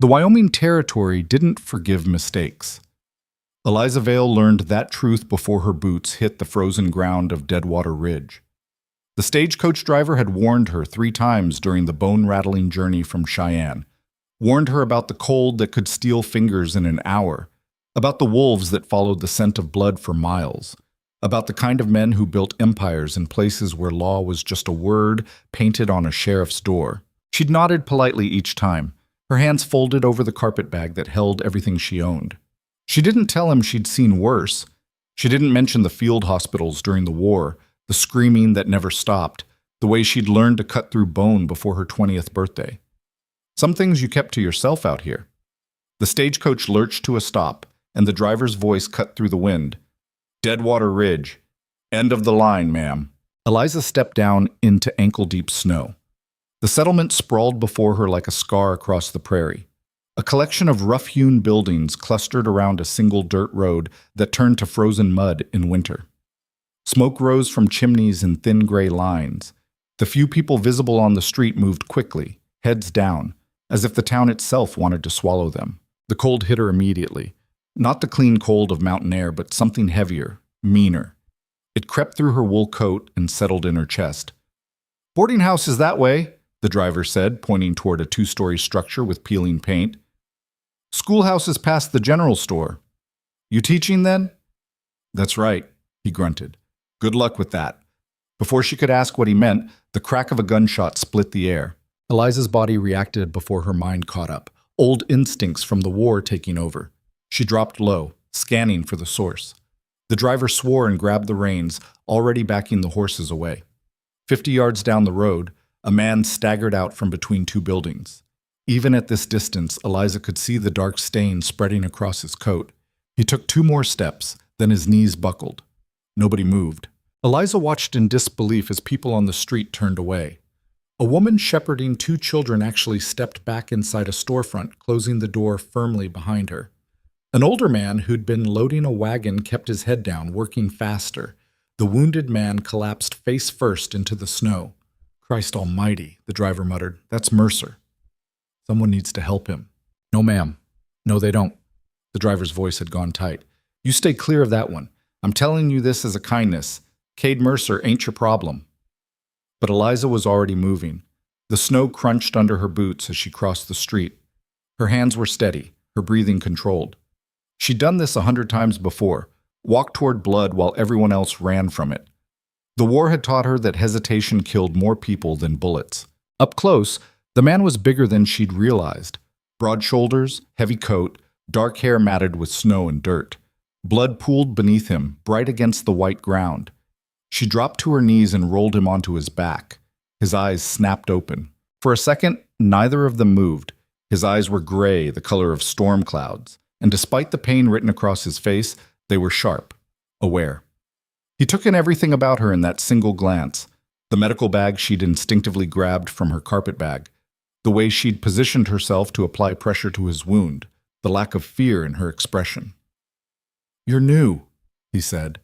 The Wyoming Territory didn't forgive mistakes. Eliza Vale learned that truth before her boots hit the frozen ground of Deadwater Ridge. The stagecoach driver had warned her 3 times during the bone-rattling journey from Cheyenne, warned her about the cold that could steal fingers in an hour, about the wolves that followed the scent of blood for miles, about the kind of men who built empires in places where law was just a word painted on a sheriff's door. She'd nodded politely each time, her hands folded over the carpet bag that held everything she owned. She didn't tell him she'd seen worse. She didn't mention the field hospitals during the war, the screaming that never stopped, the way she'd learned to cut through bone before her 20th birthday. Some things you kept to yourself out here. The stagecoach lurched to a stop, and the driver's voice cut through the wind. Deadwater Ridge. End of the line, ma'am. Eliza stepped down into ankle-deep snow. The settlement sprawled before her like a scar across the prairie. A collection of rough-hewn buildings clustered around a single dirt road that turned to frozen mud in winter. Smoke rose from chimneys in thin gray lines. The few people visible on the street moved quickly, heads down, as if the town itself wanted to swallow them. The cold hit her immediately. Not the clean cold of mountain air, but something heavier, meaner. It crept through her wool coat and settled in her chest. "Boarding house is that way," the driver said, pointing toward a 2-story structure with peeling paint. "Schoolhouse is past the general store. You teaching then?" "That's right," he grunted. "Good luck with that." Before she could ask what he meant, the crack of a gunshot split the air. Eliza's body reacted before her mind caught up, old instincts from the war taking over. She dropped low, scanning for the source. The driver swore and grabbed the reins, already backing the horses away. 50 yards down the road, a man staggered out from between 2 buildings. Even at this distance, Eliza could see the dark stain spreading across his coat. He took 2 more steps, then his knees buckled. Nobody moved. Eliza watched in disbelief as people on the street turned away. A woman shepherding 2 children actually stepped back inside a storefront, closing the door firmly behind her. An older man who'd been loading a wagon kept his head down, working faster. The wounded man collapsed face first into the snow. "Christ almighty," the driver muttered. "That's Mercer. Someone needs to help him." "No, ma'am. No, they don't." The driver's voice had gone tight. "You stay clear of that one. I'm telling you this as a kindness. Cade Mercer ain't your problem." But Eliza was already moving. The snow crunched under her boots as she crossed the street. Her hands were steady, her breathing controlled. She'd done this 100 times before, walked toward blood while everyone else ran from it. The war had taught her that hesitation killed more people than bullets. Up close, the man was bigger than she'd realized. Broad shoulders, heavy coat, dark hair matted with snow and dirt. Blood pooled beneath him, bright against the white ground. She dropped to her knees and rolled him onto his back. His eyes snapped open. For a second, neither of them moved. His eyes were gray, the color of storm clouds, and despite the pain written across his face, they were sharp, aware. He took in everything about her in that single glance. The medical bag she'd instinctively grabbed from her carpet bag, the way she'd positioned herself to apply pressure to his wound, the lack of fear in her expression. "You're new," he said.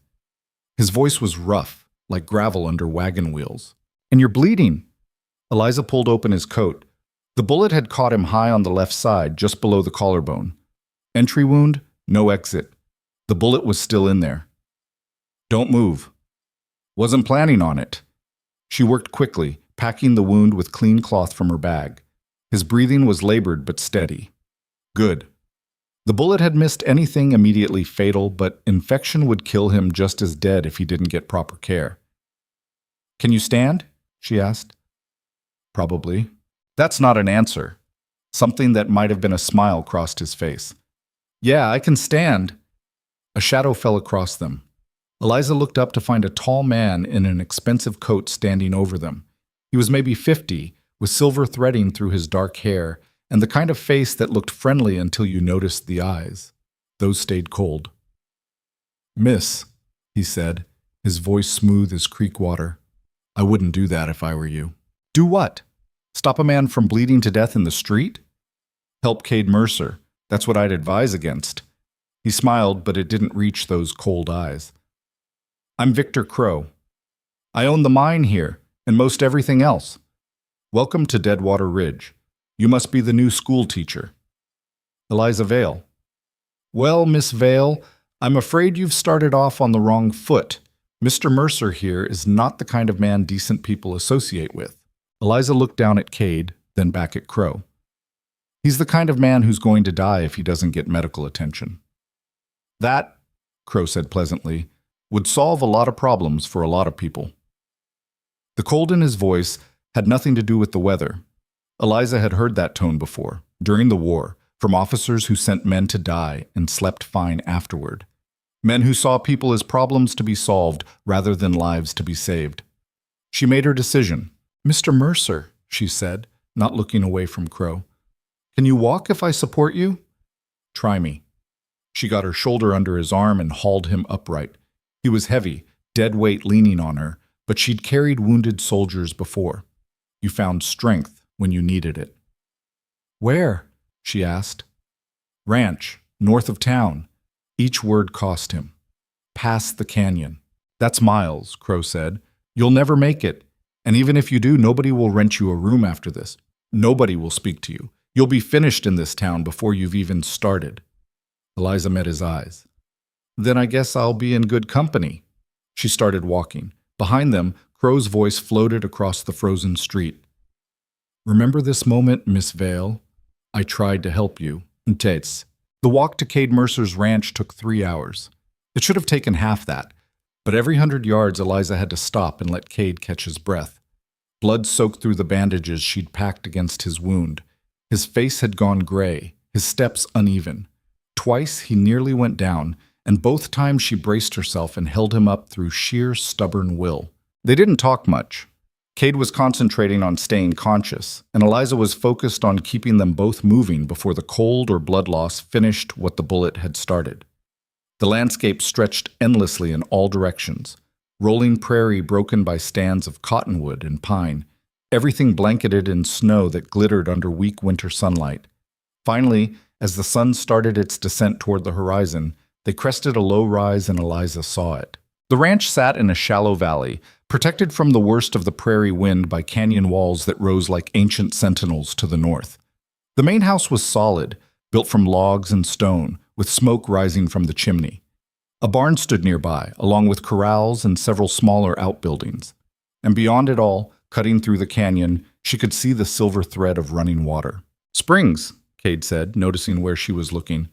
His voice was rough, like gravel under wagon wheels. "And you're bleeding." Eliza pulled open his coat. The bullet had caught him high on the left side, just below the collarbone. Entry wound, no exit. The bullet was still in there. "Don't move." "Wasn't planning on it." She worked quickly, packing the wound with clean cloth from her bag. His breathing was labored but steady. "Good." The bullet had missed anything immediately fatal, but infection would kill him just as dead if he didn't get proper care. "Can you stand?" she asked. "Probably." That's not an answer. Something that might have been a smile crossed his face. "Yeah, I can stand." A shadow fell across them. Eliza looked up to find a tall man in an expensive coat standing over them. He was maybe 50, with silver threading through his dark hair, and the kind of face that looked friendly until you noticed the eyes. Those stayed cold. "Miss," he said, his voice smooth as creek water. "I wouldn't do that if I were you." "Do what? Stop a man from bleeding to death in the street?" "Help Cade Mercer. That's what I'd advise against." He smiled, but it didn't reach those cold eyes. "I'm Victor Crow. I own the mine here, and most everything else. Welcome to Deadwater Ridge. You must be the new school teacher." Eliza Vale. Well, Miss Vale, I'm afraid you've started off on the wrong foot. Mr. Mercer here is not the kind of man decent people associate with. Eliza looked down at Cade, then back at Crow. He's the kind of man who's going to die if he doesn't get medical attention. That, Crow said pleasantly, would solve a lot of problems for a lot of people. The cold in his voice had nothing to do with the weather. Eliza had heard that tone before, during the war, from officers who sent men to die and slept fine afterward. Men who saw people as problems to be solved rather than lives to be saved. She made her decision. Mr. Mercer, she said, not looking away from Crow. Can you walk if I support you? Try me. She got her shoulder under his arm and hauled him upright. He was heavy, dead weight leaning on her, but she'd carried wounded soldiers before. You found strength when you needed it. Where? She asked. Ranch, north of town. Each word cost him. Past the canyon. That's miles, Crow said. You'll never make it. And even if you do, nobody will rent you a room after this. Nobody will speak to you. You'll be finished in this town before you've even started. Eliza met his eyes. Then I guess I'll be in good company. She started walking. Behind them, Crow's voice floated across the frozen street. Remember this moment, Miss Vale? I tried to help you. Tates. The walk to Cade Mercer's ranch took 3 hours. It should have taken half that, but every 100 yards Eliza had to stop and let Cade catch his breath. Blood soaked through the bandages she'd packed against his wound. His face had gone gray, his steps uneven. Twice he nearly went down, and both times she braced herself and held him up through sheer stubborn will. They didn't talk much. Cade was concentrating on staying conscious, and Eliza was focused on keeping them both moving before the cold or blood loss finished what the bullet had started. The landscape stretched endlessly in all directions, rolling prairie broken by stands of cottonwood and pine, everything blanketed in snow that glittered under weak winter sunlight. Finally, as the sun started its descent toward the horizon, they crested a low rise and Eliza saw it. The ranch sat in a shallow valley, protected from the worst of the prairie wind by canyon walls that rose like ancient sentinels to the north. The main house was solid, built from logs and stone, with smoke rising from the chimney. A barn stood nearby, along with corrals and several smaller outbuildings. And beyond it all, cutting through the canyon, she could see the silver thread of running water. Springs, Cade said, noticing where she was looking.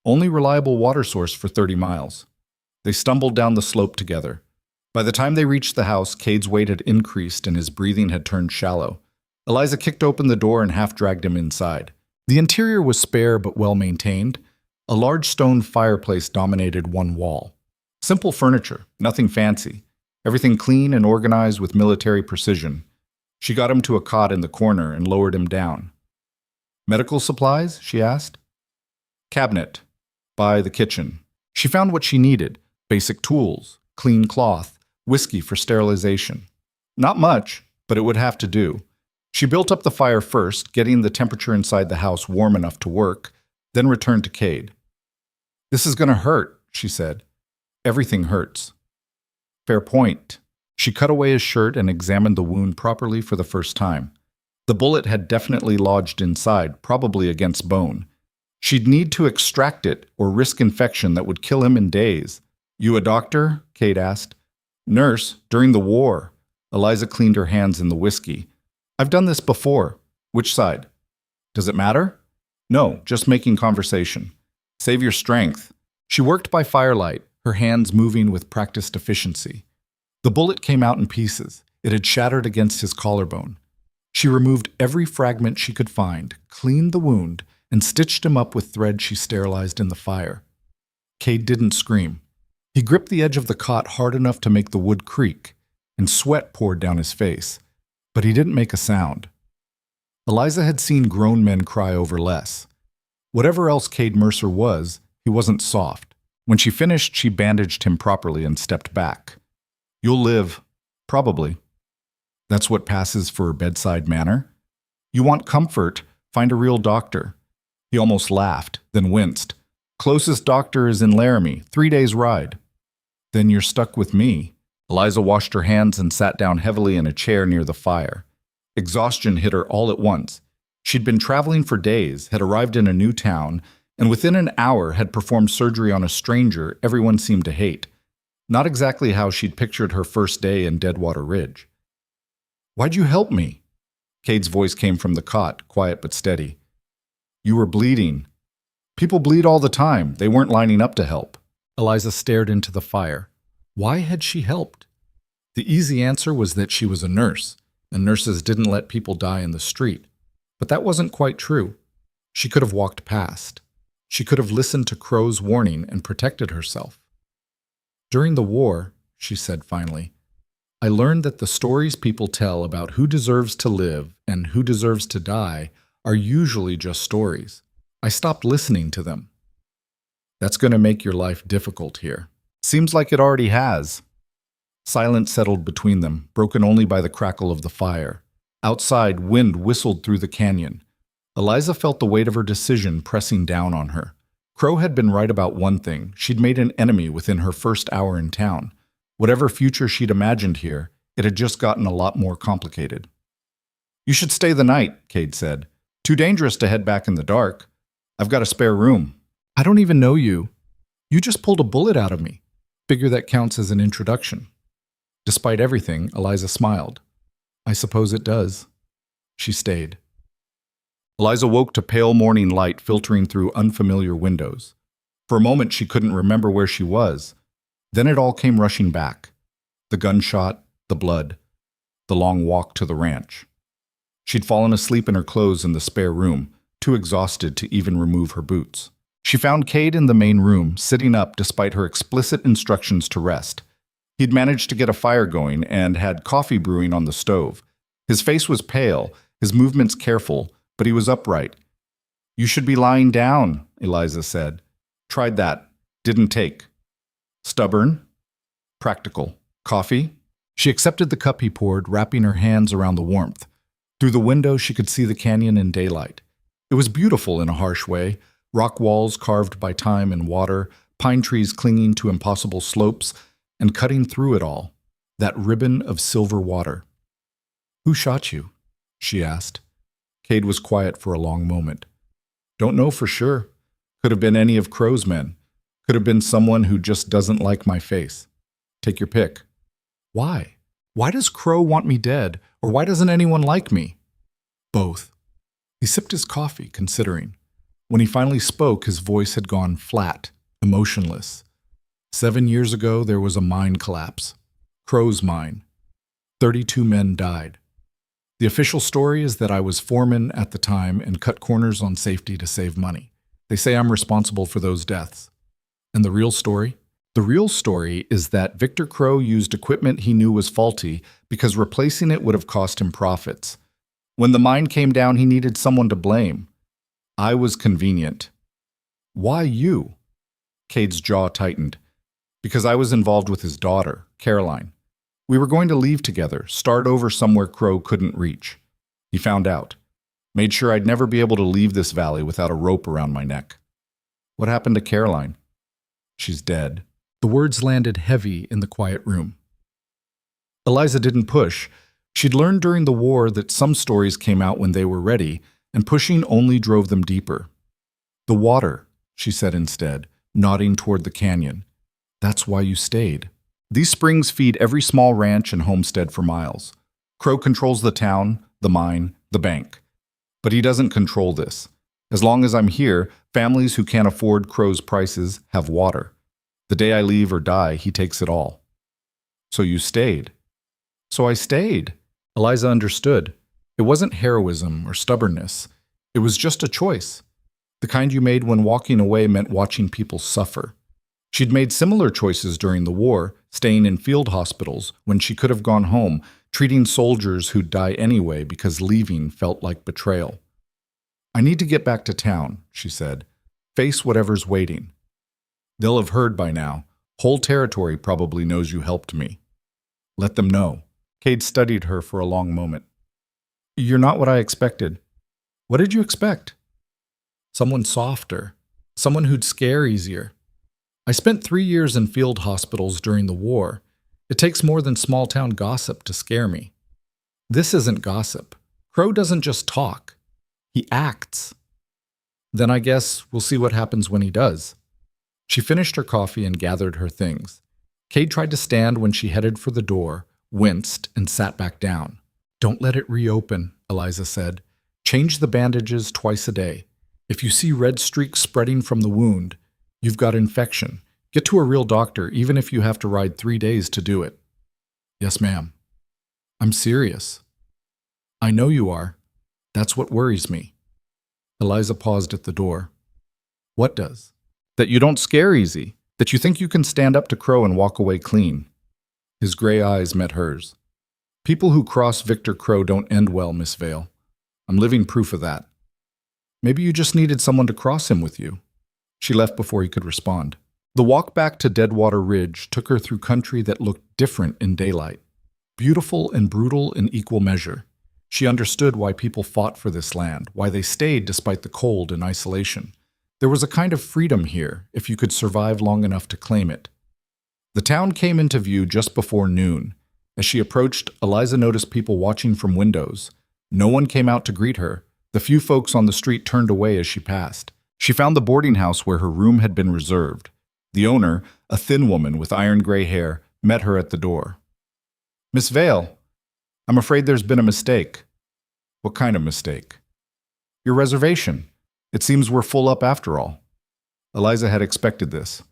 Only reliable water source for 30 miles. They stumbled down the slope together. By the time they reached the house, Cade's weight had increased and his breathing had turned shallow. Eliza kicked open the door and half-dragged him inside. The interior was spare but well-maintained. A large stone fireplace dominated one wall. Simple furniture, nothing fancy. Everything clean and organized with military precision. She got him to a cot in the corner and lowered him down. Medical supplies? She asked. Cabinet. By the kitchen. She found what she needed. Basic tools, clean cloth, whiskey for sterilization. Not much, but it would have to do. She built up the fire first, getting the temperature inside the house warm enough to work, then returned to Cade. This is going to hurt, she said. Everything hurts. Fair point. She cut away his shirt and examined the wound properly for the first time. The bullet had definitely lodged inside, probably against bone. She'd need to extract it or risk infection that would kill him in days. You a doctor? Cade asked. Nurse, during the war. Eliza cleaned her hands in the whiskey. I've done this before. Which side? Does it matter? No, just making conversation. Save your strength. She worked by firelight, her hands moving with practiced efficiency. The bullet came out in pieces. It had shattered against his collarbone. She removed every fragment she could find, cleaned the wound, and stitched him up with thread she sterilized in the fire. Cade didn't scream. He gripped the edge of the cot hard enough to make the wood creak, and sweat poured down his face, but he didn't make a sound. Eliza had seen grown men cry over less. Whatever else Cade Mercer was, he wasn't soft. When she finished, she bandaged him properly and stepped back. You'll live. Probably. That's what passes for bedside manner. You want comfort, find a real doctor. He almost laughed, then winced. Closest doctor is in Laramie, 3 days' ride. Then you're stuck with me. Eliza washed her hands and sat down heavily in a chair near the fire. Exhaustion hit her all at once. She'd been traveling for days, had arrived in a new town, and within an hour had performed surgery on a stranger everyone seemed to hate. Not exactly how she'd pictured her first day in Deadwater Ridge. "Why'd you help me?" Cade's voice came from the cot, quiet but steady. "You were bleeding." "People bleed all the time. They weren't lining up to help." Eliza stared into the fire. Why had she helped? The easy answer was that she was a nurse, and nurses didn't let people die in the street. But that wasn't quite true. She could have walked past. She could have listened to Crow's warning and protected herself. "During the war," she said finally, "I learned that the stories people tell about who deserves to live and who deserves to die are usually just stories. I stopped listening to them." "That's going to make your life difficult here." "Seems like it already has." Silence settled between them, broken only by the crackle of the fire. Outside, wind whistled through the canyon. Eliza felt the weight of her decision pressing down on her. Crow had been right about one thing. She'd made an enemy within her first hour in town. Whatever future she'd imagined here, it had just gotten a lot more complicated. "You should stay the night," Cade said. "Too dangerous to head back in the dark. I've got a spare room." "I don't even know you. You just pulled a bullet out of me. Figure that counts as an introduction." Despite everything, Eliza smiled. "I suppose it does." She stayed. Eliza woke to pale morning light filtering through unfamiliar windows. For a moment she couldn't remember where she was. Then it all came rushing back. The gunshot, the blood, the long walk to the ranch. She'd fallen asleep in her clothes in the spare room, too exhausted to even remove her boots. She found Cade in the main room, sitting up despite her explicit instructions to rest. He'd managed to get a fire going and had coffee brewing on the stove. His face was pale, his movements careful, but he was upright. "You should be lying down," Eliza said. "Tried that. Didn't take." "Stubborn?" "Practical. Coffee?" She accepted the cup he poured, wrapping her hands around the warmth. Through the window she could see the canyon in daylight. It was beautiful in a harsh way, rock walls carved by time and water, pine trees clinging to impossible slopes, and cutting through it all, that ribbon of silver water. "Who shot you?" she asked. Cade was quiet for a long moment. "Don't know for sure. Could have been any of Crow's men. Could have been someone who just doesn't like my face. Take your pick." "Why? Why does Crow want me dead, or why doesn't anyone like me?" "Both." He sipped his coffee, considering. When he finally spoke, his voice had gone flat, emotionless. 7 years ago, there was a mine collapse. Crow's mine. 32 men died. The official story is that I was foreman at the time and cut corners on safety to save money. They say I'm responsible for those deaths. And the real story? The real story is that Victor Crow used equipment he knew was faulty because replacing it would have cost him profits. When the mine came down, he needed someone to blame. I was convenient. "Why you?" Cade's jaw tightened. "Because I was involved with his daughter, Caroline. We were going to leave together, start over somewhere Crow couldn't reach. He found out. Made sure I'd never be able to leave this valley without a rope around my neck." "What happened to Caroline?" "She's dead." The words landed heavy in the quiet room. Eliza didn't push. She'd learned during the war that some stories came out when they were ready, and pushing only drove them deeper. "The water," she said instead, nodding toward the canyon. "That's why you stayed. These springs feed every small ranch and homestead for miles. Crow controls the town, the mine, the bank. But he doesn't control this. As long as I'm here, families who can't afford Crow's prices have water. The day I leave or die, he takes it all." "So you stayed." "So I stayed." Eliza understood. It wasn't heroism or stubbornness. It was just a choice. The kind you made when walking away meant watching people suffer. She'd made similar choices during the war, staying in field hospitals when she could have gone home, treating soldiers who'd die anyway because leaving felt like betrayal. "I need to get back to town," she said. "Face whatever's waiting. They'll have heard by now. Whole territory probably knows you helped me. Let them know." Cade studied her for a long moment. "You're not what I expected." "What did you expect?" "Someone softer. Someone who'd scare easier. I spent 3 years in field hospitals during the war. It takes more than small-town gossip to scare me. This isn't gossip. Crow doesn't just talk. He acts. Then I guess we'll see what happens when he does. She finished her coffee and gathered her things. Cade tried to stand when she headed for the door, winced, and sat back down. Don't let it reopen, Eliza said. Change the bandages twice a day. If you see red streaks spreading from the wound, you've got infection. Get to a real doctor, even if you have to ride 3 days to do it. Yes, ma'am. I'm serious. I know you are. That's what worries me. Eliza paused at the door. What does? That you don't scare easy. That you think you can stand up to Crow and walk away clean. His gray eyes met hers. People who cross Victor Crow don't end well, Miss Vale. I'm living proof of that. Maybe you just needed someone to cross him with you. She left before he could respond. The walk back to Deadwater Ridge took her through country that looked different in daylight. Beautiful and brutal in equal measure. She understood why people fought for this land, why they stayed despite the cold and isolation. There was a kind of freedom here, if you could survive long enough to claim it. The town came into view just before noon. As she approached, Eliza noticed people watching from windows. No one came out to greet her. The few folks on the street turned away as she passed. She found the boarding house where her room had been reserved. The owner, a thin woman with iron gray hair, met her at the door. Miss Vale, I'm afraid there's been a mistake. What kind of mistake? Your reservation. It seems we're full up after all. Eliza had expected this.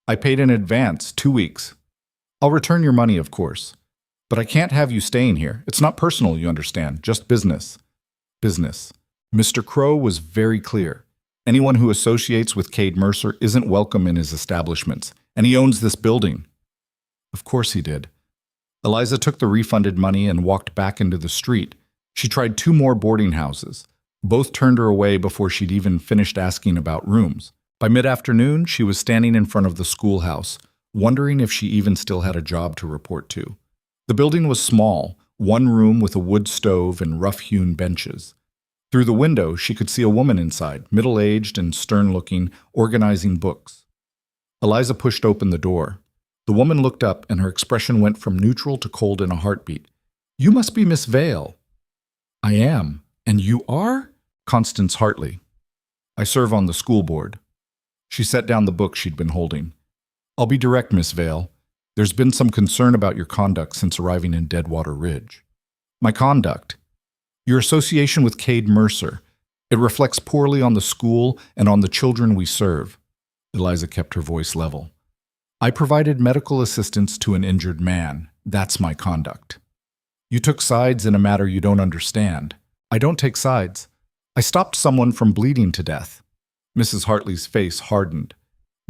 I paid in advance, 2 weeks. I'll return your money, of course. But I can't have you staying here. It's not personal, you understand, just business. Business. Mr. Crow was very clear. Anyone who associates with Cade Mercer isn't welcome in his establishments, and he owns this building. Of course he did. Eliza took the refunded money and walked back into the street. She tried 2 more boarding houses. Both turned her away before she'd even finished asking about rooms. By mid-afternoon, she was standing in front of the schoolhouse, wondering if she even still had a job to report to. The building was small, 1 room with a wood stove and rough-hewn benches. Through the window, she could see a woman inside, middle-aged and stern-looking, organizing books. Eliza pushed open the door. The woman looked up, and her expression went from neutral to cold in a heartbeat. You must be Miss Vale. I am. And you are? Constance Hartley. I serve on the school board. She set down the book she'd been holding. I'll be direct, Miss Vale. There's been some concern about your conduct since arriving in Deadwater Ridge. My conduct? Your association with Cade Mercer. It reflects poorly on the school and on the children we serve. Eliza kept her voice level. I provided medical assistance to an injured man. That's my conduct. You took sides in a matter you don't understand. I don't take sides. I stopped someone from bleeding to death. Mrs. Hartley's face hardened.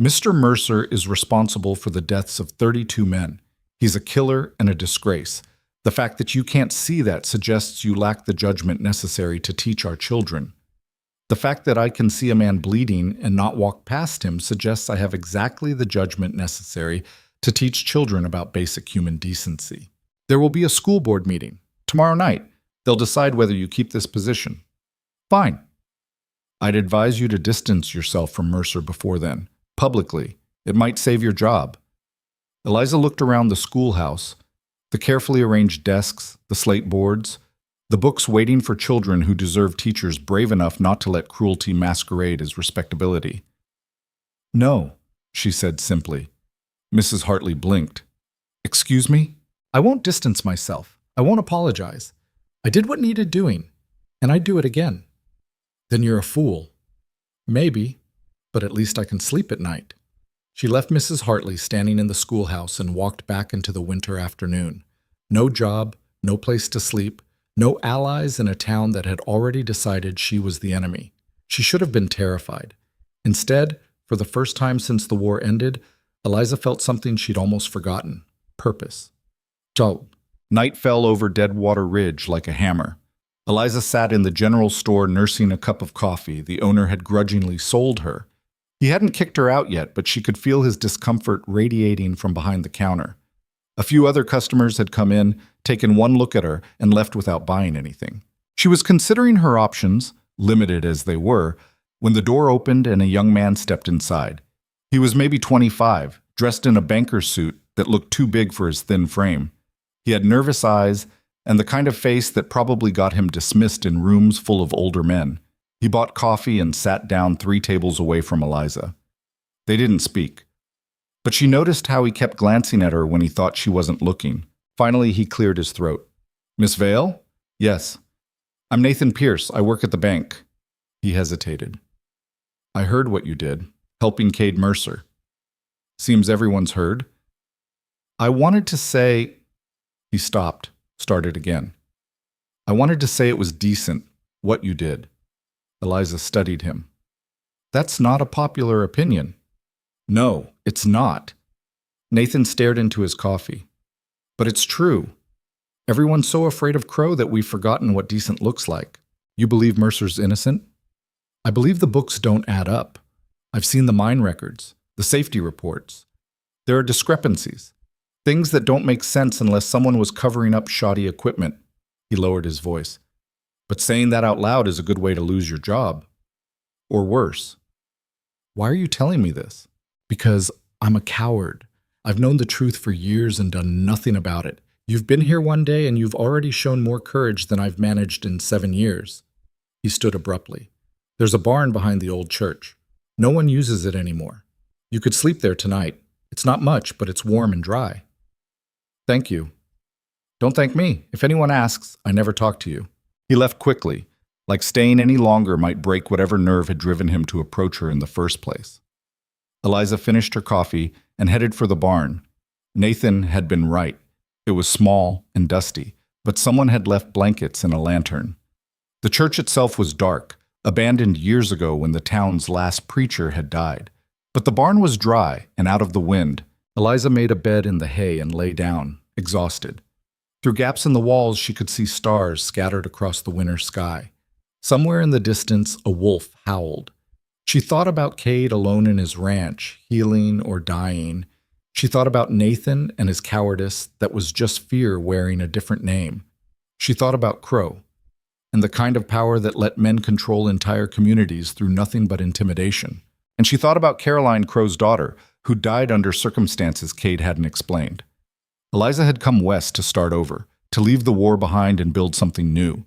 Mr. Mercer is responsible for the deaths of 32 men. He's a killer and a disgrace. The fact that you can't see that suggests you lack the judgment necessary to teach our children. The fact that I can see a man bleeding and not walk past him suggests I have exactly the judgment necessary to teach children about basic human decency. There will be a school board meeting tomorrow night. They'll decide whether you keep this position. Fine. I'd advise you to distance yourself from Mercer before then, publicly. It might save your job. Eliza looked around the schoolhouse, the carefully arranged desks, the slate boards, the books waiting for children who deserve teachers brave enough not to let cruelty masquerade as respectability. No, she said simply. Mrs. Hartley blinked. Excuse me? I won't distance myself. I won't apologize. I did what needed doing, and I'd do it again. Then you're a fool. Maybe, but at least I can sleep at night. She left Mrs. Hartley standing in the schoolhouse and walked back into the winter afternoon. No job, no place to sleep, no allies in a town that had already decided she was the enemy. She should have been terrified. Instead, for the first time since the war ended, Eliza felt something she'd almost forgotten: purpose. So, night fell over Deadwater Ridge like a hammer. Eliza sat in the general store nursing a cup of coffee the owner had grudgingly sold her. He hadn't kicked her out yet, but she could feel his discomfort radiating from behind the counter. A few other customers had come in, taken one look at her, and left without buying anything. She was considering her options, limited as they were, when the door opened and a young man stepped inside. He was maybe 25, dressed in a banker's suit that looked too big for his thin frame. He had nervous eyes and the kind of face that probably got him dismissed in rooms full of older men. He bought coffee and sat down 3 tables away from Eliza. They didn't speak, but she noticed how he kept glancing at her when he thought she wasn't looking. Finally, he cleared his throat. "Miss Vale?" "Yes." "I'm Nathan Pierce. I work at the bank." He hesitated. "I heard what you did, helping Cade Mercer." "Seems everyone's heard." "I wanted to say—" He stopped, started again. "I wanted to say it was decent, what you did." Eliza studied him. "That's not a popular opinion." "No, it's not." Nathan stared into his coffee. "But it's true. Everyone's so afraid of Crow that we've forgotten what decent looks like." "You believe Mercer's innocent?" "I believe the books don't add up. I've seen the mine records, the safety reports. There are discrepancies, things that don't make sense unless someone was covering up shoddy equipment." He lowered his voice. "But saying that out loud is a good way to lose your job. Or worse." "Why are you telling me this?" "Because I'm a coward. I've known the truth for years and done nothing about it. You've been here one day and you've already shown more courage than I've managed in 7 years. He stood abruptly. "There's a barn behind the old church. No one uses it anymore. You could sleep there tonight. It's not much, but it's warm and dry." "Thank you." "Don't thank me. If anyone asks, I never talk to you." He left quickly, like staying any longer might break whatever nerve had driven him to approach her in the first place. Eliza finished her coffee and headed for the barn. Nathan had been right. It was small and dusty, but someone had left blankets and a lantern. The church itself was dark, abandoned years ago when the town's last preacher had died. But the barn was dry and out of the wind. Eliza made a bed in the hay and lay down, exhausted. Through gaps in the walls, she could see stars scattered across the winter sky. Somewhere in the distance, a wolf howled. She thought about Cade alone in his ranch, healing or dying. She thought about Nathan and his cowardice that was just fear wearing a different name. She thought about Crow and the kind of power that let men control entire communities through nothing but intimidation. And she thought about Caroline, Crow's daughter, who died under circumstances Cade hadn't explained. Eliza had come west to start over, to leave the war behind and build something new.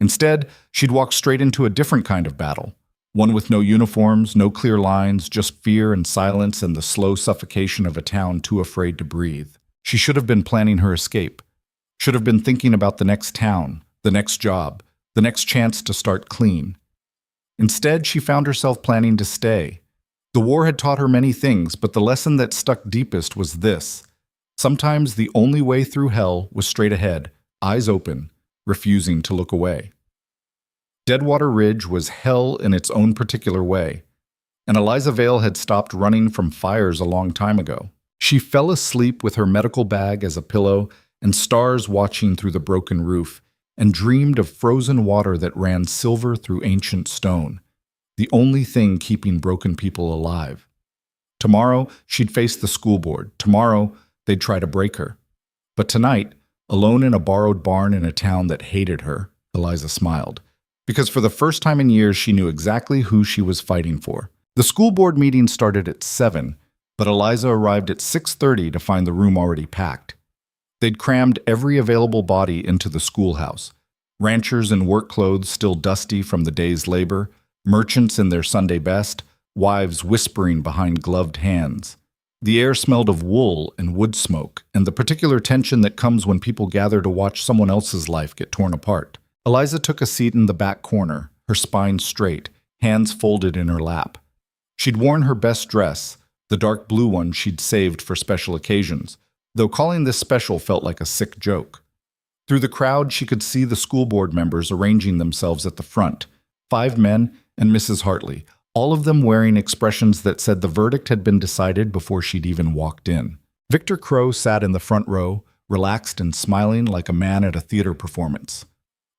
Instead, she'd walk straight into a different kind of battle, one with no uniforms, no clear lines, just fear and silence and the slow suffocation of a town too afraid to breathe. She should have been planning her escape, should have been thinking about the next town, the next job, the next chance to start clean. Instead, she found herself planning to stay. The war had taught her many things, but the lesson that stuck deepest was this. Sometimes the only way through hell was straight ahead, eyes open, refusing to look away. Deadwater Ridge was hell in its own particular way, and Eliza Vale had stopped running from fires a long time ago. She fell asleep with her medical bag as a pillow and stars watching through the broken roof, and dreamed of frozen water that ran silver through ancient stone, the only thing keeping broken people alive. Tomorrow, she'd face the school board. Tomorrow, they'd try to break her. But tonight, alone in a borrowed barn in a town that hated her, Eliza smiled. Because for the first time in years, she knew exactly who she was fighting for. The school board meeting started at 7, but Eliza arrived at 6:30 to find the room already packed. They'd crammed every available body into the schoolhouse. Ranchers in work clothes still dusty from the day's labor, merchants in their Sunday best, wives whispering behind gloved hands. The air smelled of wool and wood smoke, and the particular tension that comes when people gather to watch someone else's life get torn apart. Eliza took a seat in the back corner, her spine straight, hands folded in her lap. She'd worn her best dress, the dark blue one she'd saved for special occasions, though calling this special felt like a sick joke. Through the crowd, she could see the school board members arranging themselves at the front, 5 men and Mrs. Hartley, all of them wearing expressions that said the verdict had been decided before she'd even walked in. Victor Crow sat in the front row, relaxed and smiling like a man at a theater performance.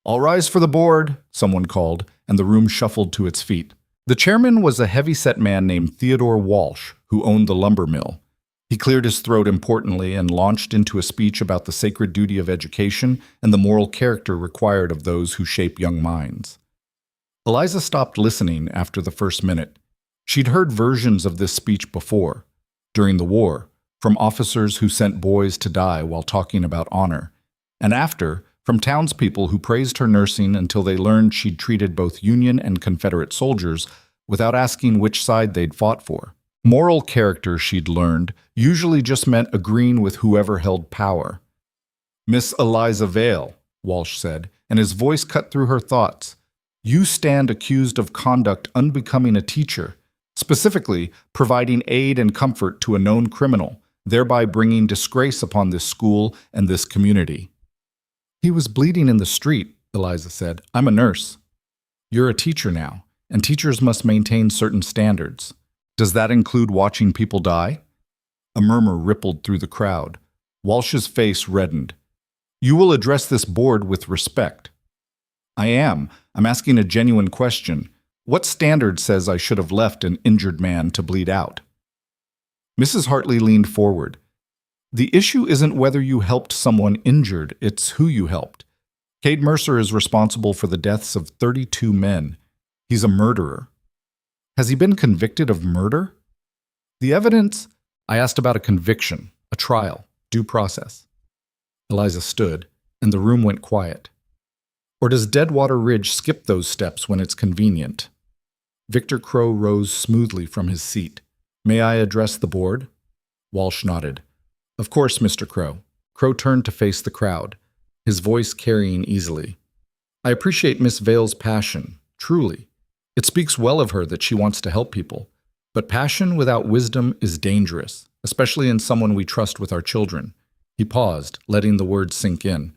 "All rise for the board," someone called, and the room shuffled to its feet. The chairman was a heavy-set man named Theodore Walsh, who owned the lumber mill. He cleared his throat importantly and launched into a speech about the sacred duty of education and the moral character required of those who shape young minds. Eliza stopped listening after the first minute. She'd heard versions of this speech before, during the war, from officers who sent boys to die while talking about honor, and after, from townspeople who praised her nursing until they learned she'd treated both Union and Confederate soldiers without asking which side they'd fought for. Moral character, she'd learned, usually just meant agreeing with whoever held power. "Miss Eliza Vale," Walsh said, and his voice cut through her thoughts. "You stand accused of conduct unbecoming a teacher, specifically providing aid and comfort to a known criminal, thereby bringing disgrace upon this school and this community." "He was bleeding in the street," Eliza said. "I'm a nurse." "You're a teacher now, and teachers must maintain certain standards. Does that include watching people die?" A murmur rippled through the crowd. Walsh's face reddened. "You will address this board with respect." "I am. I'm asking a genuine question. What standard says I should have left an injured man to bleed out?" Mrs. Hartley leaned forward. "The issue isn't whether you helped someone injured, it's who you helped. Cade Mercer is responsible for the deaths of 32 men. He's a murderer." "Has he been convicted of murder?" "The evidence—" "I asked about a conviction, a trial, due process." Eliza stood, and the room went quiet. "Or does Deadwater Ridge skip those steps when it's convenient?" Victor Crow rose smoothly from his seat. "May I address the board?" Walsh nodded. "Of course, Mr. Crow." Crow turned to face the crowd, his voice carrying easily. "I appreciate Miss Vale's passion, truly. It speaks well of her that she wants to help people. But passion without wisdom is dangerous, especially in someone we trust with our children." He paused, letting the words sink in.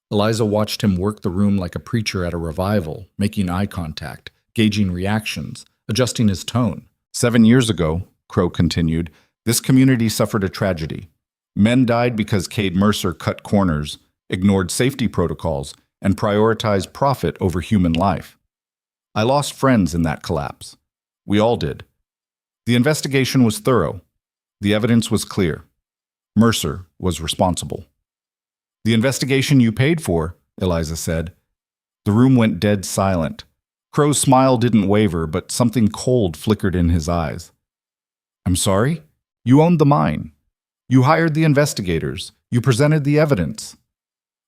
Eliza watched him work the room like a preacher at a revival, making eye contact, gauging reactions, adjusting his tone. 7 years ago, Crow continued, this community suffered a tragedy. Men died because Cade Mercer cut corners, ignored safety protocols, and prioritized profit over human life. I lost friends in that collapse. We all did. The investigation was thorough. The evidence was clear. Mercer was responsible. "The investigation you paid for," Eliza said. The room went dead silent. Crow's smile didn't waver, but something cold flickered in his eyes. "I'm sorry? You owned the mine. You hired the investigators. You presented the evidence."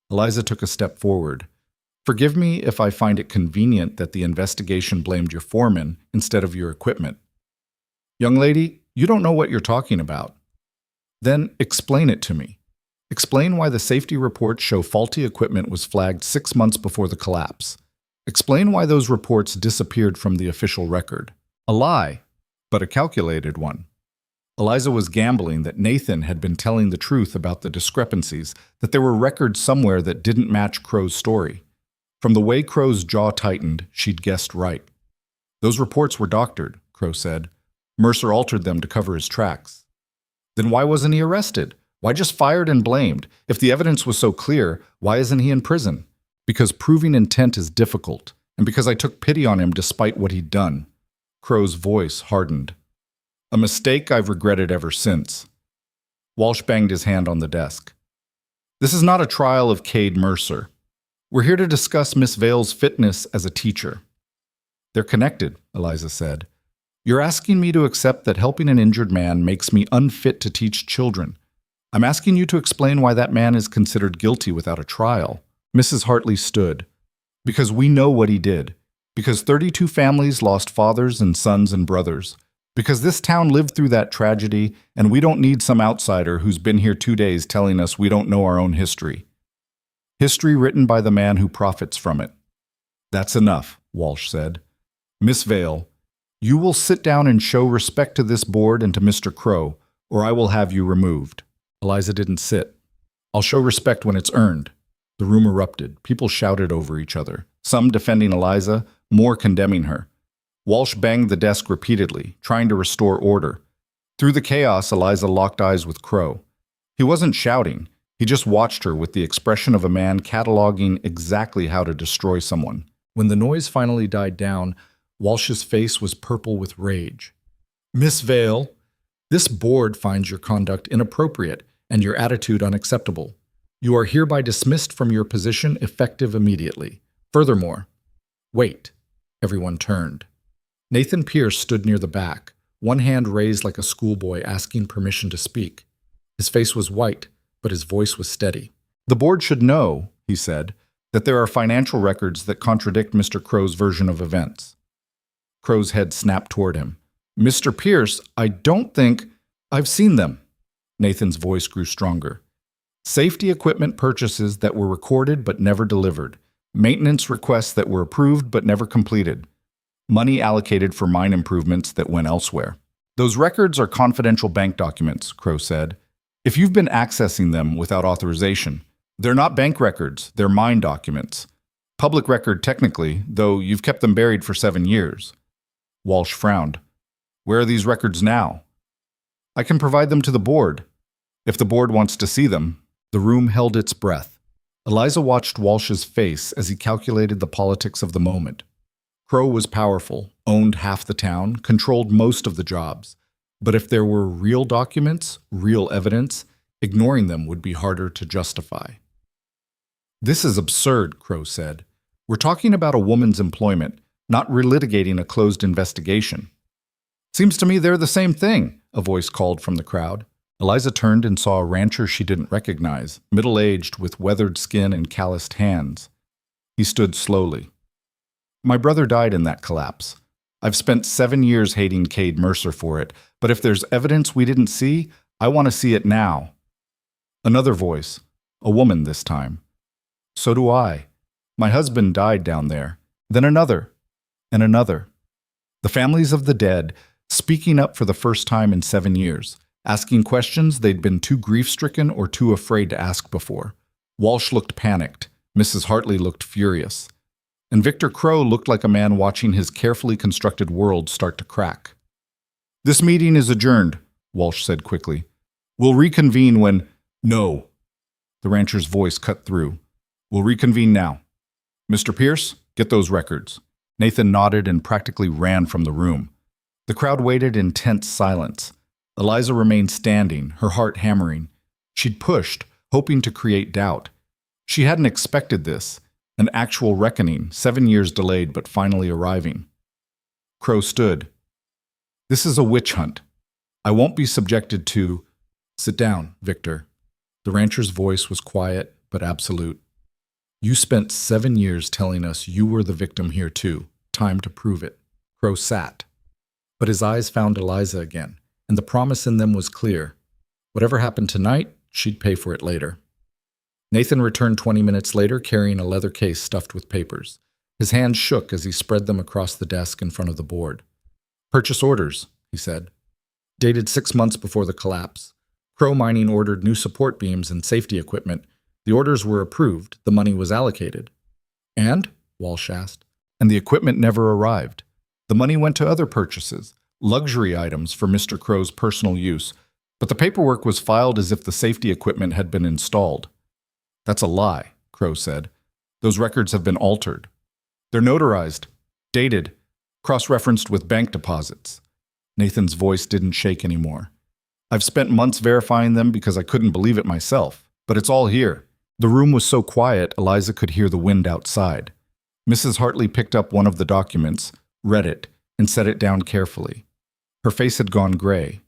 Eliza took a step forward. "Forgive me if I find it convenient that the investigation blamed your foreman instead of your equipment." "Young lady, you don't know what you're talking about." "Then explain it to me. Explain why the safety reports show faulty equipment was flagged 6 months before the collapse. Explain why those reports disappeared from the official record. A lie, but a calculated one." Eliza was gambling that Nathan had been telling the truth about the discrepancies, that there were records somewhere that didn't match Crow's story. From the way Crow's jaw tightened, she'd guessed right. "Those reports were doctored," Crow said. "Mercer altered them to cover his tracks." "Then why wasn't he arrested? Why just fired and blamed? If the evidence was so clear, why isn't he in prison?" "Because proving intent is difficult, and because I took pity on him despite what he'd done." Crow's voice hardened. "A mistake I've regretted ever since." Walsh banged his hand on the desk. "This is not a trial of Cade Mercer. We're here to discuss Miss Vale's fitness as a teacher." "They're connected," Eliza said. "You're asking me to accept that helping an injured man makes me unfit to teach children. I'm asking you to explain why that man is considered guilty without a trial." Mrs. Hartley stood. "Because we know what he did. Because 32 families lost fathers and sons and brothers. Because this town lived through that tragedy, and we don't need some outsider who's been here 2 days telling us we don't know our own history. History written by the man who profits from it." "That's enough," Walsh said. "Miss Vale, you will sit down and show respect to this board and to Mr. Crow, or I will have you removed." Eliza didn't sit. "I'll show respect when it's earned." The room erupted. People shouted over each other, some defending Eliza, more condemning her. Walsh banged the desk repeatedly, trying to restore order. Through the chaos, Eliza locked eyes with Crow. He wasn't shouting. He just watched her with the expression of a man cataloging exactly how to destroy someone. When the noise finally died down, Walsh's face was purple with rage. "Miss Vale, this board finds your conduct inappropriate and your attitude unacceptable. You are hereby dismissed from your position effective immediately. Furthermore—" "Wait." Everyone turned. Nathan Pierce stood near the back, one hand raised like a schoolboy asking permission to speak. His face was white, but his voice was steady. "The board should know," he said, that there are financial records that contradict Mr. Crow's version of events. Crow's head snapped toward him. Mr. Pierce, I don't think I've seen them. Nathan's voice grew stronger. Safety equipment purchases that were recorded but never delivered. Maintenance requests that were approved but never completed. Money allocated for mine improvements that went elsewhere. Those records are confidential bank documents, Crow said. If you've been accessing them without authorization, they're not bank records, they're mine documents. Public record technically, though you've kept them buried for 7 years. Walsh frowned. Where are these records now? I can provide them to the board. If the board wants to see them. The room held its breath. Eliza watched Walsh's face as he calculated the politics of the moment. Crow was powerful, owned half the town, controlled most of the jobs. But if there were real documents, real evidence, ignoring them would be harder to justify. This is absurd, Crow said. We're talking about a woman's employment, not relitigating a closed investigation. Seems to me they're the same thing, a voice called from the crowd. Eliza turned and saw a rancher she didn't recognize, middle-aged with weathered skin and calloused hands. He stood slowly. My brother died in that collapse. I've spent 7 years hating Cade Mercer for it, but if there's evidence we didn't see, I want to see it now. Another voice, a woman this time. So do I. My husband died down there. Then another, and another. The families of the dead, speaking up for the first time in 7 years, asking questions they'd been too grief-stricken or too afraid to ask before. Walsh looked panicked. Mrs. Hartley looked furious. And Victor Crow looked like a man watching his carefully constructed world start to crack. This meeting is adjourned, Walsh said quickly. We'll reconvene when— No. The rancher's voice cut through. We'll reconvene now. Mr. Pierce, get those records. Nathan nodded and practically ran from the room. The crowd waited in tense silence. Eliza remained standing, her heart hammering. She'd pushed, hoping to create doubt. She hadn't expected this, an actual reckoning, 7 years delayed but finally arriving. Crow stood. This is a witch hunt. I won't be subjected to— Sit down, Victor. The rancher's voice was quiet but absolute. You spent 7 years telling us you were the victim here too. Time to prove it. Crow sat. But his eyes found Eliza again, and the promise in them was clear. Whatever happened tonight, she'd pay for it later. Nathan returned 20 minutes later carrying a leather case stuffed with papers. His hands shook as he spread them across the desk in front of the board. Purchase orders, he said. Dated 6 months before the collapse. Crow Mining ordered new support beams and safety equipment. The orders were approved. The money was allocated. And? Walsh asked. And the equipment never arrived. The money went to other purchases, luxury items for Mr. Crow's personal use, but the paperwork was filed as if the safety equipment had been installed. That's a lie, Crow said. Those records have been altered. They're notarized, dated, cross-referenced with bank deposits. Nathan's voice didn't shake anymore. I've spent months verifying them because I couldn't believe it myself, but it's all here. The room was so quiet, Eliza could hear the wind outside. Mrs. Hartley picked up one of the documents, read it, and set it down carefully. Her face had gone gray.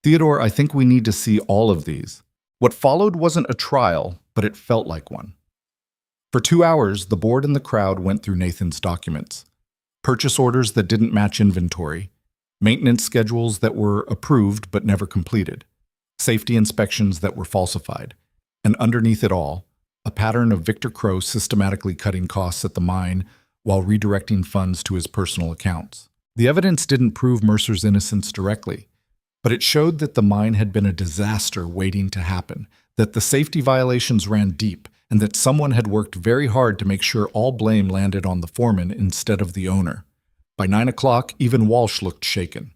Theodore, I think we need to see all of these. What followed wasn't a trial, but it felt like one. For 2 hours, the board and the crowd went through Nathan's documents. Purchase orders that didn't match inventory, maintenance schedules that were approved but never completed, safety inspections that were falsified, and underneath it all, a pattern of Victor Crow systematically cutting costs at the mine while redirecting funds to his personal accounts. The evidence didn't prove Mercer's innocence directly, but it showed that the mine had been a disaster waiting to happen, that the safety violations ran deep, and that someone had worked very hard to make sure all blame landed on the foreman instead of the owner. By 9 o'clock, even Walsh looked shaken.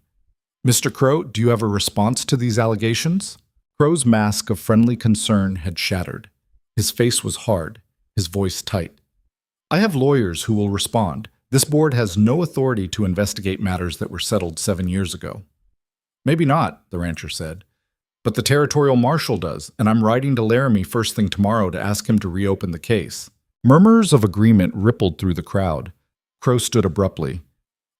Mr. Crow, do you have a response to these allegations? Crow's mask of friendly concern had shattered. His face was hard, his voice tight. I have lawyers who will respond. This board has no authority to investigate matters that were settled 7 years ago. Maybe not, the rancher said. But the territorial marshal does, and I'm writing to Laramie first thing tomorrow to ask him to reopen the case. Murmurs of agreement rippled through the crowd. Crow stood abruptly.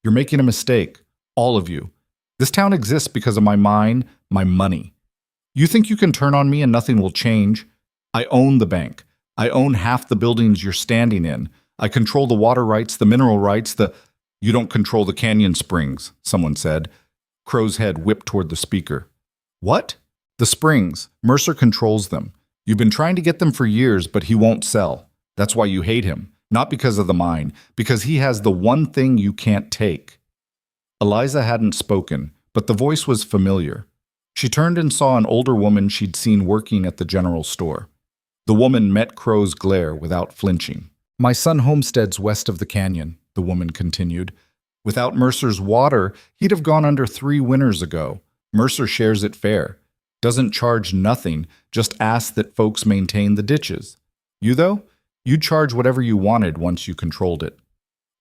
You're making a mistake, all of you. This town exists because of my mine, my money. You think you can turn on me and nothing will change? I own the bank. I own half the buildings you're standing in. I control the water rights, the mineral rights, the... You don't control the canyon springs, someone said. Crow's head whipped toward the speaker. What? The springs. Mercer controls them. You've been trying to get them for years, but he won't sell. That's why you hate him. Not because of the mine, because he has the one thing you can't take. Eliza hadn't spoken, but the voice was familiar. She turned and saw an older woman she'd seen working at the general store. The woman met Crow's glare without flinching. My son homesteads west of the canyon, the woman continued. Without Mercer's water, he'd have gone under 3 winters ago. Mercer shares it fair. Doesn't charge nothing, just asks that folks maintain the ditches. You, though? You'd charge whatever you wanted once you controlled it.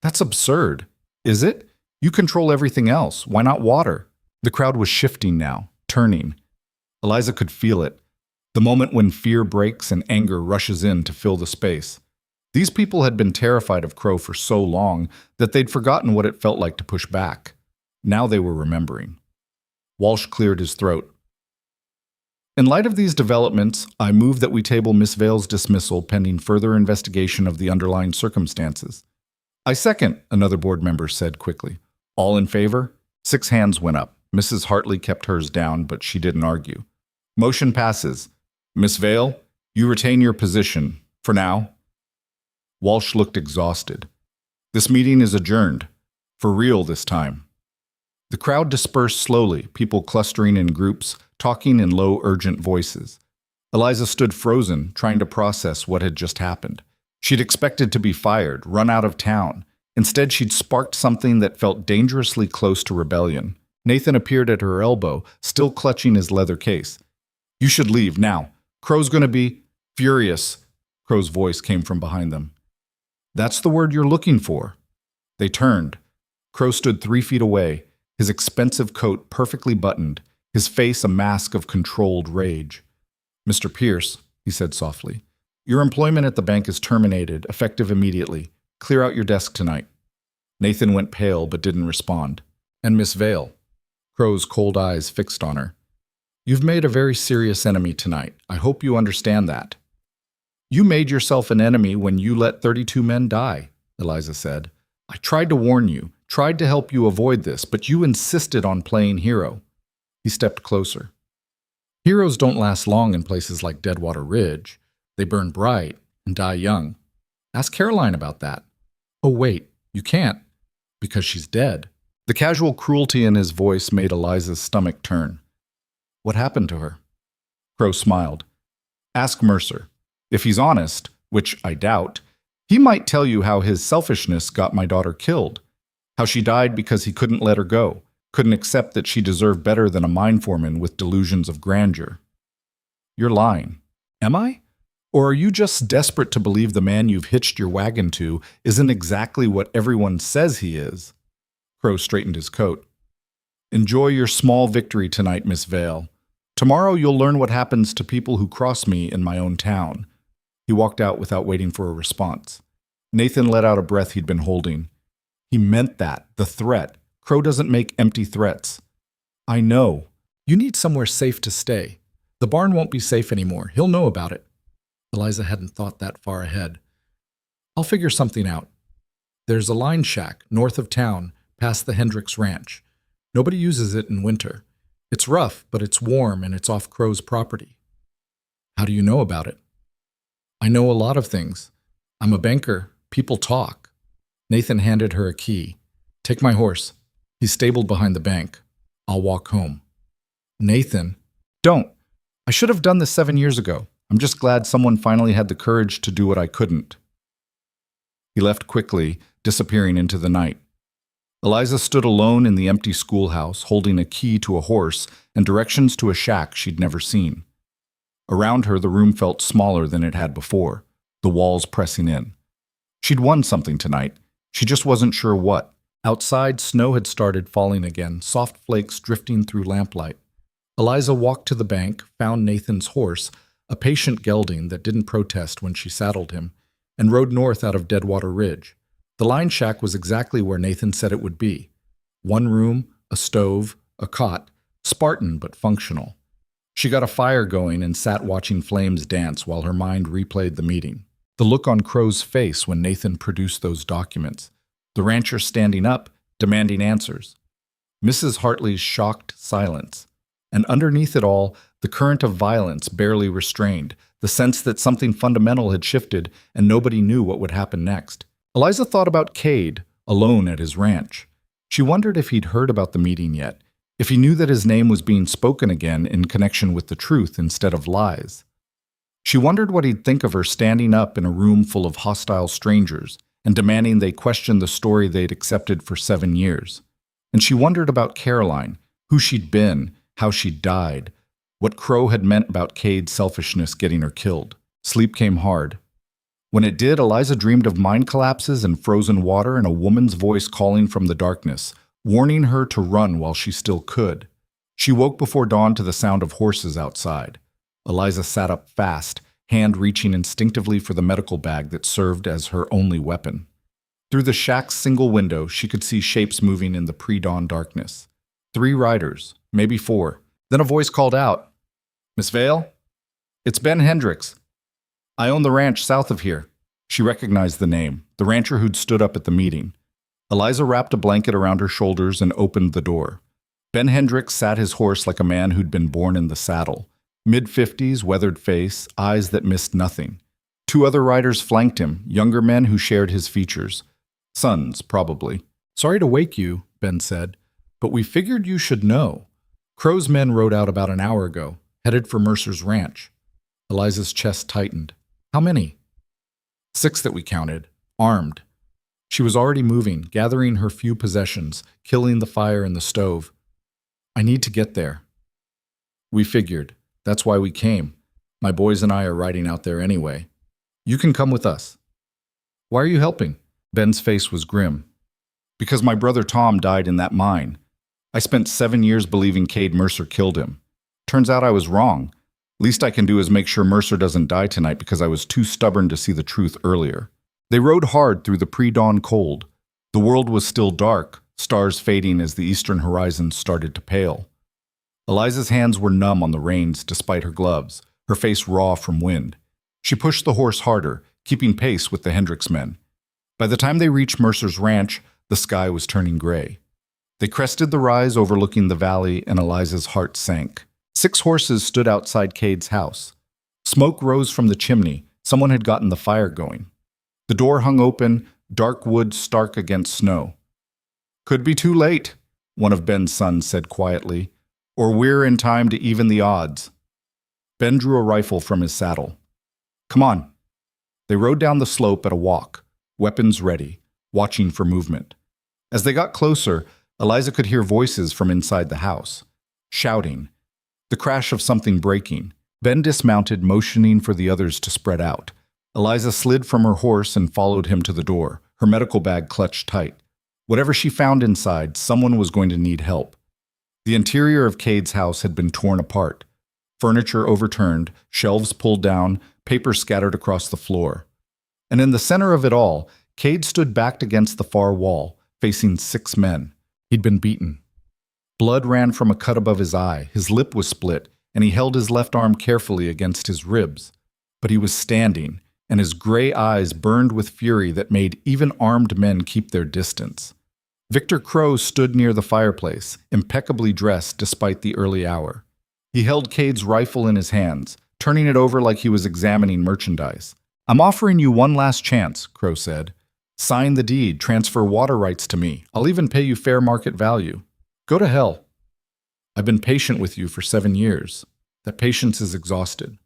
That's absurd. Is it? You control everything else. Why not water? The crowd was shifting now, turning. Eliza could feel it. The moment when fear breaks and anger rushes in to fill the space. These people had been terrified of Crow for so long that they'd forgotten what it felt like to push back. Now they were remembering. Walsh cleared his throat. In light of these developments, I move that we table Miss Vale's dismissal pending further investigation of the underlying circumstances. I second, another board member said quickly. All in favor? 6 hands went up. Mrs. Hartley kept hers down, but she didn't argue. Motion passes. Miss Vale, you retain your position. For now. Walsh looked exhausted. This meeting is adjourned. For real this time. The crowd dispersed slowly, people clustering in groups, talking in low, urgent voices. Eliza stood frozen, trying to process what had just happened. She'd expected to be fired, run out of town. Instead, she'd sparked something that felt dangerously close to rebellion. Nathan appeared at her elbow, still clutching his leather case. You should leave, now. Crow's gonna be furious. Crow's voice came from behind them. That's the word you're looking for. They turned. Crow stood 3 feet away, his expensive coat perfectly buttoned, his face a mask of controlled rage. Mr. Pierce, he said softly, your employment at the bank is terminated, effective immediately. Clear out your desk tonight. Nathan went pale but didn't respond. And Miss Vale. Crow's cold eyes fixed on her. You've made a very serious enemy tonight. I hope you understand that. You made yourself an enemy when you let 32 men die, Eliza said. I tried to warn you, tried to help you avoid this, but you insisted on playing hero. He stepped closer. Heroes don't last long in places like Deadwater Ridge. They burn bright and die young. Ask Caroline about that. Oh, wait, you can't, because she's dead. The casual cruelty in his voice made Eliza's stomach turn. What happened to her? Crow smiled. Ask Mercer. If he's honest, which I doubt, he might tell you how his selfishness got my daughter killed, how she died because he couldn't let her go, couldn't accept that she deserved better than a mine foreman with delusions of grandeur. You're lying. Am I? Or are you just desperate to believe the man you've hitched your wagon to isn't exactly what everyone says he is? Crow straightened his coat. Enjoy your small victory tonight, Miss Vale. Tomorrow you'll learn what happens to people who cross me in my own town. He walked out without waiting for a response. Nathan let out a breath he'd been holding. He meant that, the threat. Crow doesn't make empty threats. I know. You need somewhere safe to stay. The barn won't be safe anymore. He'll know about it. Eliza hadn't thought that far ahead. I'll figure something out. There's a line shack north of town, past the Hendricks Ranch. Nobody uses it in winter. It's rough, but it's warm and it's off Crow's property. How do you know about it? I know a lot of things. I'm a banker. People talk. Nathan handed her a key. Take my horse. He's stabled behind the bank. I'll walk home. Nathan, don't. I should have done this 7 years ago. I'm just glad someone finally had the courage to do what I couldn't. He left quickly, disappearing into the night. Eliza stood alone in the empty schoolhouse, holding a key to a horse and directions to a shack she'd never seen. Around her, the room felt smaller than it had before, the walls pressing in. She'd won something tonight. She just wasn't sure what. Outside, snow had started falling again, soft flakes drifting through lamplight. Eliza walked to the bank, found Nathan's horse, a patient gelding that didn't protest when she saddled him, and rode north out of Deadwater Ridge. The line shack was exactly where Nathan said it would be. 1 room, a stove, a cot, Spartan but functional. She got a fire going and sat watching flames dance while her mind replayed the meeting. The look on Crow's face when Nathan produced those documents. The rancher standing up, demanding answers. Mrs. Hartley's shocked silence. And underneath it all, the current of violence barely restrained, the sense that something fundamental had shifted and nobody knew what would happen next. Eliza thought about Cade, alone at his ranch. She wondered if he'd heard about the meeting yet, if he knew that his name was being spoken again in connection with the truth instead of lies. She wondered what he'd think of her standing up in a room full of hostile strangers and demanding they question the story they'd accepted for 7 years. And she wondered about Caroline, who she'd been, how she'd died, what Crow had meant about Cade's selfishness getting her killed. Sleep came hard. When it did, Eliza dreamed of mine collapses and frozen water and a woman's voice calling from the darkness, warning her to run while she still could. She woke before dawn to the sound of horses outside. Eliza sat up fast, hand reaching instinctively for the medical bag that served as her only weapon. Through the shack's single window, she could see shapes moving in the pre-dawn darkness. 3 riders, maybe 4. Then a voice called out, "Miss Vale? It's Ben Hendricks. I own the ranch south of here." She recognized the name, the rancher who'd stood up at the meeting. Eliza wrapped a blanket around her shoulders and opened the door. Ben Hendricks sat his horse like a man who'd been born in the saddle. Mid-50s, weathered face, eyes that missed nothing. 2 other riders flanked him, younger men who shared his features. Sons, probably. "Sorry to wake you," Ben said, "but we figured you should know. Crow's men rode out about an hour ago, headed for Mercer's ranch." Eliza's chest tightened. "How many?" 6 that we counted, armed. She was already moving, gathering her few possessions, killing the fire in the stove. "I need to get there." "We figured. That's why we came. My boys and I are riding out there anyway. You can come with us." "Why are you helping?" Ben's face was grim. "Because my brother Tom died in that mine. I spent 7 years believing Cade Mercer killed him. Turns out I was wrong. Least I can do is make sure Mercer doesn't die tonight because I was too stubborn to see the truth earlier." They rode hard through the pre-dawn cold. The world was still dark, stars fading as the eastern horizon started to pale. Eliza's hands were numb on the reins despite her gloves, her face raw from wind. She pushed the horse harder, keeping pace with the Hendricks men. By the time they reached Mercer's ranch, the sky was turning gray. They crested the rise overlooking the valley, and Eliza's heart sank. 6 horses stood outside Cade's house. Smoke rose from the chimney. Someone had gotten the fire going. The door hung open, dark wood stark against snow. "Could be too late," one of Ben's sons said quietly, "or we're in time to even the odds." Ben drew a rifle from his saddle. "Come on." They rode down the slope at a walk, weapons ready, watching for movement. As they got closer, Eliza could hear voices from inside the house, shouting, the crash of something breaking. Ben dismounted, motioning for the others to spread out. Eliza slid from her horse and followed him to the door, her medical bag clutched tight. Whatever she found inside, someone was going to need help. The interior of Cade's house had been torn apart. Furniture overturned, shelves pulled down, paper scattered across the floor. And in the center of it all, Cade stood backed against the far wall, facing 6 men. He'd been beaten. Blood ran from a cut above his eye, his lip was split, and he held his left arm carefully against his ribs. But he was standing, and his gray eyes burned with fury that made even armed men keep their distance. Victor Crow stood near the fireplace, impeccably dressed despite the early hour. He held Cade's rifle in his hands, turning it over like he was examining merchandise. "I'm offering you one last chance," Crow said. "Sign the deed, transfer water rights to me. I'll even pay you fair market value. Go to hell. I've been patient with you for 7 years. That patience is exhausted."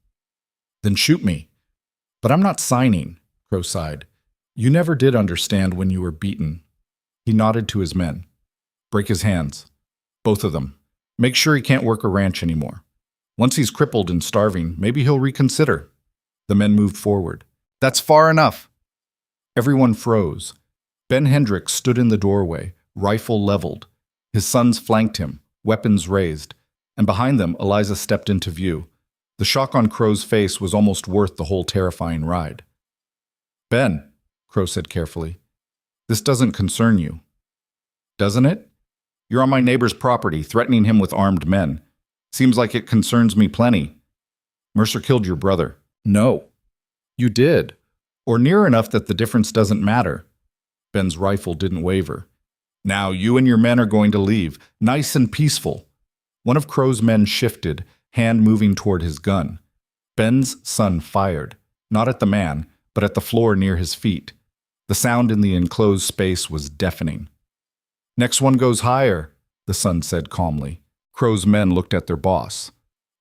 "Then shoot me." "But I'm not signing," Crow sighed. "You never did understand when you were beaten." He nodded to his men. "Break his hands. Both of them. Make sure he can't work a ranch anymore. Once he's crippled and starving, maybe he'll reconsider." The men moved forward. "That's far enough." Everyone froze. Ben Hendricks stood in the doorway, rifle leveled. His sons flanked him, weapons raised, and behind them Eliza stepped into view. The shock on Crow's face was almost worth the whole terrifying ride. "Ben," Crow said carefully, "this doesn't concern you." "Doesn't it? You're on my neighbor's property, threatening him with armed men. Seems like it concerns me plenty. Mercer killed your brother. No. You did. Or near enough that the difference doesn't matter. Ben's rifle didn't waver. Now you and your men are going to leave, nice and peaceful. One of Crow's men shifted, hand moving toward his gun. Ben's son fired, not at the man, but at the floor near his feet. The sound in the enclosed space was deafening. Next one goes higher, the son said calmly. Crow's men looked at their boss.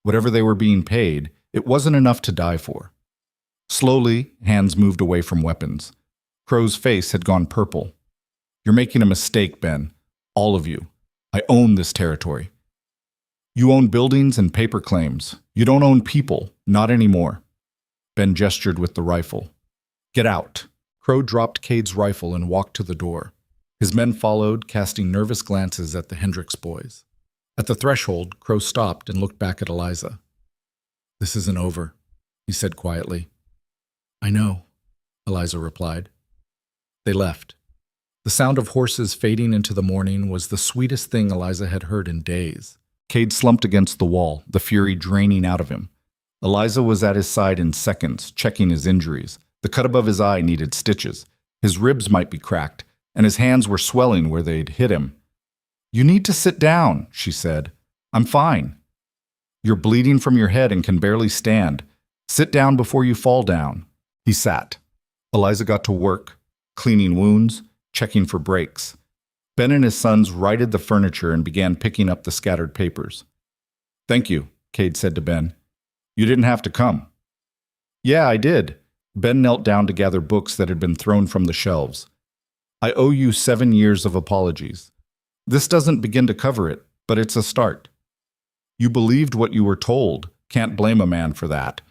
Whatever they were being paid, it wasn't enough to die for. Slowly, hands moved away from weapons. Crow's face had gone purple. You're making a mistake, Ben. All of you. I own this territory. You own buildings and paper claims. You don't own people, not anymore. Ben gestured with the rifle. Get out. Crow dropped Cade's rifle and walked to the door. His men followed, casting nervous glances at the Hendricks boys. At the threshold, Crow stopped and looked back at Eliza. This isn't over, he said quietly. I know, Eliza replied. They left. The sound of horses fading into the morning was the sweetest thing Eliza had heard in days. Cade slumped against the wall, the fury draining out of him. Eliza was at his side in seconds, checking his injuries. The cut above his eye needed stitches. His ribs might be cracked, and his hands were swelling where they'd hit him. You need to sit down, she said. I'm fine. You're bleeding from your head and can barely stand. Sit down before you fall down. He sat. Eliza got to work, cleaning wounds, checking for breaks. Ben and his sons righted the furniture and began picking up the scattered papers. Thank you, Cade said to Ben. You didn't have to come. Yeah, I did. Ben knelt down to gather books that had been thrown from the shelves. I owe you 7 years of apologies. This doesn't begin to cover it, but it's a start. You believed what you were told. Can't blame a man for that.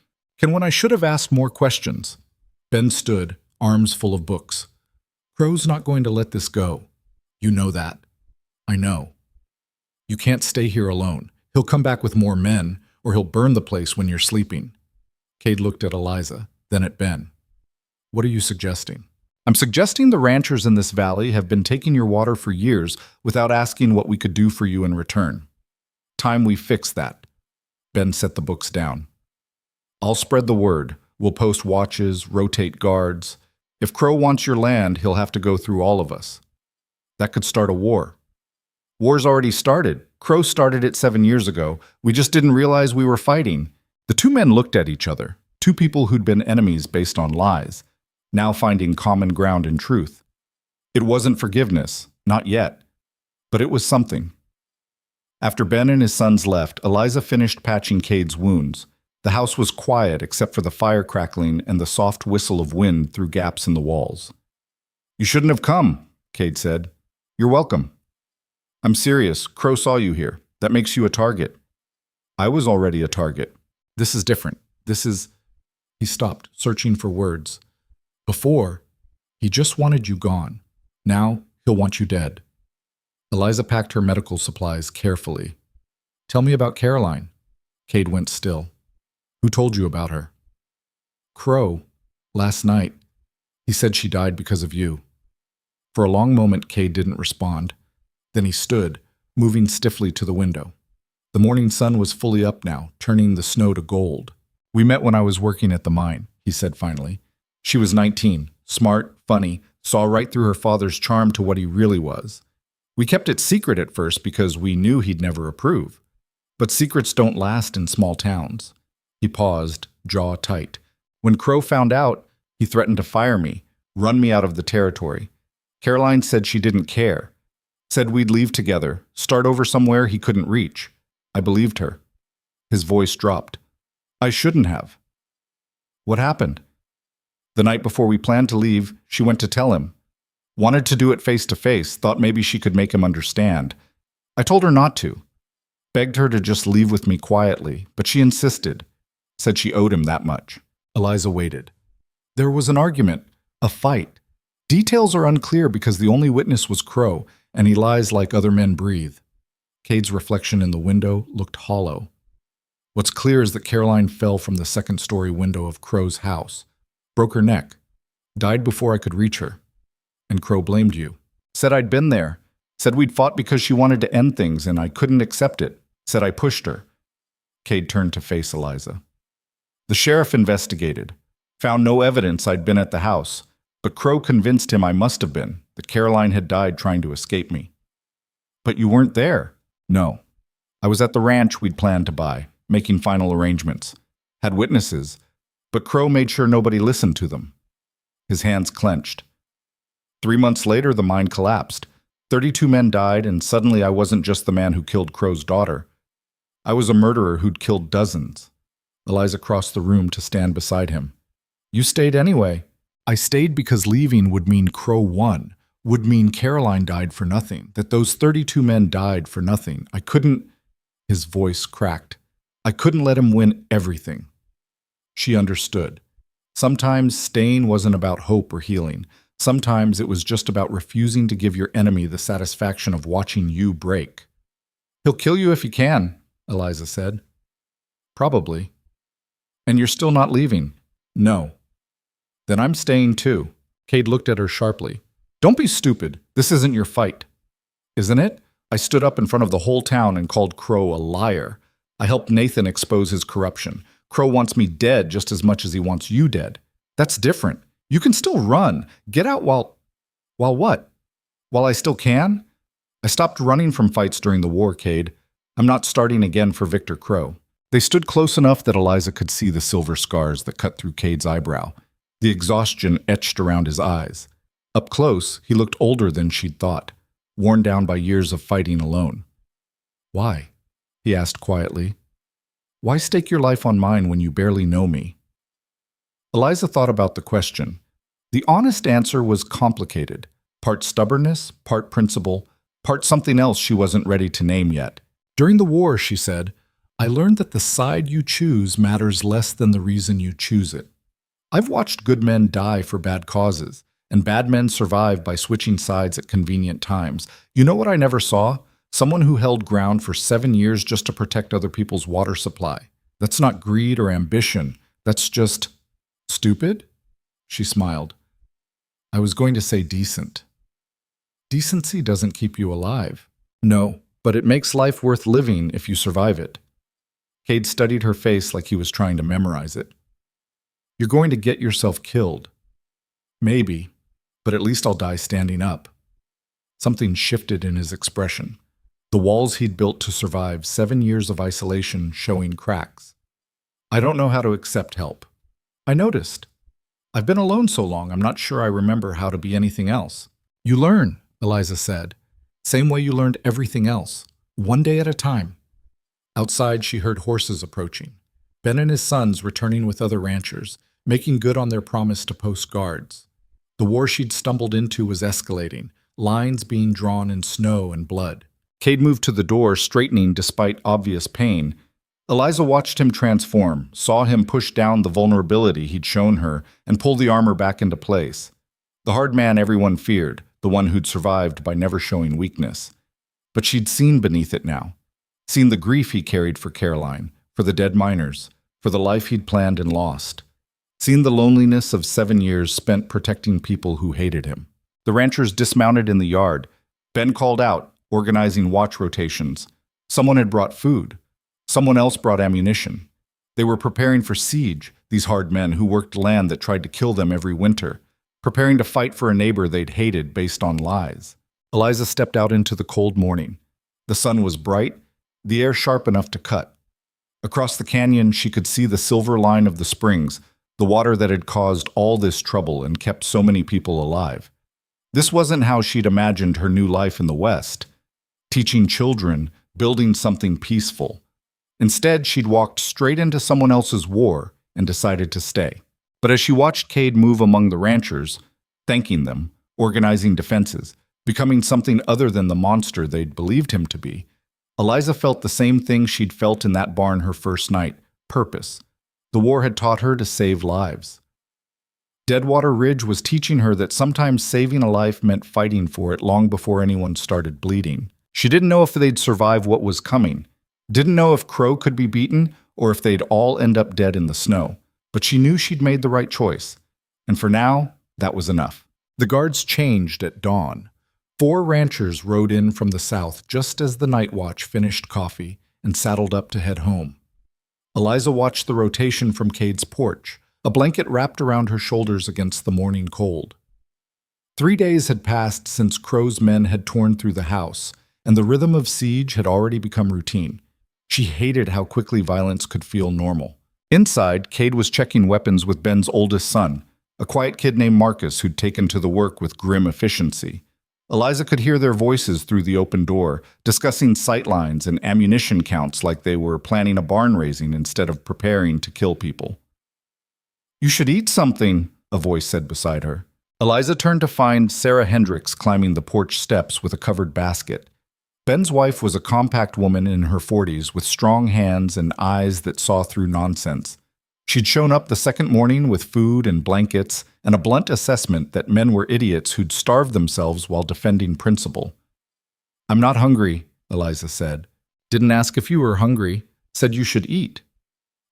When I should have asked more questions. Ben stood, arms full of books. Crow's not going to let this go. You know that. I know. You can't stay here alone. He'll come back with more men, or he'll burn the place when you're sleeping. Cade looked at Eliza, then at Ben. What are you suggesting? I'm suggesting the ranchers in this valley have been taking your water for years without asking what we could do for you in return. Time we fix that. Ben set the books down. I'll spread the word. We'll post watches, rotate guards. If Crow wants your land, he'll have to go through all of us. That could start a war. War's already started. Crow started it 7 years ago. We just didn't realize we were fighting. The two men looked at each other, two people who'd been enemies based on lies, now finding common ground in truth. It wasn't forgiveness, not yet, but it was something. After Ben and his sons left, Eliza finished patching Cade's wounds. The house was quiet except for the fire crackling and the soft whistle of wind through gaps in the walls. You shouldn't have come, Cade said. You're welcome. I'm serious. Crow saw you here. That makes you a target. I was already a target. This is different. He stopped, searching for words. Before, he just wanted you gone. Now, he'll want you dead. Eliza packed her medical supplies carefully. Tell me about Caroline. Cade went still. Who told you about her? Crow. Last night. He said she died because of you. For a long moment, Cade didn't respond. Then he stood, moving stiffly to the window. The morning sun was fully up now, turning the snow to gold. We met when I was working at the mine, he said finally. She was 19, smart, funny, saw right through her father's charm to what he really was. We kept it secret at first because we knew he'd never approve. But secrets don't last in small towns. He paused, jaw tight. When Crow found out, he threatened to fire me, run me out of the territory. Caroline said she didn't care. Said we'd leave together, start over somewhere he couldn't reach. I believed her. His voice dropped. I shouldn't have. What happened? The night before we planned to leave, she went to tell him. Wanted to do it face to face, thought maybe she could make him understand. I told her not to. Begged her to just leave with me quietly, but she insisted. Said she owed him that much. Eliza waited. There was an argument, a fight. Details are unclear because the only witness was Crow, and he lies like other men breathe. Cade's reflection in the window looked hollow. What's clear is that Caroline fell from the second-story window of Crow's house, broke her neck, died before I could reach her. And Crow blamed you. Said I'd been there. Said we'd fought because she wanted to end things and I couldn't accept it. Said I pushed her. Cade turned to face Eliza. The sheriff investigated, found no evidence I'd been at the house, but Crow convinced him I must have been, that Caroline had died trying to escape me. But you weren't there. No. I was at the ranch we'd planned to buy, making final arrangements. Had witnesses, but Crow made sure nobody listened to them. His hands clenched. 3 months later, the mine collapsed. 32 men died, and suddenly I wasn't just the man who killed Crow's daughter. I was a murderer who'd killed dozens. Eliza crossed the room to stand beside him. You stayed anyway. I stayed because leaving would mean Crow won, would mean Caroline died for nothing, that those 32 men died for nothing. I couldn't... His voice cracked. I couldn't let him win everything. She understood. Sometimes staying wasn't about hope or healing. Sometimes it was just about refusing to give your enemy the satisfaction of watching you break. He'll kill you if he can, Eliza said. Probably. And you're still not leaving? No. Then I'm staying too. Cade looked at her sharply. Don't be stupid. This isn't your fight. Isn't it? I stood up in front of the whole town and called Crow a liar. I helped Nathan expose his corruption. Crow wants me dead just as much as he wants you dead. That's different. You can still run. Get out while what? While I still can? I stopped running from fights during the war, Cade. I'm not starting again for Victor Crow. They stood close enough that Eliza could see the silver scars that cut through Cade's eyebrow. The exhaustion etched around his eyes. Up close, he looked older than she'd thought, worn down by years of fighting alone. Why? He asked quietly. Why stake your life on mine when you barely know me? Eliza thought about the question. The honest answer was complicated, part stubbornness, part principle, part something else she wasn't ready to name yet. During the war, she said, I learned that the side you choose matters less than the reason you choose it. I've watched good men die for bad causes, and bad men survive by switching sides at convenient times. You know what I never saw? Someone who held ground for 7 years just to protect other people's water supply. That's not greed or ambition. That's just... stupid? She smiled. I was going to say decent. Decency doesn't keep you alive. No, but it makes life worth living if you survive it. Cade studied her face like he was trying to memorize it. You're going to get yourself killed. Maybe, but at least I'll die standing up. Something shifted in his expression. The walls he'd built to survive 7 years of isolation showing cracks. I don't know how to accept help. I noticed. I've been alone so long, I'm not sure I remember how to be anything else. You learn, Eliza said. Same way you learned everything else. One day at a time. Outside, she heard horses approaching. Ben and his sons returning with other ranchers, making good on their promise to post guards. The war she'd stumbled into was escalating, lines being drawn in snow and blood. Cade moved to the door, straightening despite obvious pain. Eliza watched him transform, saw him push down the vulnerability he'd shown her, and pull the armor back into place. The hard man everyone feared, the one who'd survived by never showing weakness. But she'd seen beneath it now. Seen the grief he carried for Caroline, for the dead miners, for the life he'd planned and lost. Seen the loneliness of 7 years spent protecting people who hated him. The ranchers dismounted in the yard. Ben called out, organizing watch rotations. Someone had brought food. Someone else brought ammunition. They were preparing for siege, these hard men who worked land that tried to kill them every winter, preparing to fight for a neighbor they'd hated based on lies. Eliza stepped out into the cold morning. The sun was bright, the air sharp enough to cut. Across the canyon, she could see the silver line of the springs, the water that had caused all this trouble and kept so many people alive. This wasn't how she'd imagined her new life in the West. Teaching children, building something peaceful. Instead, she'd walked straight into someone else's war and decided to stay. But as she watched Cade move among the ranchers, thanking them, organizing defenses, becoming something other than the monster they'd believed him to be, Eliza felt the same thing she'd felt in that barn her first night, purpose. The war had taught her to save lives. Deadwater Ridge was teaching her that sometimes saving a life meant fighting for it long before anyone started bleeding. She didn't know if they'd survive what was coming, didn't know if Crow could be beaten or if they'd all end up dead in the snow, but she knew she'd made the right choice. And for now, that was enough. The guards changed at dawn. 4 ranchers rode in from the south just as the night watch finished coffee and saddled up to head home. Eliza watched the rotation from Cade's porch, a blanket wrapped around her shoulders against the morning cold. 3 days had passed since Crow's men had torn through the house, and the rhythm of siege had already become routine. She hated how quickly violence could feel normal. Inside, Cade was checking weapons with Ben's oldest son, a quiet kid named Marcus who'd taken to the work with grim efficiency. Eliza could hear their voices through the open door, discussing sightlines and ammunition counts like they were planning a barn raising instead of preparing to kill people. "You should eat something," a voice said beside her. Eliza turned to find Sarah Hendricks climbing the porch steps with a covered basket. Ben's wife was a compact woman in her 40s with strong hands and eyes that saw through nonsense. She'd shown up the second morning with food and blankets and a blunt assessment that men were idiots who'd starved themselves while defending principle. "I'm not hungry," Eliza said. "Didn't ask if you were hungry. Said you should eat."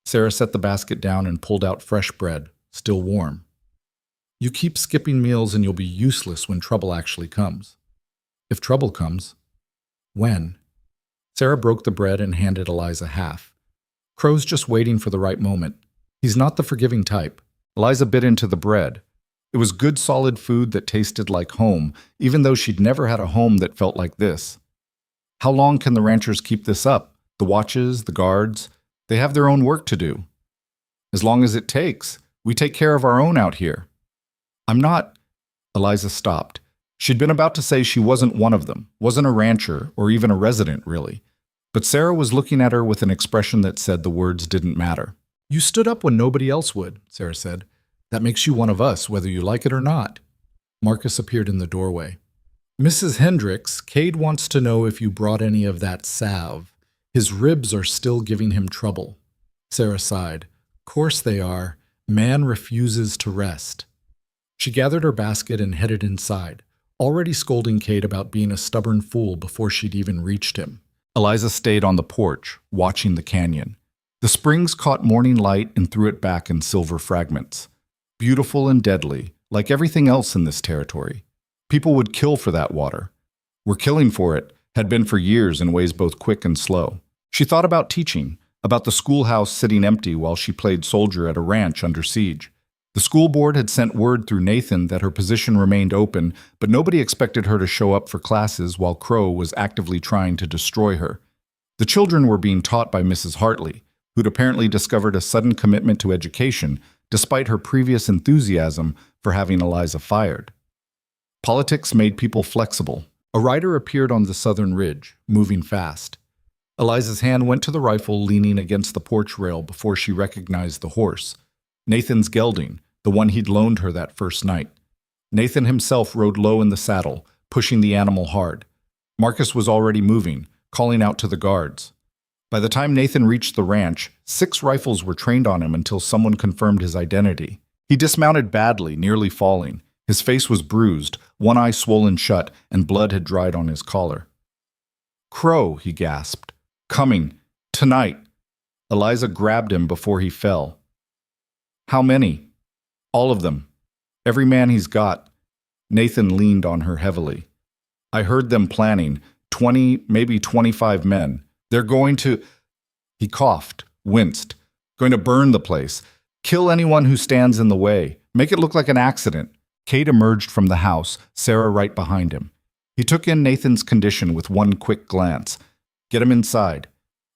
Sarah set the basket down and pulled out fresh bread, still warm. "You keep skipping meals and you'll be useless when trouble actually comes." "If trouble comes." "When?" Sarah broke the bread and handed Eliza half. "Crow's just waiting for the right moment. He's not the forgiving type." Eliza bit into the bread. It was good solid food that tasted like home, even though she'd never had a home that felt like this. How long can the ranchers keep this up? The watches, the guards, they have their own work to do. "As long as it takes. We take care of our own out here." "I'm not—" Eliza stopped. She'd been about to say she wasn't one of them, wasn't a rancher, or even a resident, really. But Sarah was looking at her with an expression that said the words didn't matter. "You stood up when nobody else would," Sarah said. "That makes you one of us, whether you like it or not." Marcus appeared in the doorway. "Mrs. Hendricks, Cade wants to know if you brought any of that salve. His ribs are still giving him trouble." Sarah sighed. "Course they are. Man refuses to rest." She gathered her basket and headed inside, already scolding Cade about being a stubborn fool before she'd even reached him. Eliza stayed on the porch, watching the canyon. The springs caught morning light and threw it back in silver fragments. Beautiful and deadly, like everything else in this territory. People would kill for that water. Were killing for it, had been for years in ways both quick and slow. She thought about teaching, about the schoolhouse sitting empty while she played soldier at a ranch under siege. The school board had sent word through Nathan that her position remained open, but nobody expected her to show up for classes while Crow was actively trying to destroy her. The children were being taught by Mrs. Hartley, who'd apparently discovered a sudden commitment to education despite her previous enthusiasm for having Eliza fired. Politics made people flexible. A rider appeared on the southern ridge, moving fast. Eliza's hand went to the rifle leaning against the porch rail before she recognized the horse. Nathan's gelding, the one he'd loaned her that first night. Nathan himself rode low in the saddle, pushing the animal hard. Marcus was already moving, calling out to the guards. By the time Nathan reached the ranch, 6 rifles were trained on him until someone confirmed his identity. He dismounted badly, nearly falling. His face was bruised, one eye swollen shut, and blood had dried on his collar. "Crow," he gasped. "Coming. Tonight." Eliza grabbed him before he fell. "How many?" "All of them. Every man he's got." Nathan leaned on her heavily. "I heard them planning. 20, maybe 25 men. They're going to—" He coughed, winced. "Going to burn the place. Kill anyone who stands in the way. Make it look like an accident." Cade emerged from the house, Sarah right behind him. He took in Nathan's condition with one quick glance. "Get him inside.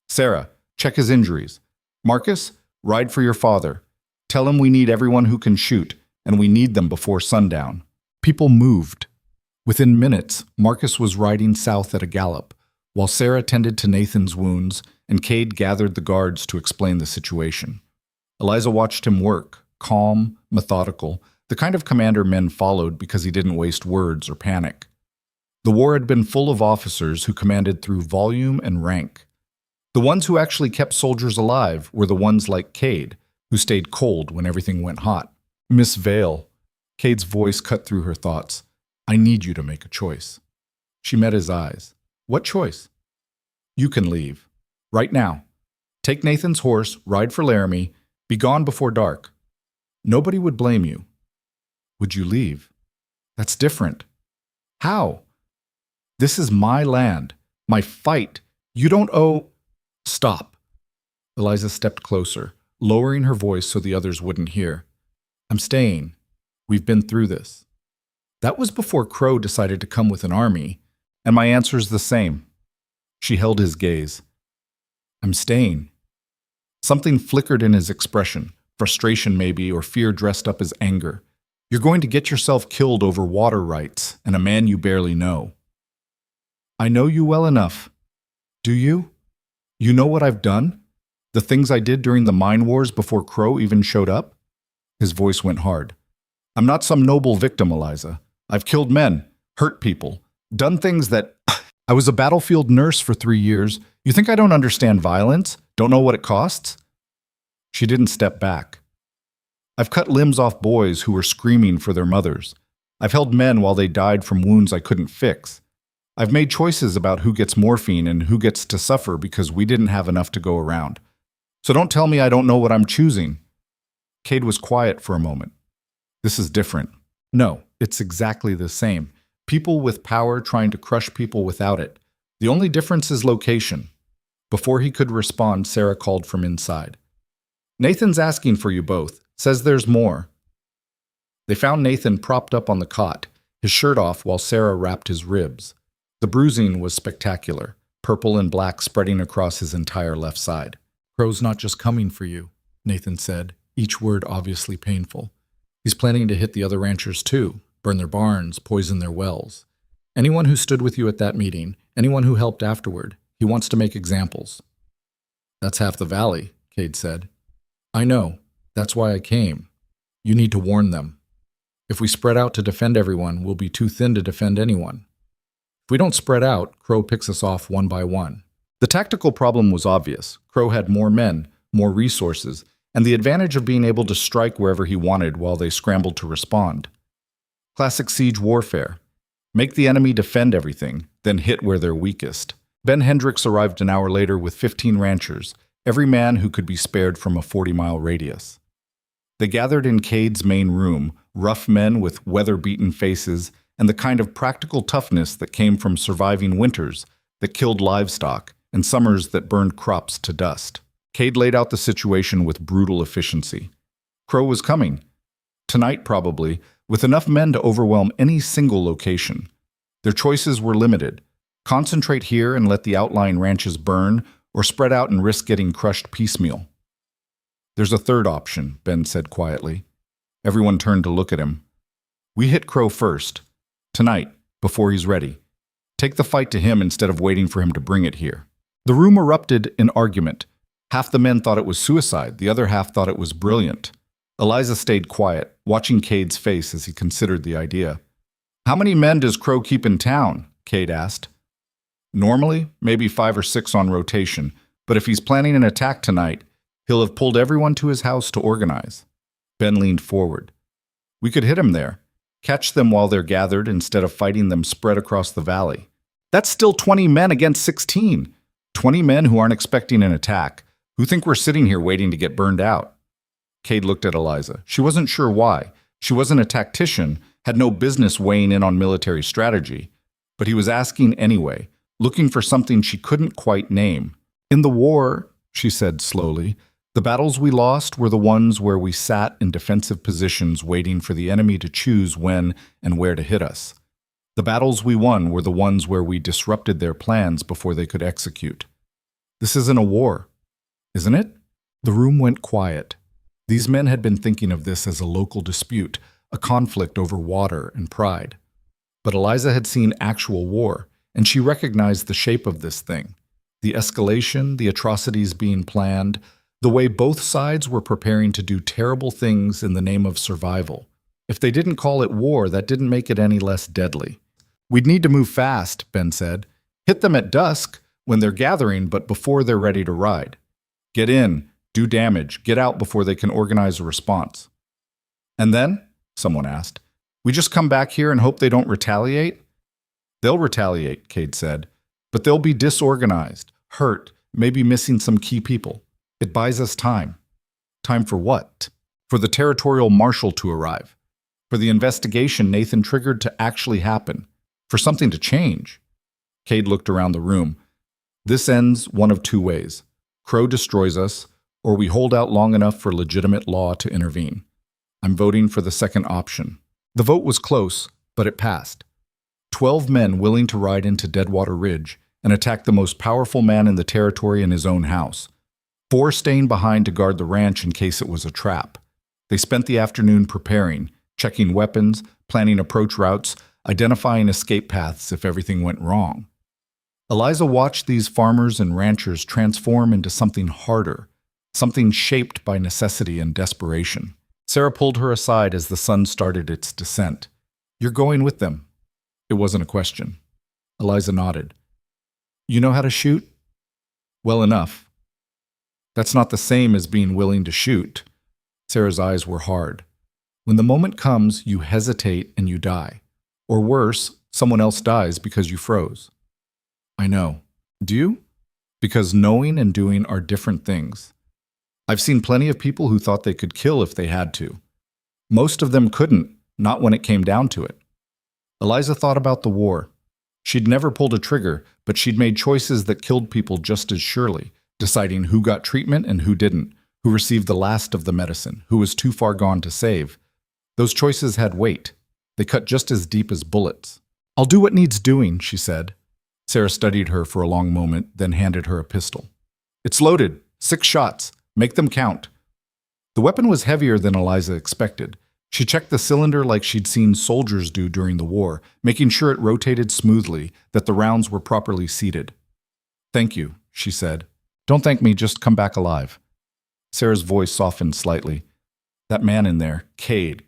Sarah, check his injuries. Marcus, ride for your father. Tell him we need everyone who can shoot, and we need them before sundown." People moved. Within minutes, Marcus was riding south at a gallop, while Sarah tended to Nathan's wounds, and Cade gathered the guards to explain the situation. Eliza watched him work, calm, methodical, the kind of commander men followed because he didn't waste words or panic. The war had been full of officers who commanded through volume and rank. The ones who actually kept soldiers alive were the ones like Cade, who stayed cold when everything went hot. "Miss Vale," Cade's voice cut through her thoughts. "I need you to make a choice." She met his eyes. "What choice?" "You can leave. Right now. Take Nathan's horse, ride for Laramie, be gone before dark. Nobody would blame you." "Would you leave?" "That's different." "How?" "This is my land, my fight. You don't owe—" "Stop." Eliza stepped closer, lowering her voice so the others wouldn't hear. I'm staying. We've been through this. That was before Crow decided to come with an army, and my answer's the same. She held his gaze. I'm staying. Something flickered in his expression, frustration maybe, or fear dressed up as anger. You're going to get yourself killed over water rights and a man you barely know. I know you well enough. Do you? You know what I've done? The things I did during the mine wars before Crow even showed up? His voice went hard. I'm not some noble victim, Eliza. I've killed men, hurt people, done things that... I was a battlefield nurse for 3 years. You think I don't understand violence? Don't know what it costs? She didn't step back. I've cut limbs off boys who were screaming for their mothers. I've held men while they died from wounds I couldn't fix. I've made choices about who gets morphine and who gets to suffer because we didn't have enough to go around. So don't tell me I don't know what I'm choosing. Cade was quiet for a moment. This is different. No, it's exactly the same. People with power trying to crush people without it. The only difference is location. Before he could respond, Sarah called from inside. Nathan's asking for you both. Says there's more. They found Nathan propped up on the cot, his shirt off while Sarah wrapped his ribs. The bruising was spectacular, purple and black spreading across his entire left side. Crow's not just coming for you, Nathan said, each word obviously painful. He's planning to hit the other ranchers too, burn their barns, poison their wells. Anyone who stood with you at that meeting, anyone who helped afterward, he wants to make examples. That's half the valley, Cade said. I know. That's why I came. You need to warn them. If we spread out to defend everyone, we'll be too thin to defend anyone. If we don't spread out, Crow picks us off one by one. The tactical problem was obvious. Crow had more men, more resources, and the advantage of being able to strike wherever he wanted while they scrambled to respond. Classic siege warfare. Make the enemy defend everything, then hit where they're weakest. Ben Hendricks arrived an hour later with 15 ranchers, every man who could be spared from a 40-mile radius. They gathered in Cade's main room, rough men with weather-beaten faces and the kind of practical toughness that came from surviving winters that killed livestock and summers that burned crops to dust. Cade laid out the situation with brutal efficiency. Crow was coming. Tonight, probably, with enough men to overwhelm any single location. Their choices were limited. Concentrate here and let the outlying ranches burn, or spread out and risk getting crushed piecemeal. There's a third option, Ben said quietly. Everyone turned to look at him. We hit Crow first. Tonight, before he's ready. Take the fight to him instead of waiting for him to bring it here. The room erupted in argument. Half the men thought it was suicide, the other half thought it was brilliant. Eliza stayed quiet, watching Cade's face as he considered the idea. How many men does Crow keep in town? Cade asked. Normally, maybe 5 or 6 on rotation, but if he's planning an attack tonight, he'll have pulled everyone to his house to organize. Ben leaned forward. We could hit him there. Catch them while they're gathered instead of fighting them spread across the valley. That's still 20 men against 16. 20 men who aren't expecting an attack, who think we're sitting here waiting to get burned out. Cade looked at Eliza. She wasn't sure why. She wasn't a tactician, had no business weighing in on military strategy. But he was asking anyway, looking for something she couldn't quite name. In the war, she said slowly, the battles we lost were the ones where we sat in defensive positions waiting for the enemy to choose when and where to hit us. The battles we won were the ones where we disrupted their plans before they could execute. This isn't a war, isn't it? The room went quiet. These men had been thinking of this as a local dispute, a conflict over water and pride. But Eliza had seen actual war, and she recognized the shape of this thing. The escalation, the atrocities being planned, the way both sides were preparing to do terrible things in the name of survival. If they didn't call it war, that didn't make it any less deadly. We'd need to move fast, Ben said. Hit them at dusk, when they're gathering, but before they're ready to ride. Get in, do damage, get out before they can organize a response. And then, someone asked, we just come back here and hope they don't retaliate? They'll retaliate, Cade said, but they'll be disorganized, hurt, maybe missing some key people. It buys us time. Time for what? For the territorial marshal to arrive. For the investigation Nathan triggered to actually happen. For something to change. Cade looked around the room. This ends one of two ways. Crow destroys us, or we hold out long enough for legitimate law to intervene. I'm voting for the second option. The vote was close, but it passed. 12 men willing to ride into Deadwater Ridge and attack the most powerful man in the territory in his own house. 4 staying behind to guard the ranch in case it was a trap. They spent the afternoon preparing, checking weapons, planning approach routes, identifying escape paths if everything went wrong. Eliza watched these farmers and ranchers transform into something harder, something shaped by necessity and desperation. Sarah pulled her aside as the sun started its descent. "You're going with them." It wasn't a question. Eliza nodded. "You know how to shoot?" "Well enough." "That's not the same as being willing to shoot." Sarah's eyes were hard. "When the moment comes, you hesitate and you die. Or worse, someone else dies because you froze." "I know. Do you?" "Because knowing and doing are different things. I've seen plenty of people who thought they could kill if they had to. Most of them couldn't, not when it came down to it." Eliza thought about the war. She'd never pulled a trigger, but she'd made choices that killed people just as surely, deciding who got treatment and who didn't, who received the last of the medicine, who was too far gone to save. Those choices had weight. They cut just as deep as bullets. "I'll do what needs doing," she said. Sarah studied her for a long moment, then handed her a pistol. "It's loaded. 6 shots. Make them count." The weapon was heavier than Eliza expected. She checked the cylinder like she'd seen soldiers do during the war, making sure it rotated smoothly, that the rounds were properly seated. "Thank you," she said. "Don't thank me, just come back alive." Sarah's voice softened slightly. "That man in there, Cade.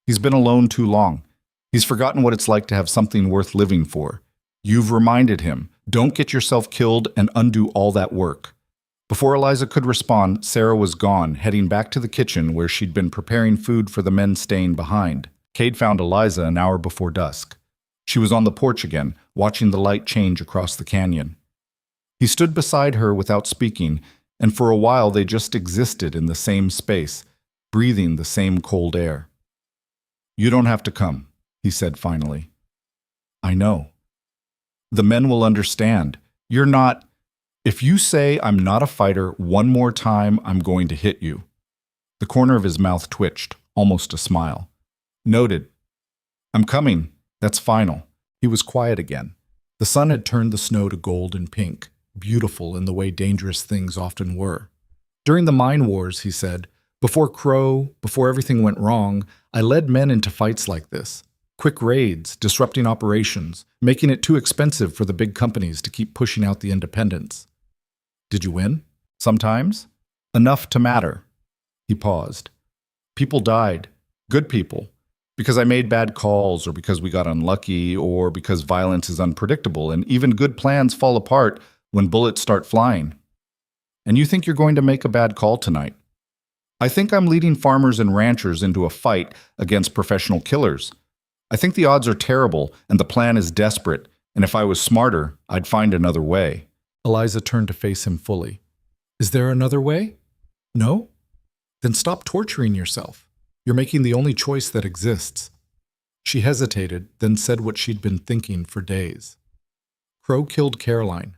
He's been alone too long. He's forgotten what it's like to have something worth living for. You've reminded him. Don't get yourself killed and undo all that work." Before Eliza could respond, Sarah was gone, heading back to the kitchen where she'd been preparing food for the men staying behind. Cade found Eliza an hour before dusk. She was on the porch again, watching the light change across the canyon. He stood beside her without speaking, and for a while they just existed in the same space, breathing the same cold air. "You don't have to come," he said finally. "I know. The men will understand. You're not... If you say I'm not a fighter one more time, I'm going to hit you." The corner of his mouth twitched, almost a smile. "Noted. I'm coming. That's final." He was quiet again. The sun had turned the snow to gold and pink, beautiful in the way dangerous things often were. "During the mine wars," he said, "before Crow, before everything went wrong, I led men into fights like this. Quick raids, disrupting operations, making it too expensive for the big companies to keep pushing out the independents." "Did you win?" "Sometimes. Enough to matter." He paused. "People died. Good people. Because I made bad calls, or because we got unlucky, or because violence is unpredictable, and even good plans fall apart when bullets start flying. And you think you're going to make a bad call tonight? I think I'm leading farmers and ranchers into a fight against professional killers. I think the odds are terrible, and the plan is desperate, and if I was smarter, I'd find another way." Eliza turned to face him fully. "Is there another way? No? Then stop torturing yourself. You're making the only choice that exists." She hesitated, then said what she'd been thinking for days. Crow killed Caroline.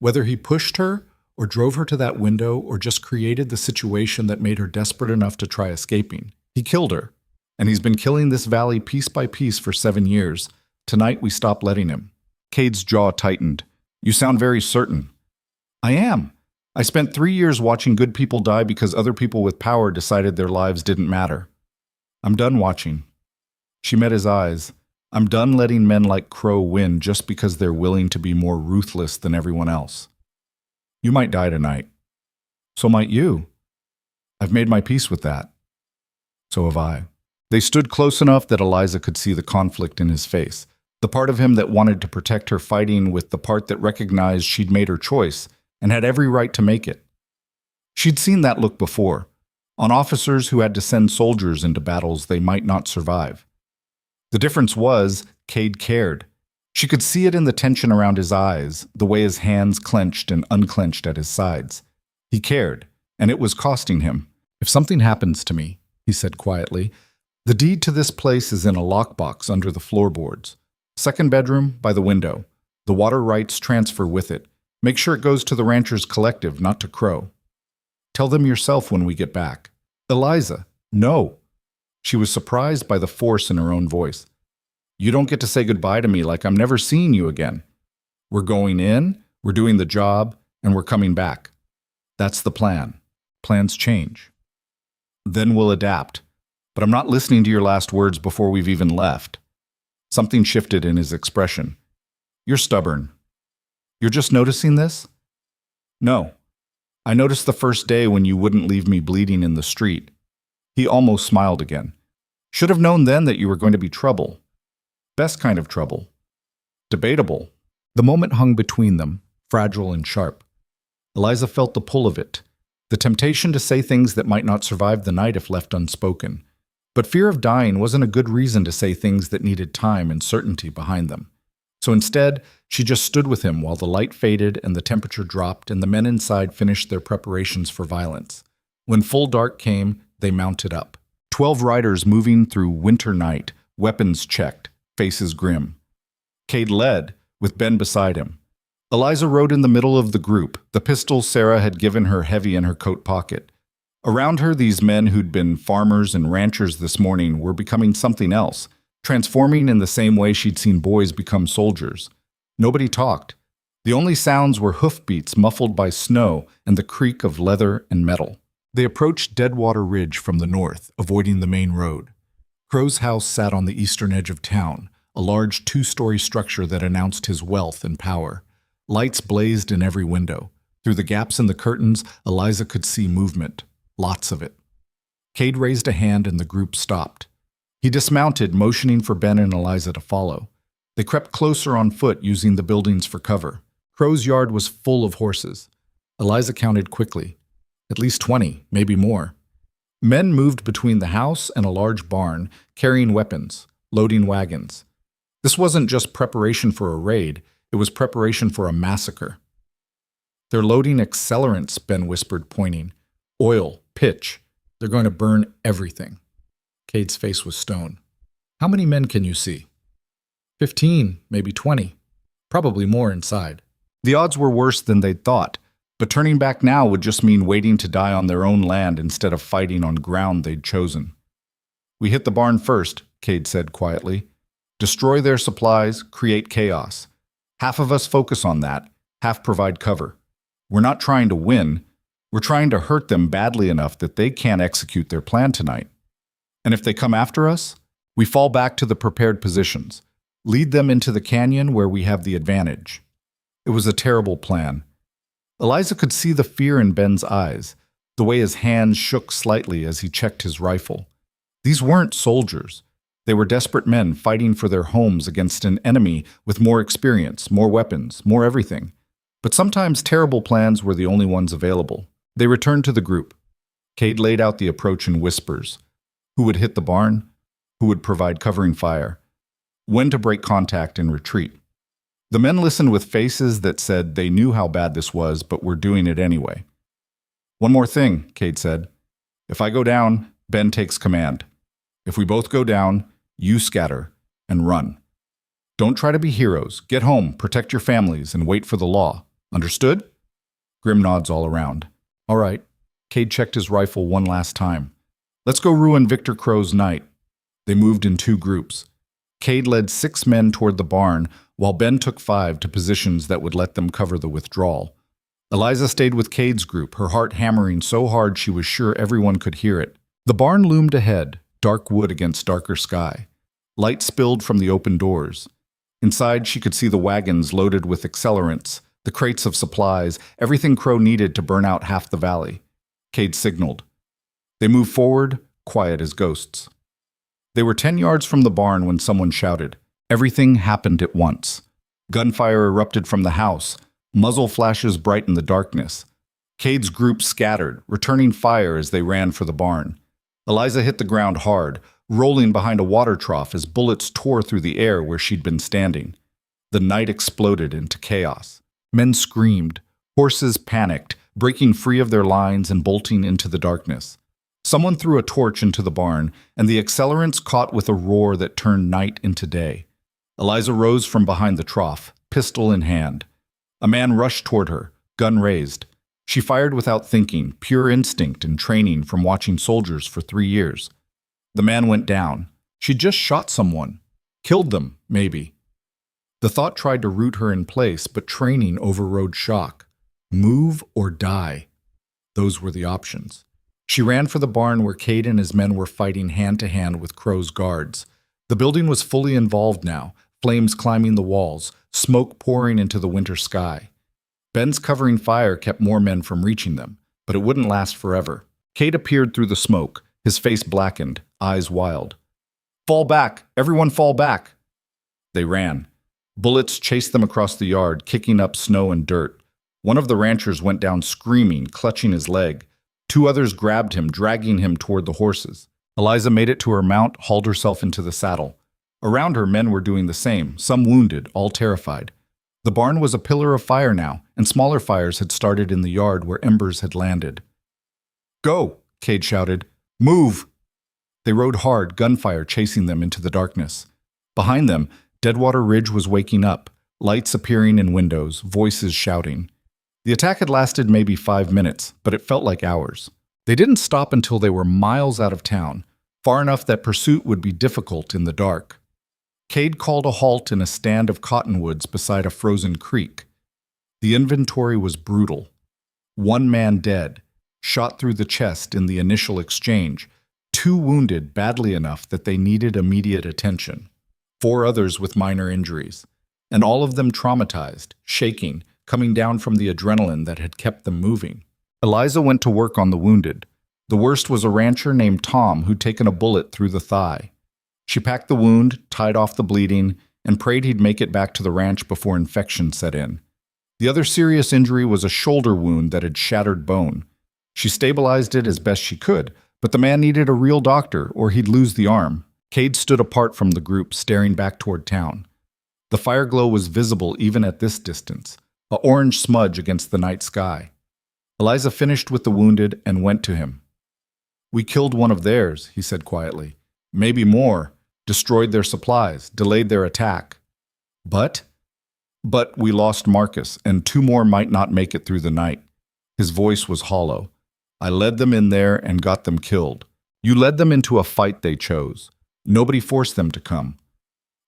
Whether he pushed her, or drove her to that window, or just created the situation that made her desperate enough to try escaping, he killed her. And he's been killing this valley piece by piece for 7 years. Tonight we stop letting him. Cade's jaw tightened. "You sound very certain." "I am. I spent 3 years watching good people die because other people with power decided their lives didn't matter. I'm done watching." She met his eyes. "I'm done letting men like Crow win just because they're willing to be more ruthless than everyone else. You might die tonight. So might you. I've made my peace with that. So have I." They stood close enough that Eliza could see the conflict in his face, the part of him that wanted to protect her fighting with the part that recognized she'd made her choice and had every right to make it. She'd seen that look before, on officers who had to send soldiers into battles they might not survive. The difference was, Cade cared. She could see it in the tension around his eyes, the way his hands clenched and unclenched at his sides. He cared, and it was costing him. "If something happens to me," he said quietly, "the deed to this place is in a lockbox under the floorboards. Second bedroom by the window. The water rights transfer with it. Make sure it goes to the Ranchers Collective, not to Crow. Tell them yourself when we get back. Eliza, no. She was surprised by the force in her own voice. You don't get to say goodbye to me like I'm never seeing you again. We're going in, we're doing the job, and we're coming back. That's the plan. Plans change. Then we'll adapt. But I'm not listening to your last words before we've even left. Something shifted in his expression. You're stubborn. You're just noticing this? No. I noticed the first day when you wouldn't leave me bleeding in the street. He almost smiled again. Should have known then that you were going to be trouble. Best kind of trouble. Debatable. The moment hung between them, fragile and sharp. Eliza felt the pull of it, the temptation to say things that might not survive the night if left unspoken. But fear of dying wasn't a good reason to say things that needed time and certainty behind them. So instead, she just stood with him while the light faded and the temperature dropped and the men inside finished their preparations for violence. When full dark came, they mounted up. 12 riders moving through winter night, weapons checked, faces grim. Cade led, with Ben beside him. Eliza rode in the middle of the group, the pistol Sarah had given her heavy in her coat pocket. Around her, these men who'd been farmers and ranchers this morning were becoming something else, transforming in the same way she'd seen boys become soldiers. Nobody talked. The only sounds were hoofbeats muffled by snow and the creak of leather and metal. They approached Deadwater Ridge from the north, avoiding the main road. Crow's house sat on the eastern edge of town, a large two-story structure that announced his wealth and power. Lights blazed in every window. Through the gaps in the curtains, Eliza could see movement. Lots of it. Cade raised a hand and the group stopped. He dismounted, motioning for Ben and Eliza to follow. They crept closer on foot, using the buildings for cover. Crow's yard was full of horses. Eliza counted quickly. At least 20, maybe more. Men moved between the house and a large barn, carrying weapons, loading wagons. This wasn't just preparation for a raid, it was preparation for a massacre. They're loading accelerants, Ben whispered, pointing. Oil, pitch. They're going to burn everything. Cade's face was stone. How many men can you see? 15, maybe 20. Probably more inside. The odds were worse than they'd thought, but turning back now would just mean waiting to die on their own land instead of fighting on ground they'd chosen. We hit the barn first, Cade said quietly. Destroy their supplies, create chaos. Half of us focus on that, half provide cover. We're not trying to win. We're trying to hurt them badly enough that they can't execute their plan tonight. And if they come after us, we fall back to the prepared positions, lead them into the canyon where we have the advantage. It was a terrible plan. Eliza could see the fear in Ben's eyes, the way his hands shook slightly as he checked his rifle. These weren't soldiers. They were desperate men fighting for their homes against an enemy with more experience, more weapons, more everything. But sometimes terrible plans were the only ones available. They returned to the group. Cade laid out the approach in whispers. Who would hit the barn? Who would provide covering fire? When to break contact and retreat? The men listened with faces that said they knew how bad this was, but were doing it anyway. One more thing, Cade said. If I go down, Ben takes command. If we both go down, you scatter and run. Don't try to be heroes. Get home, protect your families, and wait for the law. Understood? Grim nods all around. All right. Cade checked his rifle one last time. Let's go ruin Victor Crow's night. They moved in two groups. Cade led 6 men toward the barn, while Ben took 5 to positions that would let them cover the withdrawal. Eliza stayed with Cade's group, her heart hammering so hard she was sure everyone could hear it. The barn loomed ahead, dark wood against darker sky. Light spilled from the open doors. Inside, she could see the wagons loaded with accelerants, the crates of supplies, everything Crow needed to burn out half the valley. Cade signaled. They moved forward, quiet as ghosts. They were 10 yards from the barn when someone shouted. Everything happened at once. Gunfire erupted from the house, muzzle flashes brightened the darkness. Cade's group scattered, returning fire as they ran for the barn. Eliza hit the ground hard, rolling behind a water trough as bullets tore through the air where she'd been standing. The night exploded into chaos. Men screamed. Horses panicked, breaking free of their lines and bolting into the darkness. Someone threw a torch into the barn, and the accelerants caught with a roar that turned night into day. Eliza rose from behind the trough, pistol in hand. A man rushed toward her, gun raised. She fired without thinking, pure instinct and training from watching soldiers for 3 years. The man went down. She'd just shot someone. Killed them, maybe. The thought tried to root her in place, but training overrode shock. Move or die. Those were the options. She ran for the barn where Cade and his men were fighting hand-to-hand with Crow's guards. The building was fully involved now, flames climbing the walls, smoke pouring into the winter sky. Ben's covering fire kept more men from reaching them, but it wouldn't last forever. Cade appeared through the smoke, his face blackened, eyes wild. "Fall back! Everyone fall back!" They ran. Bullets chased them across the yard, kicking up snow and dirt. One of the ranchers went down screaming, clutching his leg. 2 others grabbed him, dragging him toward the horses. Eliza made it to her mount, hauled herself into the saddle. Around her, men were doing the same, some wounded, all terrified. The barn was a pillar of fire now, and smaller fires had started in the yard where embers had landed. "Go!" Cade shouted. "Move!" They rode hard, gunfire chasing them into the darkness. Behind them, Deadwater Ridge was waking up, lights appearing in windows, voices shouting. The attack had lasted maybe 5 minutes, but it felt like hours. They didn't stop until they were miles out of town, far enough that pursuit would be difficult in the dark. Cade called a halt in a stand of cottonwoods beside a frozen creek. The inventory was brutal. 1 man dead, shot through the chest in the initial exchange, 2 wounded badly enough that they needed immediate attention, 4 others with minor injuries, and all of them traumatized, shaking, coming down from the adrenaline that had kept them moving. Eliza went to work on the wounded. The worst was a rancher named Tom who'd taken a bullet through the thigh. She packed the wound, tied off the bleeding, and prayed he'd make it back to the ranch before infection set in. The other serious injury was a shoulder wound that had shattered bone. She stabilized it as best she could, but the man needed a real doctor or he'd lose the arm. Cade stood apart from the group, staring back toward town. The fire glow was visible even at this distance, an orange smudge against the night sky. Eliza finished with the wounded and went to him. "We killed one of theirs," he said quietly. "Maybe more. Destroyed their supplies, delayed their attack. But we lost Marcus, and 2 more might not make it through the night." His voice was hollow. "I led them in there and got them killed. You led them into a fight they chose. Nobody forced them to come.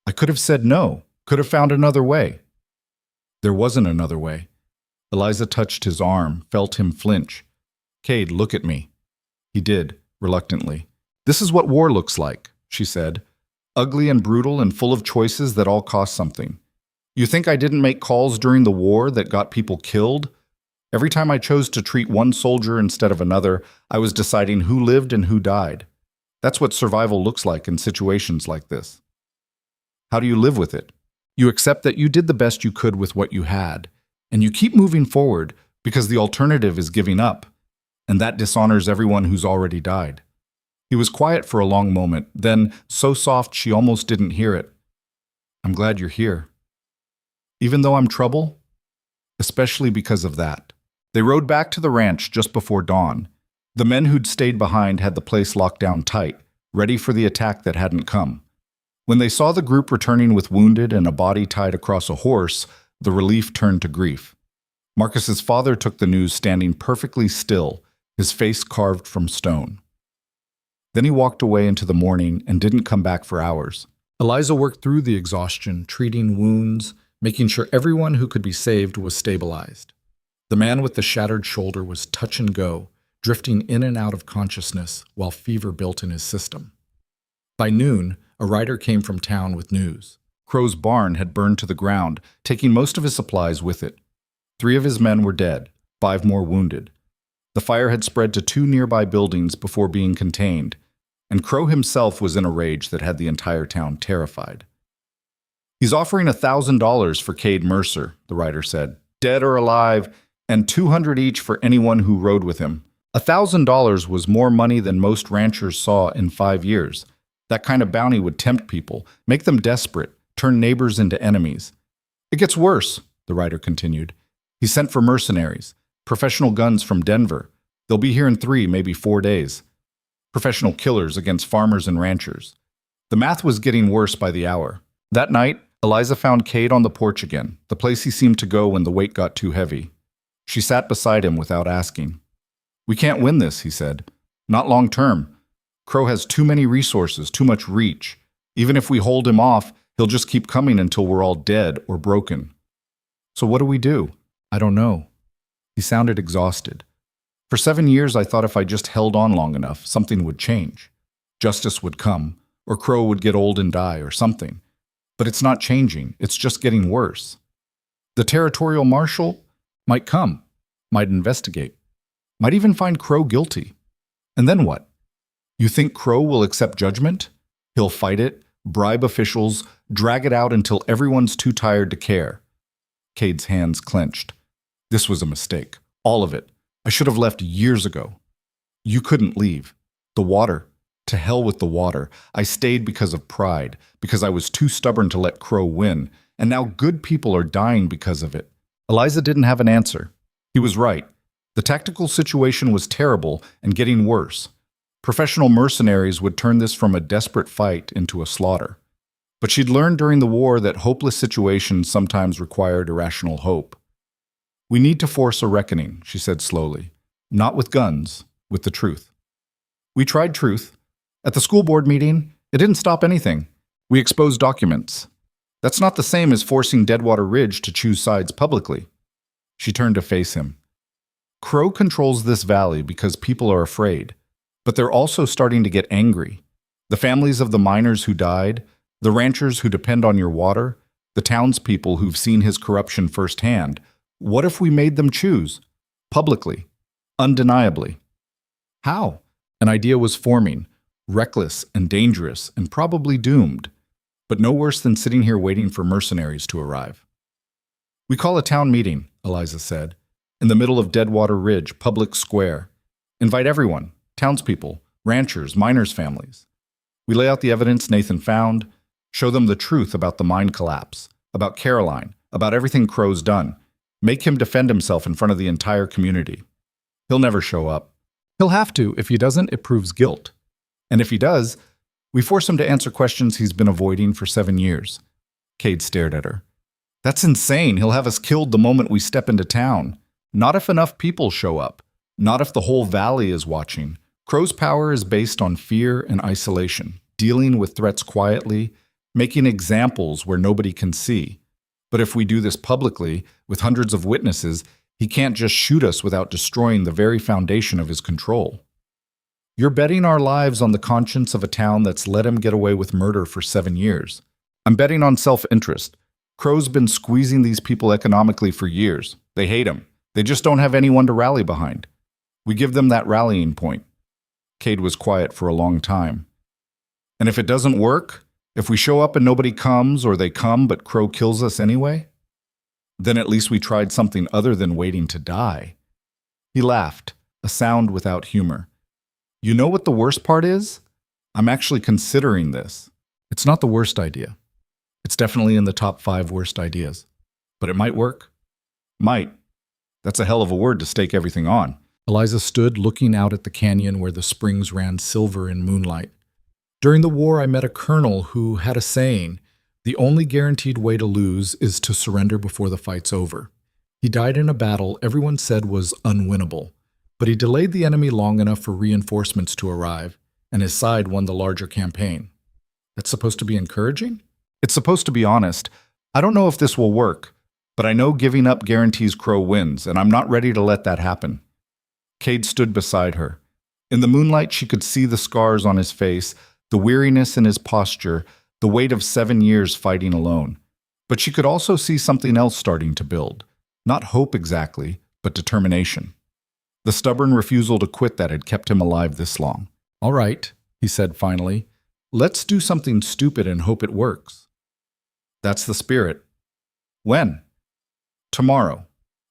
I could have said no, could have found another way." There wasn't another way. Eliza touched his arm, felt him flinch. "Cade, look at me." He did, reluctantly. "This is what war looks like," she said. "Ugly and brutal and full of choices that all cost something. You think I didn't make calls during the war that got people killed? Every time I chose to treat one soldier instead of another, I was deciding who lived and who died. That's what survival looks like in situations like this. How do you live with it? You accept that you did the best you could with what you had, and you keep moving forward because the alternative is giving up, and that dishonors everyone who's already died." He was quiet for a long moment, then so soft she almost didn't hear it. "I'm glad you're here. Even though I'm trouble? Especially because of that." They rode back to the ranch just before dawn. The men who'd stayed behind had the place locked down tight, ready for the attack that hadn't come. When they saw the group returning with wounded and a body tied across a horse, the relief turned to grief. Marcus's father took the news standing perfectly still, his face carved from stone. Then he walked away into the morning and didn't come back for hours. Eliza worked through the exhaustion, treating wounds, making sure everyone who could be saved was stabilized. The man with the shattered shoulder was touch and go, drifting in and out of consciousness while fever built in his system. By noon, a rider came from town with news. Crow's barn had burned to the ground, taking most of his supplies with it. 3 of his men were dead, 5 more wounded. The fire had spread to 2 nearby buildings before being contained, and Crow himself was in a rage that had the entire town terrified. "He's offering $1,000 for Cade Mercer," the rider said, "dead or alive, and $200 each for anyone who rode with him." $1,000 was more money than most ranchers saw in 5 years. That kind of bounty would tempt people, make them desperate, turn neighbors into enemies. "It gets worse," the rider continued. "He sent for mercenaries, professional guns from Denver. They'll be here in 3, maybe 4 days. Professional killers against farmers and ranchers." The math was getting worse by the hour. That night, Eliza found Cade on the porch again, the place he seemed to go when the weight got too heavy. She sat beside him without asking. "We can't win this," he said. "Not long term. Crow has too many resources, too much reach. Even if we hold him off, he'll just keep coming until we're all dead or broken." "So what do we do?" "I don't know." He sounded exhausted. "For 7 years, I thought if I just held on long enough, something would change. Justice would come, or Crow would get old and die, or something. But it's not changing. It's just getting worse. The territorial marshal might come, might investigate, might even find Crow guilty. And then what? You think Crow will accept judgment? He'll fight it, bribe officials, drag it out until everyone's too tired to care." Cade's hands clenched. "This was a mistake. All of it. I should have left years ago." "You couldn't leave. The water. To hell with the water. I stayed because of pride, because I was too stubborn to let Crow win, and now good people are dying because of it." Eliza didn't have an answer. He was right. The tactical situation was terrible and getting worse. Professional mercenaries would turn this from a desperate fight into a slaughter. But she'd learned during the war that hopeless situations sometimes required irrational hope. "We need to force a reckoning," she said slowly. "Not with guns, with the truth." "We tried truth. At the school board meeting, it didn't stop anything. We exposed documents. That's not the same as forcing Deadwater Ridge to choose sides publicly." She turned to face him. "Crow controls this valley because people are afraid, but they're also starting to get angry. The families of the miners who died, the ranchers who depend on your water, the townspeople who've seen his corruption firsthand. What if we made them choose? Publicly. Undeniably." "How?" An idea was forming. Reckless and dangerous and probably doomed, but no worse than sitting here waiting for mercenaries to arrive. "We call a town meeting," Eliza said, "in the middle of Deadwater Ridge, public square. Invite everyone, townspeople, ranchers, miners' families. We lay out the evidence Nathan found, show them the truth about the mine collapse, about Caroline, about everything Crow's done. Make him defend himself in front of the entire community. He'll never show up. He'll have to. If he doesn't, it proves guilt. And if he does, we force him to answer questions he's been avoiding for 7 years. Cade stared at her. "That's insane. He'll have us killed the moment we step into town. Not if enough people show up. Not if the whole valley is watching. Crow's power is based on fear and isolation, dealing with threats quietly, making examples where nobody can see. But if we do this publicly, with hundreds of witnesses, he can't just shoot us without destroying the very foundation of his control. You're betting our lives on the conscience of a town that's let him get away with murder for 7 years. I'm betting on self-interest. Crow's been squeezing these people economically for years. They hate him. They just don't have anyone to rally behind. We give them that rallying point." Cade was quiet for a long time. "And if it doesn't work, if we show up and nobody comes, or they come but Crow kills us anyway, then at least we tried something other than waiting to die." He laughed, a sound without humor. "You know what the worst part is? I'm actually considering this. It's not the worst idea. It's definitely in the top 5 worst ideas. But it might work. Might. That's a hell of a word to stake everything on." Eliza stood looking out at the canyon where the springs ran silver in moonlight. "During the war, I met a colonel who had a saying, 'The only guaranteed way to lose is to surrender before the fight's over.' He died in a battle everyone said was unwinnable. But he delayed the enemy long enough for reinforcements to arrive, and his side won the larger campaign. That's supposed to be encouraging? It's supposed to be honest. I don't know if this will work, but I know giving up guarantees Crow wins, and I'm not ready to let that happen." Cade stood beside her. In the moonlight, she could see the scars on his face, the weariness in his posture, the weight of 7 years fighting alone. But she could also see something else starting to build. Not hope exactly, but determination. The stubborn refusal to quit that had kept him alive this long. "All right," he said finally. "Let's do something stupid and hope it works." "That's the spirit." "When?" "Tomorrow,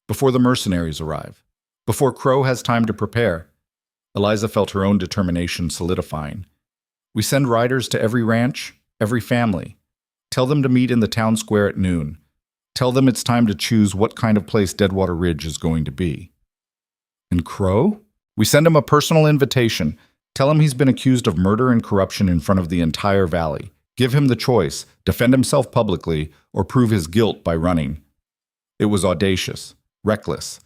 before the mercenaries arrive, before Crow has time to prepare." Eliza felt her own determination solidifying. "We send riders to every ranch, every family. Tell them to meet in the town square at noon. Tell them it's time to choose what kind of place Deadwater Ridge is going to be." "And Crow?" "We send him a personal invitation. Tell him he's been accused of murder and corruption in front of the entire valley. Give him the choice, defend himself publicly, or prove his guilt by running. It was audacious, reckless,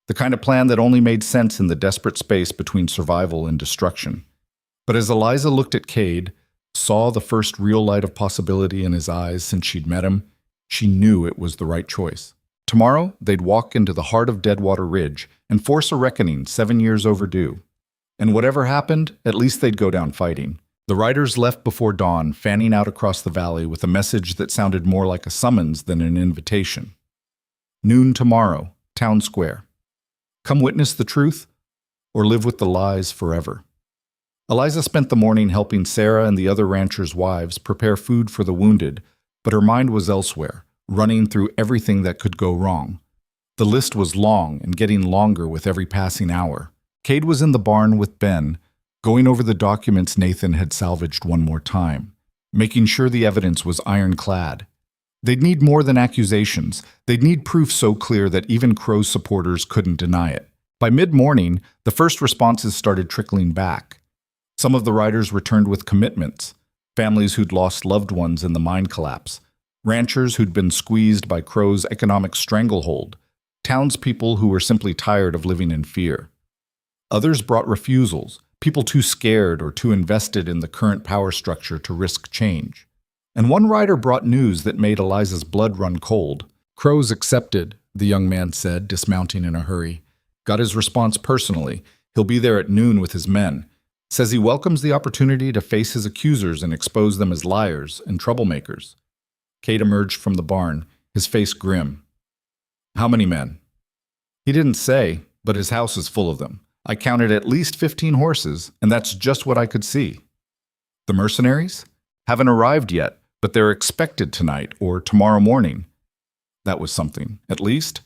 the kind of plan that only made sense in the desperate space between survival and destruction. But as Eliza looked at Cade, saw the first real light of possibility in his eyes since she'd met him, she knew it was the right choice. Tomorrow, they'd walk into the heart of Deadwater Ridge and force a reckoning 7 years overdue. And whatever happened, at least they'd go down fighting. The riders left before dawn, fanning out across the valley with a message that sounded more like a summons than an invitation. Noon tomorrow, town square. Come witness the truth, or live with the lies forever. Eliza spent the morning helping Sarah and the other ranchers' wives prepare food for the wounded, but her mind was elsewhere, running through everything that could go wrong. The list was long and getting longer with every passing hour. Cade was in the barn with Ben, going over the documents Nathan had salvaged one more time, making sure the evidence was ironclad. They'd need more than accusations. They'd need proof so clear that even Crow's supporters couldn't deny it. By mid-morning, the first responses started trickling back. Some of the riders returned with commitments, families who'd lost loved ones in the mine collapse, ranchers who'd been squeezed by Crow's economic stranglehold, townspeople who were simply tired of living in fear. Others brought refusals, people too scared or too invested in the current power structure to risk change. And one rider brought news that made Eliza's blood run cold. Crow's accepted, the young man said, dismounting in a hurry. Got his response personally. He'll be there at noon with his men. Says he welcomes the opportunity to face his accusers and expose them as liars and troublemakers. Cade emerged from the barn, his face grim. How many men? He didn't say, but his house is full of them. I counted at least 15 horses, and that's just what I could see. The mercenaries? Haven't arrived yet, but they're expected tonight or tomorrow morning. That was something, at least.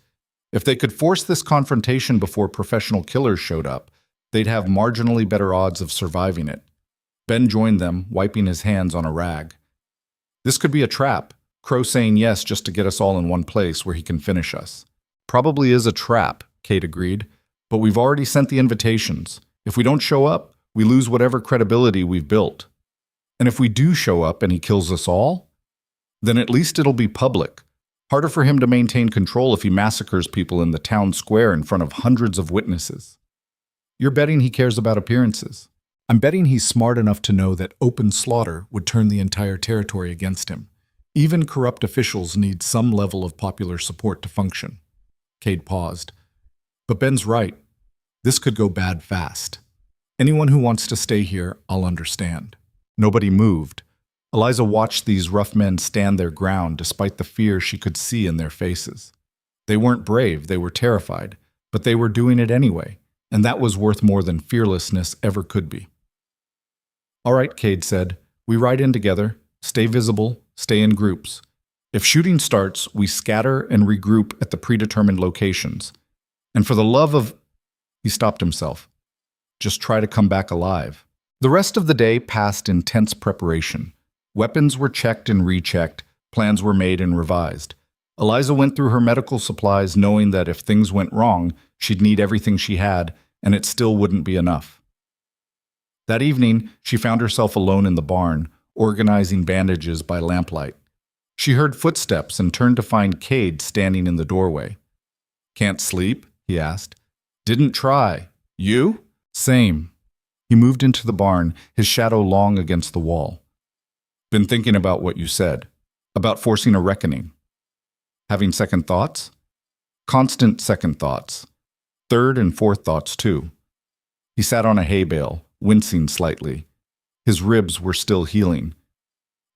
If they could force this confrontation before professional killers showed up, they'd have marginally better odds of surviving it. Ben joined them, wiping his hands on a rag. This could be a trap, Crow saying yes just to get us all in one place where he can finish us. Probably is a trap, Cade agreed. But we've already sent the invitations. If we don't show up, we lose whatever credibility we've built. And if we do show up and he kills us all, then at least it'll be public. Harder for him to maintain control if he massacres people in the town square in front of hundreds of witnesses. You're betting he cares about appearances. I'm betting he's smart enough to know that open slaughter would turn the entire territory against him. Even corrupt officials need some level of popular support to function. Cade paused. But Ben's right. This could go bad fast. Anyone who wants to stay here, I'll understand. Nobody moved. Eliza watched these rough men stand their ground despite the fear she could see in their faces. They weren't brave, they were terrified, but they were doing it anyway, and that was worth more than fearlessness ever could be. All right, Cade said. We ride in together, stay visible, stay in groups. If shooting starts, we scatter and regroup at the predetermined locations. And for the love of... He stopped himself. Just try to come back alive. The rest of the day passed in tense preparation. Weapons were checked and rechecked, plans were made and revised. Eliza went through her medical supplies knowing that if things went wrong, she'd need everything she had, and it still wouldn't be enough. That evening, she found herself alone in the barn, organizing bandages by lamplight. She heard footsteps and turned to find Cade standing in the doorway. Can't sleep? He asked. Didn't try. You? Same. He moved into the barn, his shadow long against the wall. Been thinking about what you said. About forcing a reckoning. Having second thoughts? Constant second thoughts. Third and fourth thoughts, too. He sat on a hay bale, wincing slightly. His ribs were still healing.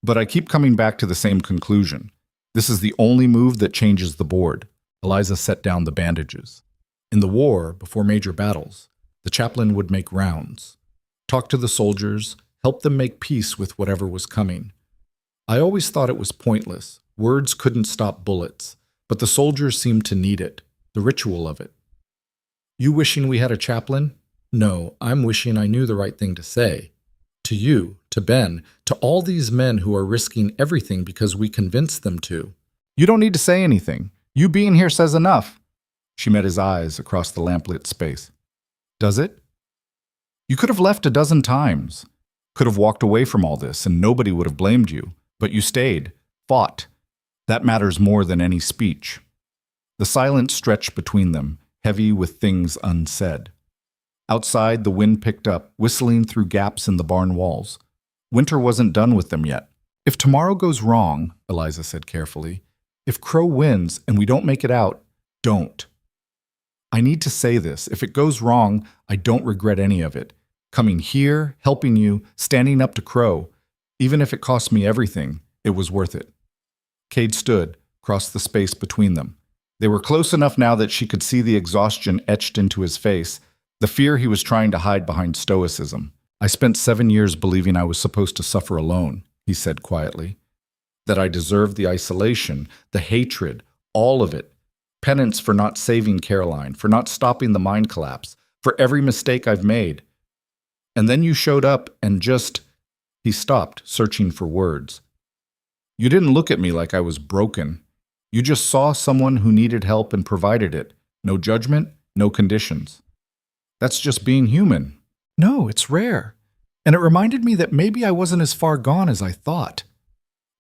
But I keep coming back to the same conclusion. This is the only move that changes the board. Eliza set down the bandages. In the war, before major battles, the chaplain would make rounds, talk to the soldiers, help them make peace with whatever was coming. I always thought it was pointless. Words couldn't stop bullets, but the soldiers seemed to need it, the ritual of it. You wishing we had a chaplain? No, I'm wishing I knew the right thing to say. To you, to Ben, to all these men who are risking everything because we convinced them to. You don't need to say anything. You being here says enough. She met his eyes across the lamplit space. Does it? You could have left a dozen times. Could have walked away from all this and nobody would have blamed you. But you stayed, fought. That matters more than any speech. The silence stretched between them, heavy with things unsaid. Outside, the wind picked up, whistling through gaps in the barn walls. Winter wasn't done with them yet. If tomorrow goes wrong, Eliza said carefully, if Crow wins and we don't make it out, don't. I need to say this. If it goes wrong, I don't regret any of it. Coming here, helping you, standing up to Crow, even if it cost me everything, it was worth it. Cade stood, crossed the space between them. They were close enough now that she could see the exhaustion etched into his face, the fear he was trying to hide behind stoicism. I spent 7 years believing I was supposed to suffer alone, he said quietly. That I deserved the isolation, the hatred, all of it. Penance for not saving Caroline, for not stopping the mind collapse, for every mistake I've made. And then you showed up and just... He stopped, searching for words. You didn't look at me like I was broken. You just saw someone who needed help and provided it. No judgment, no conditions. That's just being human. No, it's rare. And it reminded me that maybe I wasn't as far gone as I thought.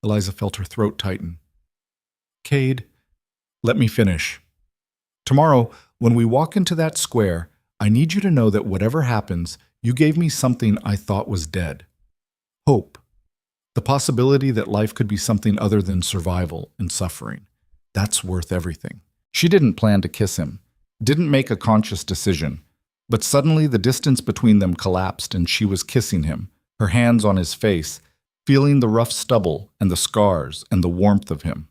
Eliza felt her throat tighten. Cade, let me finish. Tomorrow, when we walk into that square, I need you to know that whatever happens, you gave me something I thought was dead. Hope. The possibility that life could be something other than survival and suffering. That's worth everything. She didn't plan to kiss him, didn't make a conscious decision, but suddenly the distance between them collapsed and she was kissing him, her hands on his face, feeling the rough stubble and the scars and the warmth of him.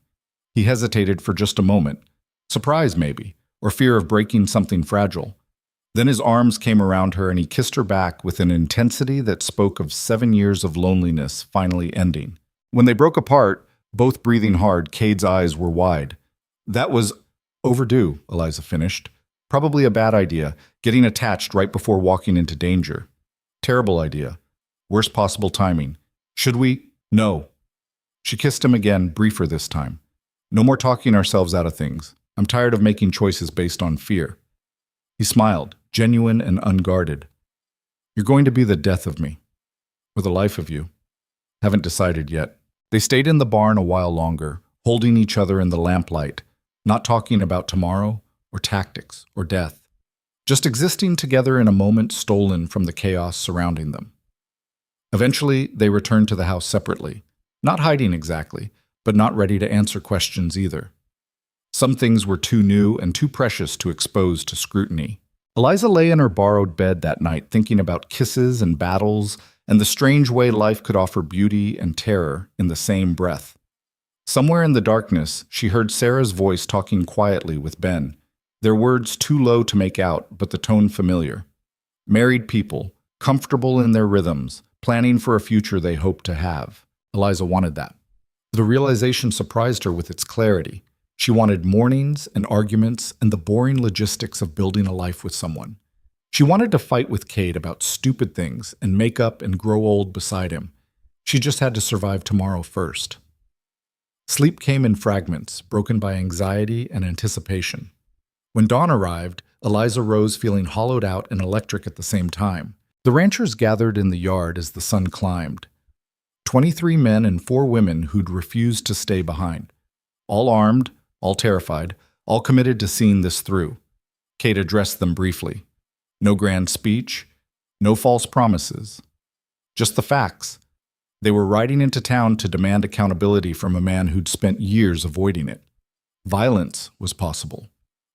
He hesitated for just a moment, surprise maybe, or fear of breaking something fragile. Then his arms came around her and he kissed her back with an intensity that spoke of 7 years of loneliness finally ending. When they broke apart, both breathing hard, Cade's eyes were wide. That was overdue, Eliza finished. Probably a bad idea, getting attached right before walking into danger. Terrible idea. Worst possible timing. Should we? No. She kissed him again, briefer this time. No more talking ourselves out of things. I'm tired of making choices based on fear. He smiled, genuine and unguarded. You're going to be the death of me. Or the life of you. Haven't decided yet. They stayed in the barn a while longer, holding each other in the lamplight, not talking about tomorrow, or tactics, or death. Just existing together in a moment stolen from the chaos surrounding them. Eventually, they returned to the house separately, not hiding exactly, but not ready to answer questions either. Some things were too new and too precious to expose to scrutiny. Eliza lay in her borrowed bed that night thinking about kisses and battles and the strange way life could offer beauty and terror in the same breath. Somewhere in the darkness, she heard Sarah's voice talking quietly with Ben, their words too low to make out, but the tone familiar. Married people, comfortable in their rhythms, planning for a future they hoped to have. Eliza wanted that. The realization surprised her with its clarity. She wanted mornings and arguments and the boring logistics of building a life with someone. She wanted to fight with Cade about stupid things and make up and grow old beside him. She just had to survive tomorrow first. Sleep came in fragments, broken by anxiety and anticipation. When dawn arrived, Eliza rose feeling hollowed out and electric at the same time. The ranchers gathered in the yard as the sun climbed. 23 men and 4 women who'd refused to stay behind. All armed, all terrified, all committed to seeing this through. Cade addressed them briefly. No grand speech, no false promises. Just the facts. They were riding into town to demand accountability from a man who'd spent years avoiding it. Violence was possible.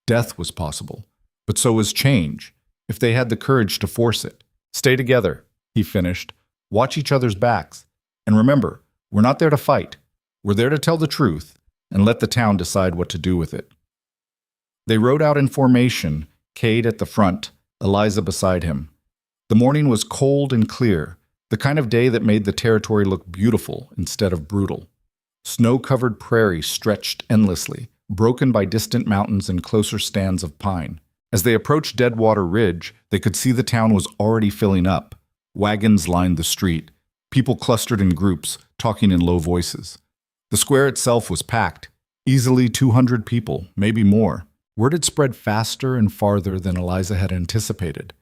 Death was possible. But so was change, if they had the courage to force it. Stay together, he finished. Watch each other's backs. And remember, we're not there to fight. We're there to tell the truth and let the town decide what to do with it. They rode out in formation, Cade at the front, Eliza beside him. The morning was cold and clear, the kind of day that made the territory look beautiful instead of brutal. Snow-covered prairie stretched endlessly, broken by distant mountains and closer stands of pine. As they approached Deadwater Ridge, they could see the town was already filling up. Wagons lined the street. People clustered in groups, talking in low voices. The square itself was packed. Easily 200 people, maybe more. Word had spread faster and farther than Eliza had anticipated.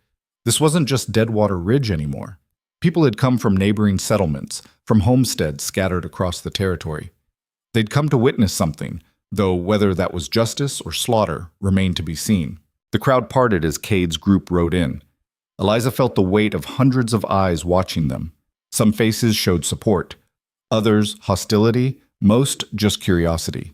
This wasn't just Deadwater Ridge anymore. People had come from neighboring settlements, from homesteads scattered across the territory. They'd come to witness something, though whether that was justice or slaughter remained to be seen. The crowd parted as Cade's group rode in. Eliza felt the weight of hundreds of eyes watching them. Some faces showed support, others hostility, most just curiosity.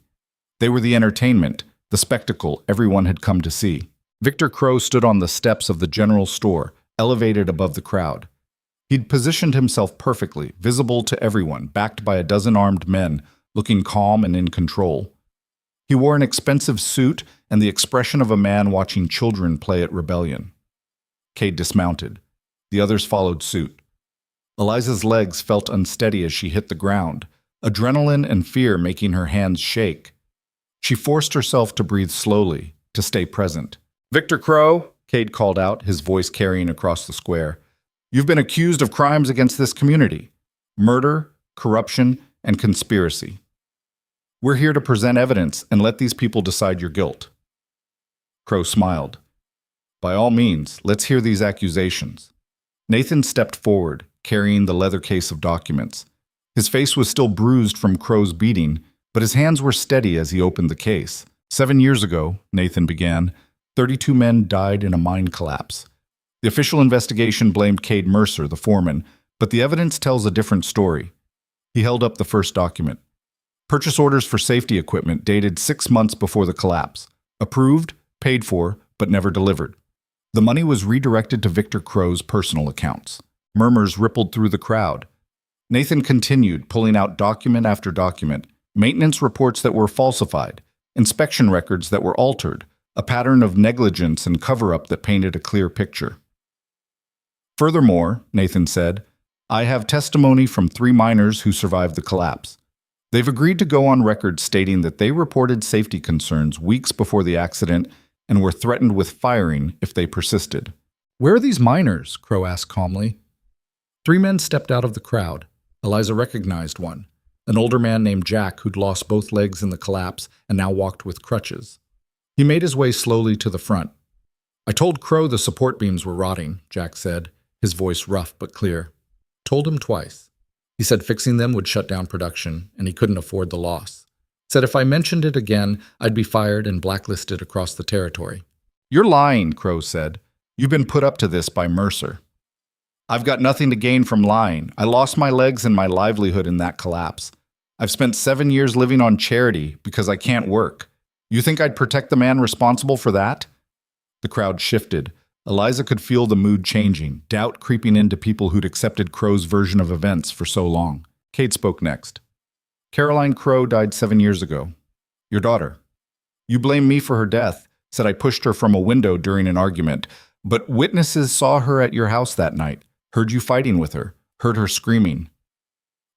They were the entertainment, the spectacle everyone had come to see. Victor Crow stood on the steps of the general store, elevated above the crowd. He'd positioned himself perfectly, visible to everyone, backed by a dozen armed men, looking calm and in control. He wore an expensive suit and the expression of a man watching children play at rebellion. Cade dismounted. The others followed suit. Eliza's legs felt unsteady as she hit the ground, adrenaline and fear making her hands shake. She forced herself to breathe slowly, to stay present. "Victor Crow," Cade called out, his voice carrying across the square, "you've been accused of crimes against this community. Murder, corruption, and conspiracy. We're here to present evidence and let these people decide your guilt." Crow smiled. "By all means, let's hear these accusations." Nathan stepped forward, carrying the leather case of documents. His face was still bruised from Crow's beating, but his hands were steady as he opened the case. 7 years ago, Nathan began, 32 men died in a mine collapse. The official investigation blamed Cade Mercer, the foreman, but the evidence tells a different story. He held up the first document. Purchase orders for safety equipment dated 6 months before the collapse. Approved, paid for, but never delivered. The money was redirected to Victor Crow's personal accounts. Murmurs rippled through the crowd. Nathan continued, pulling out document after document. Maintenance reports that were falsified, inspection records that were altered, a pattern of negligence and cover-up that painted a clear picture. "Furthermore," Nathan said, "I have testimony from 3 miners who survived the collapse. They've agreed to go on record stating that they reported safety concerns weeks before the accident and were threatened with firing if they persisted." "Where are these miners?" Crow asked calmly. 3 men stepped out of the crowd. Eliza recognized one, an older man named Jack who'd lost both legs in the collapse and now walked with crutches. He made his way slowly to the front. "I told Crow the support beams were rotting," Jack said, his voice rough but clear. "Told him twice. He said fixing them would shut down production, and he couldn't afford the loss. Said if I mentioned it again, I'd be fired and blacklisted across the territory." "You're lying," Crow said. "You've been put up to this by Mercer." "I've got nothing to gain from lying. I lost my legs and my livelihood in that collapse. I've spent 7 years living on charity because I can't work. You think I'd protect the man responsible for that?" The crowd shifted. Eliza could feel the mood changing, doubt creeping into people who'd accepted Crow's version of events for so long. Cade spoke next. "Caroline Crow died 7 years ago. Your daughter. You blame me for her death, said I pushed her from a window during an argument, but witnesses saw her at your house that night, heard you fighting with her, heard her screaming.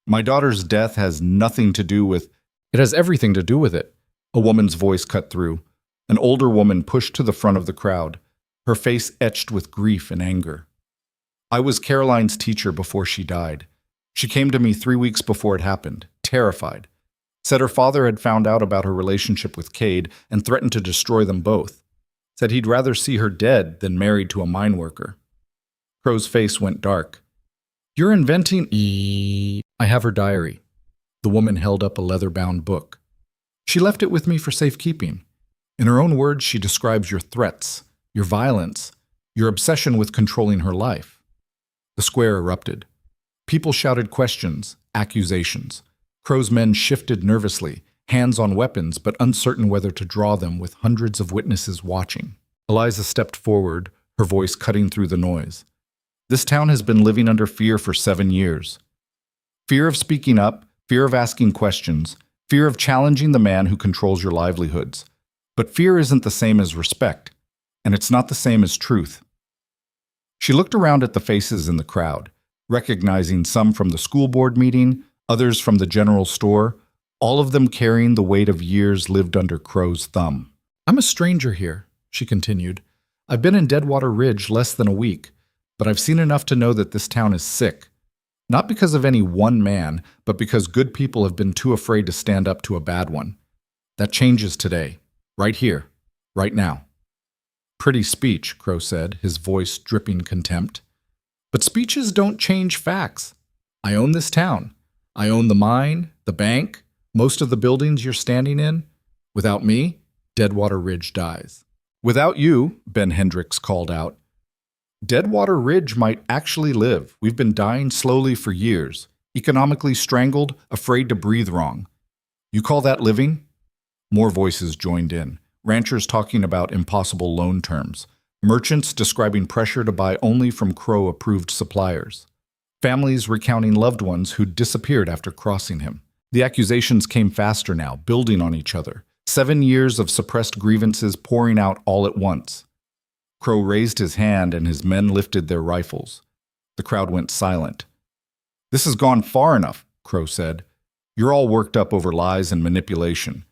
My daughter's death has nothing to do with—" "It has everything to do with it," a woman's voice cut through. An older woman pushed to the front of the crowd, her face etched with grief and anger. "I was Caroline's teacher before she died. She came to me 3 weeks before it happened, terrified. Said her father had found out about her relationship with Cade and threatened to destroy them both. Said he'd rather see her dead than married to a mine worker." Crow's face went dark. "You're inventing—" "I have her diary." The woman held up a leather-bound book. "She left it with me for safekeeping. In her own words, she describes your threats, your violence, your obsession with controlling her life." The square erupted. People shouted questions, accusations. Crow's men shifted nervously, hands on weapons but uncertain whether to draw them with hundreds of witnesses watching. Eliza stepped forward, her voice cutting through the noise. "This town has been living under fear for 7 years. Fear of speaking up, fear of asking questions, fear of challenging the man who controls your livelihoods. But fear isn't the same as respect, and it's not the same as truth." She looked around at the faces in the crowd, recognizing some from the school board meeting, others from the general store, all of them carrying the weight of years lived under Crow's thumb. "I'm a stranger here," she continued. "I've been in Deadwater Ridge less than a week, but I've seen enough to know that this town is sick. Not because of any one man, but because good people have been too afraid to stand up to a bad one. That changes today, right here, right now." "Pretty speech," Crow said, his voice dripping contempt. But speeches don't change facts. I own this town. I own the mine, the bank, most of the buildings you're standing in. Without me, Deadwater Ridge dies. Without you, Ben Hendricks called out, Deadwater Ridge might actually live. We've been dying slowly for years, economically strangled, afraid to breathe wrong. You call that living? More voices joined in, ranchers talking about impossible loan terms, merchants describing pressure to buy only from Crow-approved suppliers, families recounting loved ones who'd disappeared after crossing him. The accusations came faster now, building on each other. 7 years of suppressed grievances pouring out all at once. Crow raised his hand and his men lifted their rifles. The crowd went silent. This has gone far enough, Crow said. You're all worked up over lies and manipulation.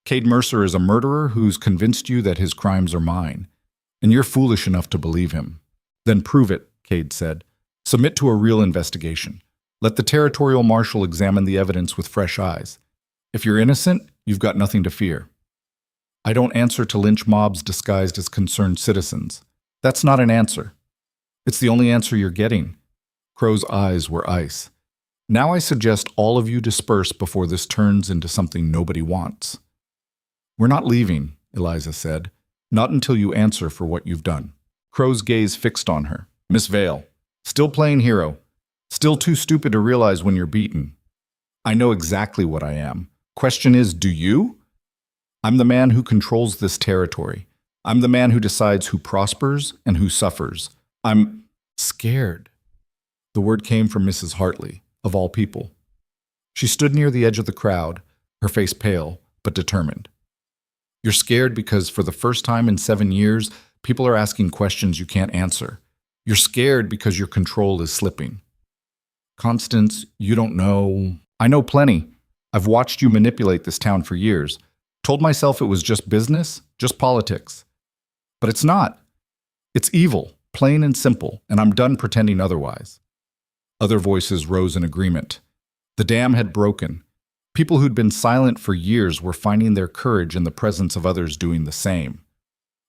Cade Mercer is a murderer who's convinced you that his crimes are mine, and you're foolish enough to believe him. Then prove it, Cade said. Submit to a real investigation. Let the territorial marshal examine the evidence with fresh eyes. If you're innocent, you've got nothing to fear. I don't answer to lynch mobs disguised as concerned citizens. That's not an answer. It's the only answer you're getting. Crow's eyes were ice. Now I suggest all of you disperse before this turns into something nobody wants. We're not leaving, Eliza said. Not until you answer for what you've done. Crow's gaze fixed on her. Miss Vale, still playing hero. Still too stupid to realize when you're beaten. I know exactly what I am. Question is, do you? I'm the man who controls this territory. I'm the man who decides who prospers and who suffers. I'm scared. The word came from Mrs. Hartley, of all people. She stood near the edge of the crowd, her face pale, but determined. You're scared because for the first time in 7 years, people are asking questions you can't answer. You're scared because your control is slipping. Constance, you don't know. I know plenty. I've watched you manipulate this town for years. Told myself it was just business, just politics. But it's not. It's evil, plain and simple, and I'm done pretending otherwise. Other voices rose in agreement. The dam had broken. People who'd been silent for years were finding their courage in the presence of others doing the same.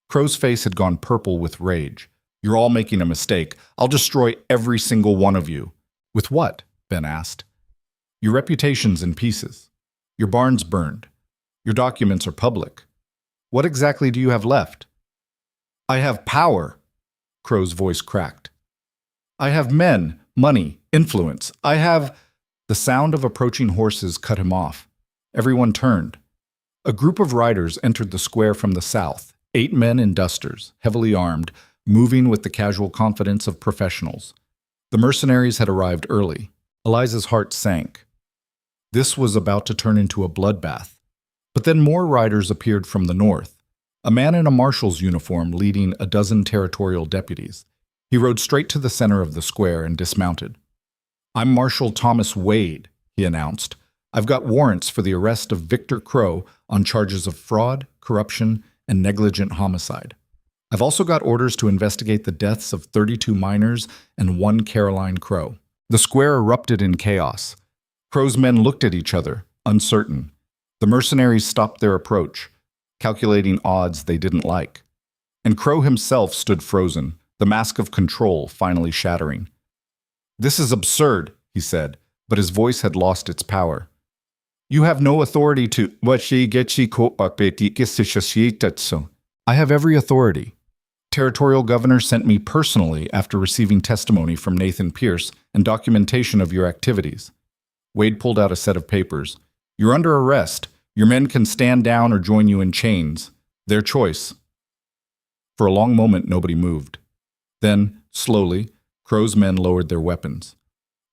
Crow's face had gone purple with rage. You're all making a mistake. I'll destroy every single one of you. With what? Ben asked. Your reputation's in pieces. Your barn's burned. Your documents are public. What exactly do you have left? I have power, Crow's voice cracked. I have men, money, influence. I have... The sound of approaching horses cut him off. Everyone turned. A group of riders entered the square from the south, 8 men in dusters, heavily armed, moving with the casual confidence of professionals. The mercenaries had arrived early. Eliza's heart sank. This was about to turn into a bloodbath. But then more riders appeared from the north, a man in a marshal's uniform leading a dozen territorial deputies. He rode straight to the center of the square and dismounted. I'm Marshal Thomas Wade, he announced. I've got warrants for the arrest of Victor Crow on charges of fraud, corruption, and negligent homicide. I've also got orders to investigate the deaths of 32 miners and 1 Caroline Crow. The square erupted in chaos. Crow's men looked at each other, uncertain. The mercenaries stopped their approach, calculating odds they didn't like. And Crow himself stood frozen, the mask of control finally shattering. This is absurd, he said, but his voice had lost its power. You have no authority to... I have every authority. Territorial governor sent me personally after receiving testimony from Nathan Pierce and documentation of your activities. Wade pulled out a set of papers. You're under arrest. Your men can stand down or join you in chains. Their choice. For a long moment, nobody moved. Then, slowly, Crow's men lowered their weapons.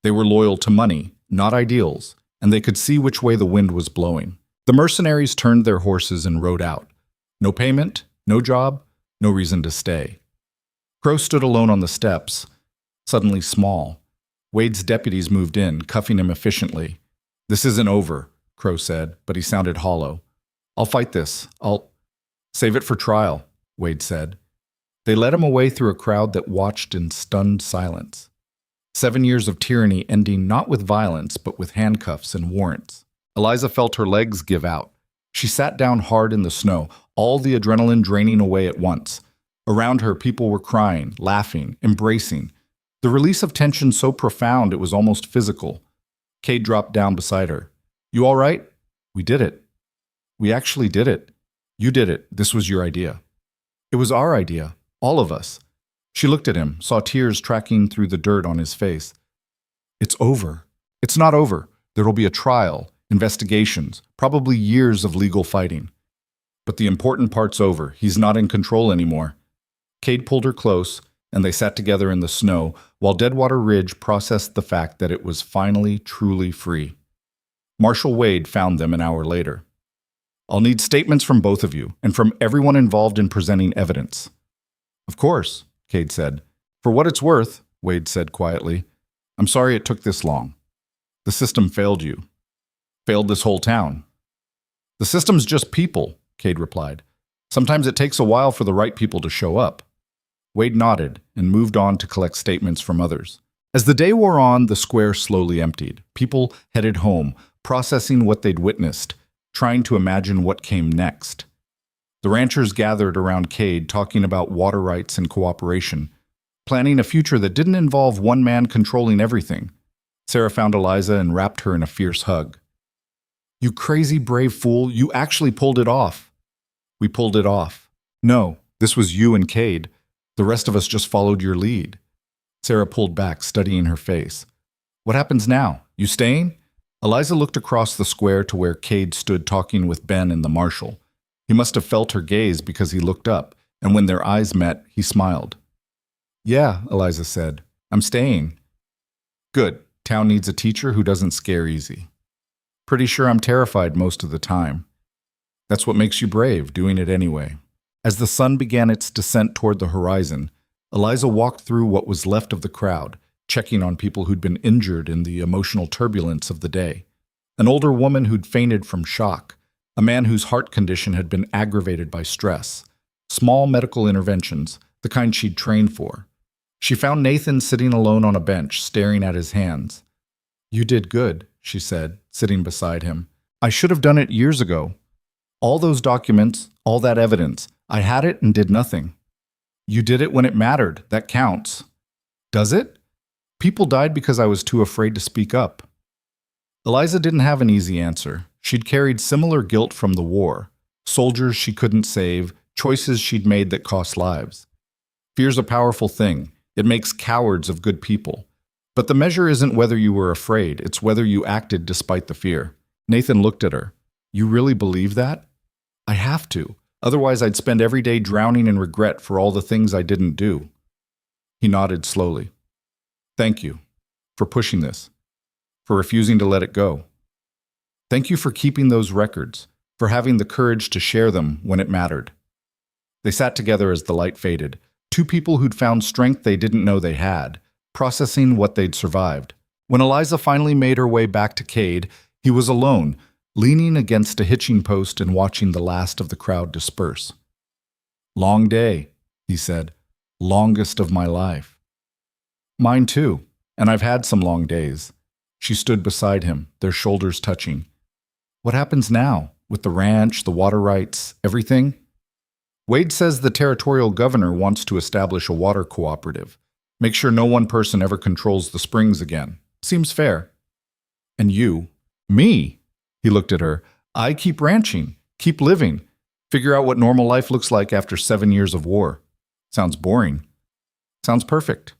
They were loyal to money, not ideals, and they could see which way the wind was blowing. The mercenaries turned their horses and rode out. No payment, no job, no reason to stay. Crow stood alone on the steps, suddenly small. Wade's deputies moved in, cuffing him efficiently. This isn't over, Crow said, but he sounded hollow. I'll fight this. I'll... Save it for trial, Wade said. They led him away through a crowd that watched in stunned silence. 7 years of tyranny ending not with violence, but with handcuffs and warrants. Eliza felt her legs give out. She sat down hard in the snow, all the adrenaline draining away at once. Around her, people were crying, laughing, embracing. The release of tension so profound it was almost physical. Cade dropped down beside her. You all right? We did it. We actually did it. You did it. This was your idea. It was our idea. All of us. She looked at him, saw tears tracking through the dirt on his face. It's over. It's not over. There'll be a trial, investigations, probably years of legal fighting. But the important part's over. He's not in control anymore. Cade pulled her close, and they sat together in the snow while Deadwater Ridge processed the fact that it was finally truly free. Marshal Wade found them an hour later. I'll need statements from both of you, and from everyone involved in presenting evidence. Of course, Cade said. For what it's worth, Wade said quietly, I'm sorry it took this long. The system failed you. Failed this whole town. The system's just people, Cade replied. Sometimes it takes a while for the right people to show up. Wade nodded and moved on to collect statements from others. As the day wore on, the square slowly emptied. People headed home, processing what they'd witnessed, trying to imagine what came next. The ranchers gathered around Cade, talking about water rights and cooperation, planning a future that didn't involve one man controlling everything. Sarah found Eliza and wrapped her in a fierce hug. You crazy brave fool, you actually pulled it off. We pulled it off. No, this was you and Cade. The rest of us just followed your lead. Sarah pulled back, studying her face. What happens now? You staying? Eliza looked across the square to where Cade stood talking with Ben and the marshal. He must have felt her gaze because he looked up, and when their eyes met, he smiled. Yeah, Eliza said. I'm staying. Good. Town needs a teacher who doesn't scare easy. Pretty sure I'm terrified most of the time. That's what makes you brave, doing it anyway. As the sun began its descent toward the horizon, Eliza walked through what was left of the crowd, checking on people who'd been injured in the emotional turbulence of the day. An older woman who'd fainted from shock, a man whose heart condition had been aggravated by stress, small medical interventions, the kind she'd trained for. She found Nathan sitting alone on a bench, staring at his hands. You did good, she said, sitting beside him. I should have done it years ago. All those documents, all that evidence, I had it and did nothing. You did it when it mattered. That counts. Does it? People died because I was too afraid to speak up. Eliza didn't have an easy answer. She'd carried similar guilt from the war, soldiers she couldn't save, choices she'd made that cost lives. Fear's a powerful thing. It makes cowards of good people. But the measure isn't whether you were afraid, it's whether you acted despite the fear. Nathan looked at her. You really believe that? I have to. Otherwise, I'd spend every day drowning in regret for all the things I didn't do. He nodded slowly. Thank you for pushing this, for refusing to let it go. Thank you for keeping those records, for having the courage to share them when it mattered. They sat together as the light faded, two people who'd found strength they didn't know they had, processing what they'd survived. When Eliza finally made her way back to Cade, he was alone, leaning against a hitching post and watching the last of the crowd disperse. Long day, he said. Longest of my life. Mine too, and I've had some long days. She stood beside him, their shoulders touching. What happens now, with the ranch, the water rights, everything? Wade says the territorial governor wants to establish a water cooperative. Make sure no one person ever controls the springs again. Seems fair. And you? Me? He looked at her. I keep ranching, keep living, figure out what normal life looks like after 7 years of war. Sounds boring. Sounds perfect.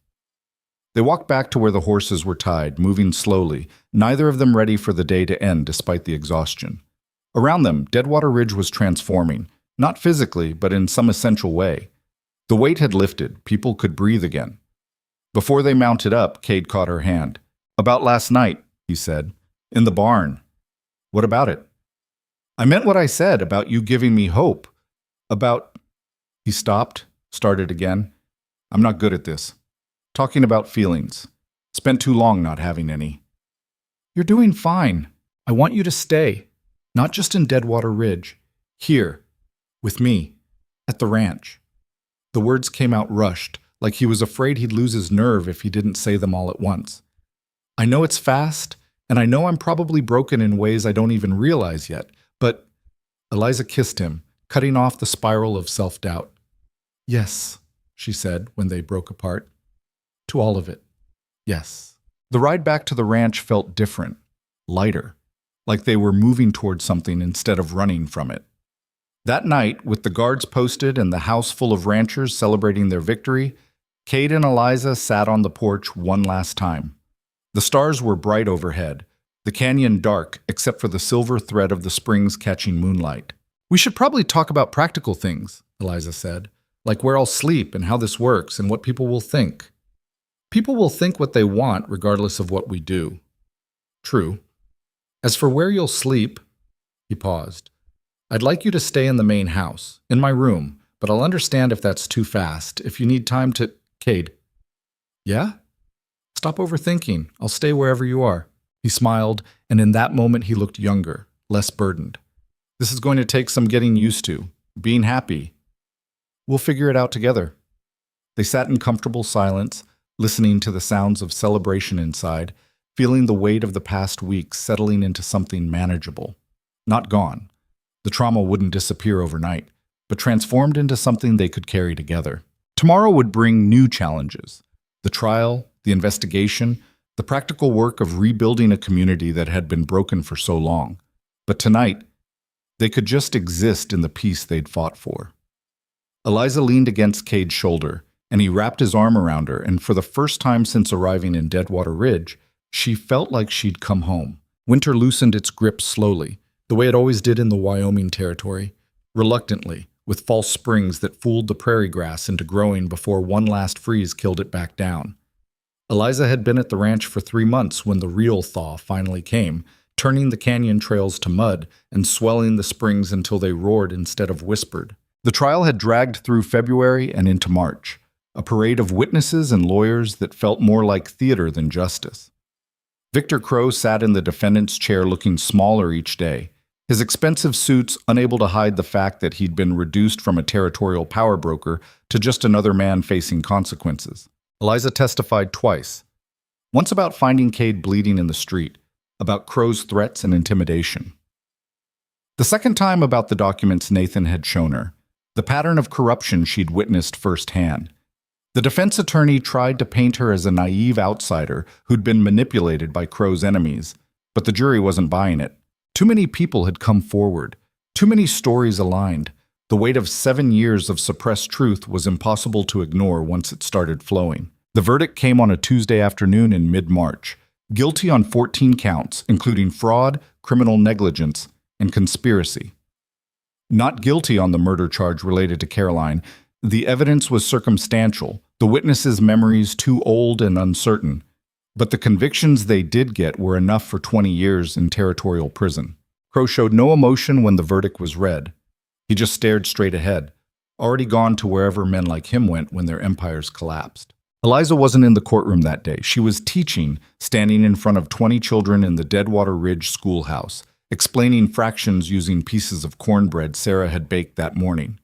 They walked back to where the horses were tied, moving slowly, neither of them ready for the day to end despite the exhaustion. Around them, Deadwater Ridge was transforming, not physically, but in some essential way. The weight had lifted, people could breathe again. Before they mounted up, Cade caught her hand. About last night, he said. In the barn. What about it? I meant what I said about you giving me hope. About... He stopped, started again. I'm not good at this. Talking about feelings. Spent too long not having any. You're doing fine. I want you to stay. Not just in Deadwater Ridge. Here. With me. At the ranch. The words came out rushed, like he was afraid he'd lose his nerve if he didn't say them all at once. I know it's fast, and I know I'm probably broken in ways I don't even realize yet, but... Eliza kissed him, cutting off the spiral of self-doubt. Yes, she said when they broke apart. To all of it. Yes. The ride back to the ranch felt different, lighter, like they were moving towards something instead of running from it. That night, with the guards posted and the house full of ranchers celebrating their victory, Cade and Eliza sat on the porch one last time. The stars were bright overhead, the canyon dark except for the silver thread of the springs catching moonlight. "We should probably talk about practical things," Eliza said, "like where I'll sleep and how this works and what people will think." "People will think what they want regardless of what we do." "True. As for where you'll sleep," he paused, "I'd like you to stay in the main house, in my room, but I'll understand if that's too fast, if you need time to—" "Cade." "Yeah? Stop overthinking. I'll stay wherever you are." He smiled, and in that moment he looked younger, less burdened. "This is going to take some getting used to, being happy. We'll figure it out together." They sat in comfortable silence, listening to the sounds of celebration inside, feeling the weight of the past weeks settling into something manageable. Not gone. The trauma wouldn't disappear overnight, but transformed into something they could carry together. Tomorrow would bring new challenges. The trial, the investigation, the practical work of rebuilding a community that had been broken for so long. But tonight, they could just exist in the peace they'd fought for. Eliza leaned against Cade's shoulder, and he wrapped his arm around her, and for the first time since arriving in Deadwater Ridge, she felt like she'd come home. Winter loosened its grip slowly, the way it always did in the Wyoming territory, reluctantly, with false springs that fooled the prairie grass into growing before one last freeze killed it back down. Eliza had been at the ranch for 3 months when the real thaw finally came, turning the canyon trails to mud and swelling the springs until they roared instead of whispered. The trial had dragged through February and into March, a parade of witnesses and lawyers that felt more like theater than justice. Victor Crow sat in the defendant's chair looking smaller each day, his expensive suits unable to hide the fact that he'd been reduced from a territorial power broker to just another man facing consequences. Eliza testified twice. Once about finding Cade bleeding in the street, about Crow's threats and intimidation. The second time about the documents Nathan had shown her, the pattern of corruption she'd witnessed firsthand. The defense attorney tried to paint her as a naive outsider who'd been manipulated by Crow's enemies, but the jury wasn't buying it. Too many people had come forward, too many stories aligned. The weight of 7 years of suppressed truth was impossible to ignore once it started flowing. The verdict came on a Tuesday afternoon in mid-March, guilty on 14 counts, including fraud, criminal negligence, and conspiracy. Not guilty on the murder charge related to Caroline. The evidence was circumstantial, the witnesses' memories too old and uncertain, but the convictions they did get were enough for 20 years in territorial prison. Crow showed no emotion when the verdict was read. He just stared straight ahead, already gone to wherever men like him went when their empires collapsed. Eliza wasn't in the courtroom that day. She was teaching, standing in front of 20 children in the Deadwater Ridge schoolhouse, explaining fractions using pieces of cornbread Sarah had baked that morning.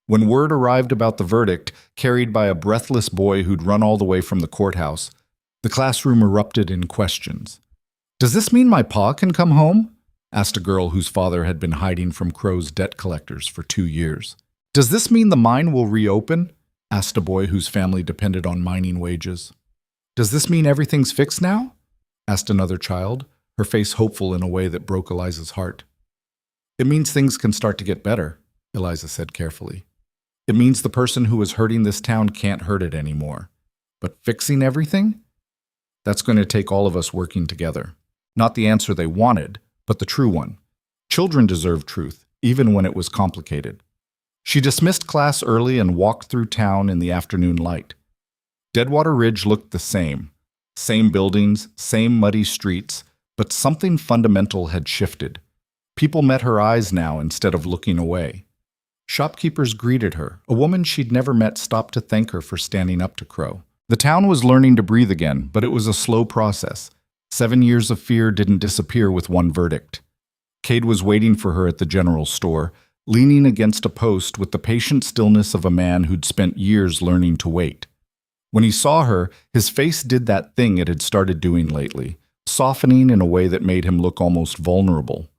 When word arrived about the verdict, carried by a breathless boy who'd run all the way from the courthouse, the classroom erupted in questions. "Does this mean my pa can come home?" asked a girl whose father had been hiding from Crow's debt collectors for 2 years. "Does this mean the mine will reopen?" asked a boy whose family depended on mining wages. "Does this mean everything's fixed now?" asked another child, her face hopeful in a way that broke Eliza's heart. "It means things can start to get better," Eliza said carefully. "It means the person who is hurting this town can't hurt it anymore. But fixing everything? That's going to take all of us working together. Not the answer they wanted, but the true one. Children deserve truth, even when it was complicated." She dismissed class early and walked through town in the afternoon light. Deadwater Ridge looked the same. Same buildings, same muddy streets, but something fundamental had shifted. People met her eyes now instead of looking away. Shopkeepers greeted her. A woman she'd never met stopped to thank her for standing up to Crow. The town was learning to breathe again, but it was a slow process. 7 years of fear didn't disappear with one verdict. Cade was waiting for her at the general store, leaning against a post with the patient stillness of a man who'd spent years learning to wait. When he saw her, his face did that thing it had started doing lately, softening in a way that made him look almost vulnerable.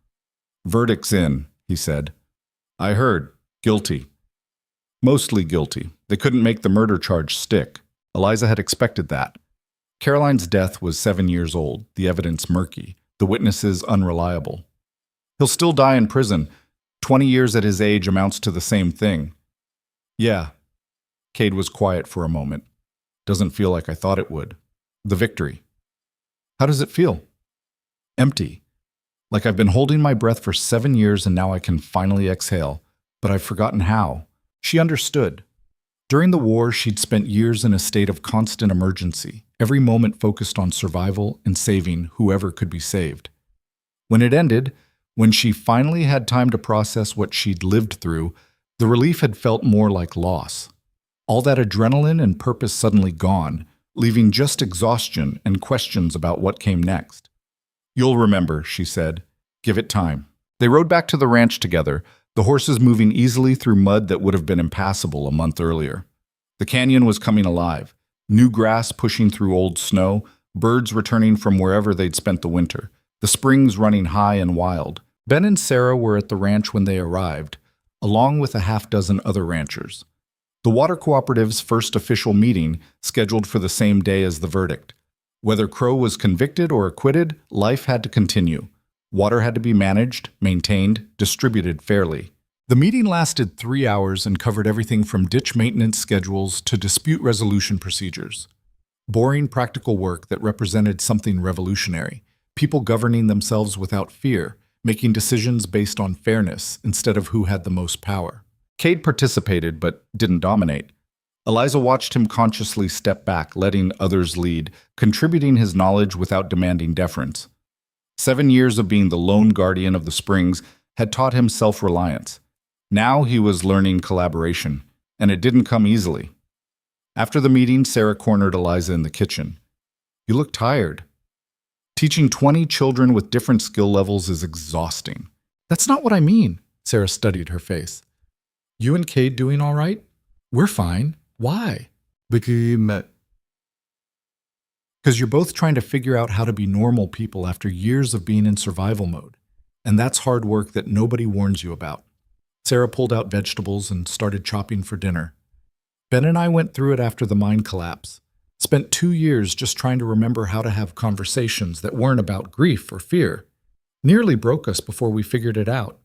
"Verdict's in," he said. "I heard. Guilty. Mostly guilty. They couldn't make the murder charge stick." Eliza had expected that. Caroline's death was 7 years old, the evidence murky, the witnesses unreliable. He'll still die in prison. 20 years at his age amounts to the same thing. Yeah. Cade was quiet for a moment. Doesn't feel like I thought it would. The victory. How does it feel? Empty. Like I've been holding my breath for 7 years and now I can finally exhale, but I've forgotten how. She understood. During the war, she'd spent years in a state of constant emergency, every moment focused on survival and saving whoever could be saved. When it ended, when she finally had time to process what she'd lived through, the relief had felt more like loss. All that adrenaline and purpose suddenly gone, leaving just exhaustion and questions about what came next. You'll remember, she said. Give it time. They rode back to the ranch together, the horses moving easily through mud that would have been impassable a month earlier. The canyon was coming alive, new grass pushing through old snow, birds returning from wherever they'd spent the winter, the springs running high and wild. Ben and Sarah were at the ranch when they arrived, along with a half-dozen other ranchers. The water cooperative's first official meeting, scheduled for the same day as the verdict. Whether Crow was convicted or acquitted, life had to continue. Water had to be managed, maintained, distributed fairly. The meeting lasted 3 hours and covered everything from ditch maintenance schedules to dispute resolution procedures. Boring practical work that represented something revolutionary. People governing themselves without fear, making decisions based on fairness instead of who had the most power. Cade participated but didn't dominate. Eliza watched him consciously step back, letting others lead, contributing his knowledge without demanding deference. 7 years of being the lone guardian of the springs had taught him self-reliance. Now he was learning collaboration, and it didn't come easily. After the meeting, Sarah cornered Eliza in the kitchen. You look tired. Teaching 20 children with different skill levels is exhausting. That's not what I mean, Sarah studied her face. You and Cade doing all right? We're fine. Why? Because you're both trying to figure out how to be normal people after years of being in survival mode. And that's hard work that nobody warns you about. Sarah pulled out vegetables and started chopping for dinner. Ben and I went through it after the mine collapse. Spent 2 years just trying to remember how to have conversations that weren't about grief or fear. Nearly broke us before we figured it out.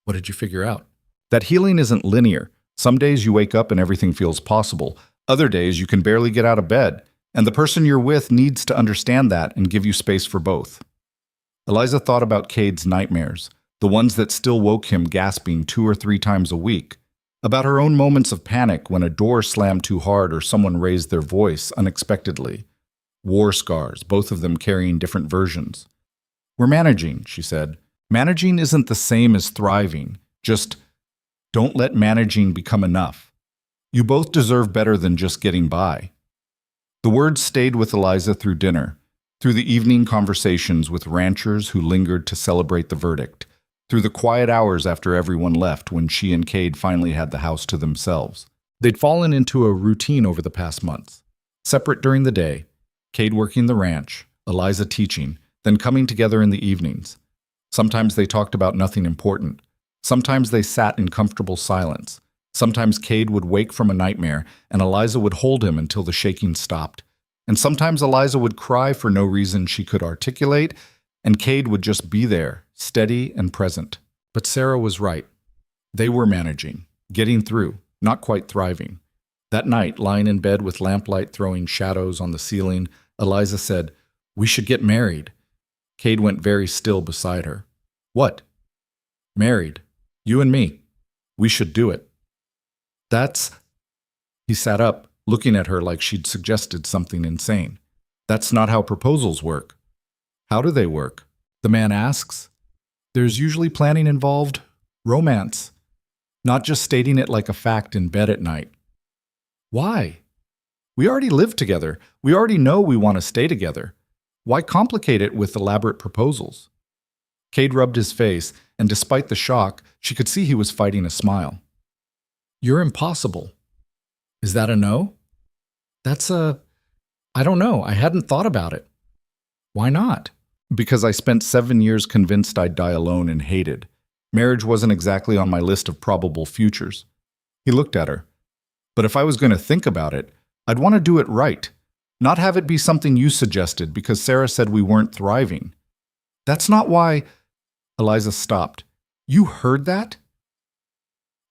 What did you figure out? That healing isn't linear. Some days you wake up and everything feels possible. Other days you can barely get out of bed. And the person you're with needs to understand that and give you space for both. Eliza thought about Cade's nightmares, the ones that still woke him gasping 2 or 3 times a week. About her own moments of panic when a door slammed too hard or someone raised their voice unexpectedly. War scars, both of them carrying different versions. We're managing, she said. Managing isn't the same as thriving. Just don't let managing become enough. You both deserve better than just getting by. The words stayed with Eliza through dinner, through the evening conversations with ranchers who lingered to celebrate the verdict, through the quiet hours after everyone left when she and Cade finally had the house to themselves. They'd fallen into a routine over the past months. Separate during the day, Cade working the ranch, Eliza teaching, then coming together in the evenings. Sometimes they talked about nothing important. Sometimes they sat in comfortable silence. Sometimes Cade would wake from a nightmare, and Eliza would hold him until the shaking stopped. And sometimes Eliza would cry for no reason she could articulate, and Cade would just be there, steady and present. But Sarah was right. They were managing, getting through, not quite thriving. That night, lying in bed with lamplight throwing shadows on the ceiling, Eliza said, "We should get married." Cade went very still beside her. "What?" "Married. You and me. We should do it." "That's—" He sat up, looking at her like she'd suggested something insane. "That's not how proposals work." "How do they work?" The man asks. "There's usually planning involved. Romance. Not just stating it like a fact in bed at night." "Why?" "We already live together. We already know we want to stay together. Why complicate it with elaborate proposals?" Cade rubbed his face, and despite the shock, she could see he was fighting a smile. "You're impossible." "Is that a no?" I don't know. I hadn't thought about it." "Why not?" "Because I spent 7 years convinced I'd die alone and hated. Marriage wasn't exactly on my list of probable futures." He looked at her. "But if I was going to think about it, I'd want to do it right. Not have it be something you suggested because Sarah said we weren't thriving. That's not why. Eliza stopped. You heard that?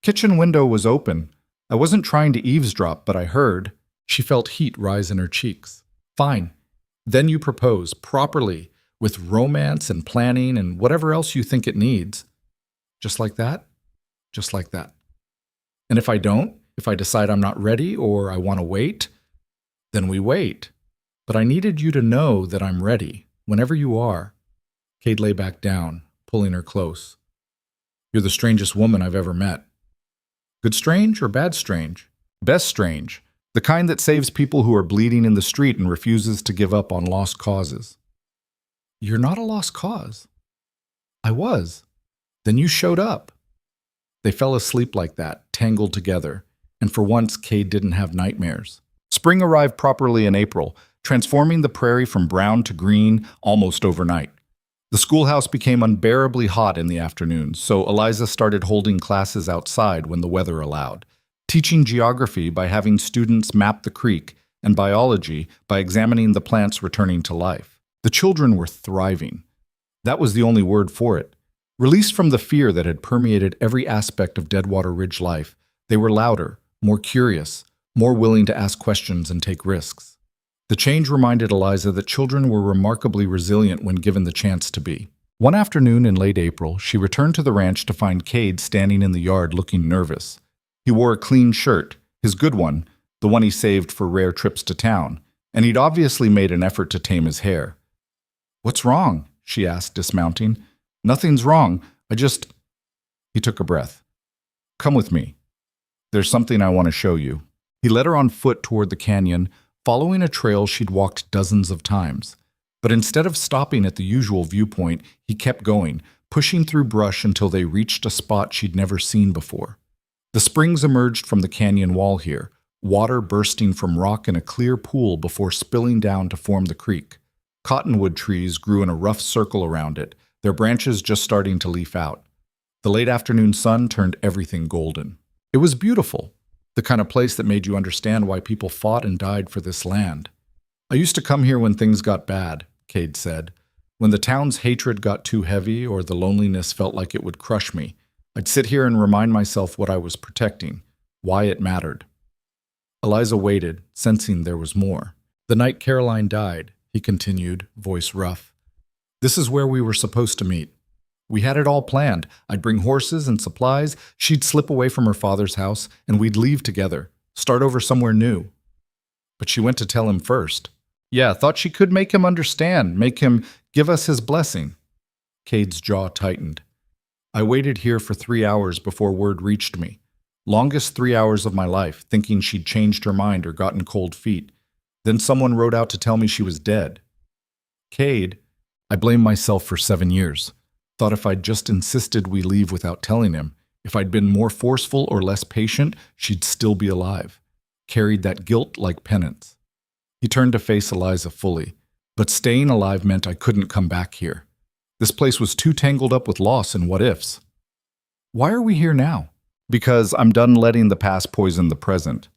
Kitchen window was open. I wasn't trying to eavesdrop, but I heard. She felt heat rise in her cheeks. Fine. Then you propose, properly, with romance and planning and whatever else you think it needs. Just like that? Just like that. And if I don't, if I decide I'm not ready or I want to wait, then we wait. But I needed you to know that I'm ready, whenever you are. Cade lay back down, pulling her close. You're the strangest woman I've ever met. Good strange or bad strange? Best strange. The kind that saves people who are bleeding in the street and refuses to give up on lost causes. You're not a lost cause. I was. Then you showed up. They fell asleep like that, tangled together, and for once Cade didn't have nightmares. Spring arrived properly in April, transforming the prairie from brown to green almost overnight. The schoolhouse became unbearably hot in the afternoons, so Eliza started holding classes outside when the weather allowed, teaching geography by having students map the creek, and biology by examining the plants returning to life. The children were thriving. That was the only word for it. Released from the fear that had permeated every aspect of Deadwater Ridge life, they were louder, more curious, more willing to ask questions and take risks. The change reminded Eliza that children were remarkably resilient when given the chance to be. One afternoon in late April, she returned to the ranch to find Cade standing in the yard looking nervous. He wore a clean shirt, his good one, the one he saved for rare trips to town, and he'd obviously made an effort to tame his hair. "What's wrong?" she asked, dismounting. "Nothing's wrong. He took a breath. "Come with me. There's something I want to show you." He led her on foot toward the canyon, following a trail she'd walked dozens of times. But instead of stopping at the usual viewpoint, he kept going, pushing through brush until they reached a spot she'd never seen before. The springs emerged from the canyon wall here, water bursting from rock in a clear pool before spilling down to form the creek. Cottonwood trees grew in a rough circle around it, their branches just starting to leaf out. The late afternoon sun turned everything golden. It was beautiful, the kind of place that made you understand why people fought and died for this land. "I used to come here when things got bad," Cade said. "When the town's hatred got too heavy or the loneliness felt like it would crush me, I'd sit here and remind myself what I was protecting, why it mattered." Eliza waited, sensing there was more. "The night Caroline died," he continued, voice rough. "This is where we were supposed to meet. We had it all planned. I'd bring horses and supplies, she'd slip away from her father's house, and we'd leave together, start over somewhere new. But she went to tell him first. Yeah, thought she could make him understand, make him give us his blessing." Cade's jaw tightened. "I waited here for 3 hours before word reached me. Longest 3 hours of my life, thinking she'd changed her mind or gotten cold feet. Then someone rode out to tell me she was dead. Cade, I blame myself for 7 years. Thought if I'd just insisted we leave without telling him, if I'd been more forceful or less patient, she'd still be alive. Carried that guilt like penance." He turned to face Eliza fully. "But staying alive meant I couldn't come back here. This place was too tangled up with loss and what-ifs. Why are we here now? Because I'm done letting the past poison the present."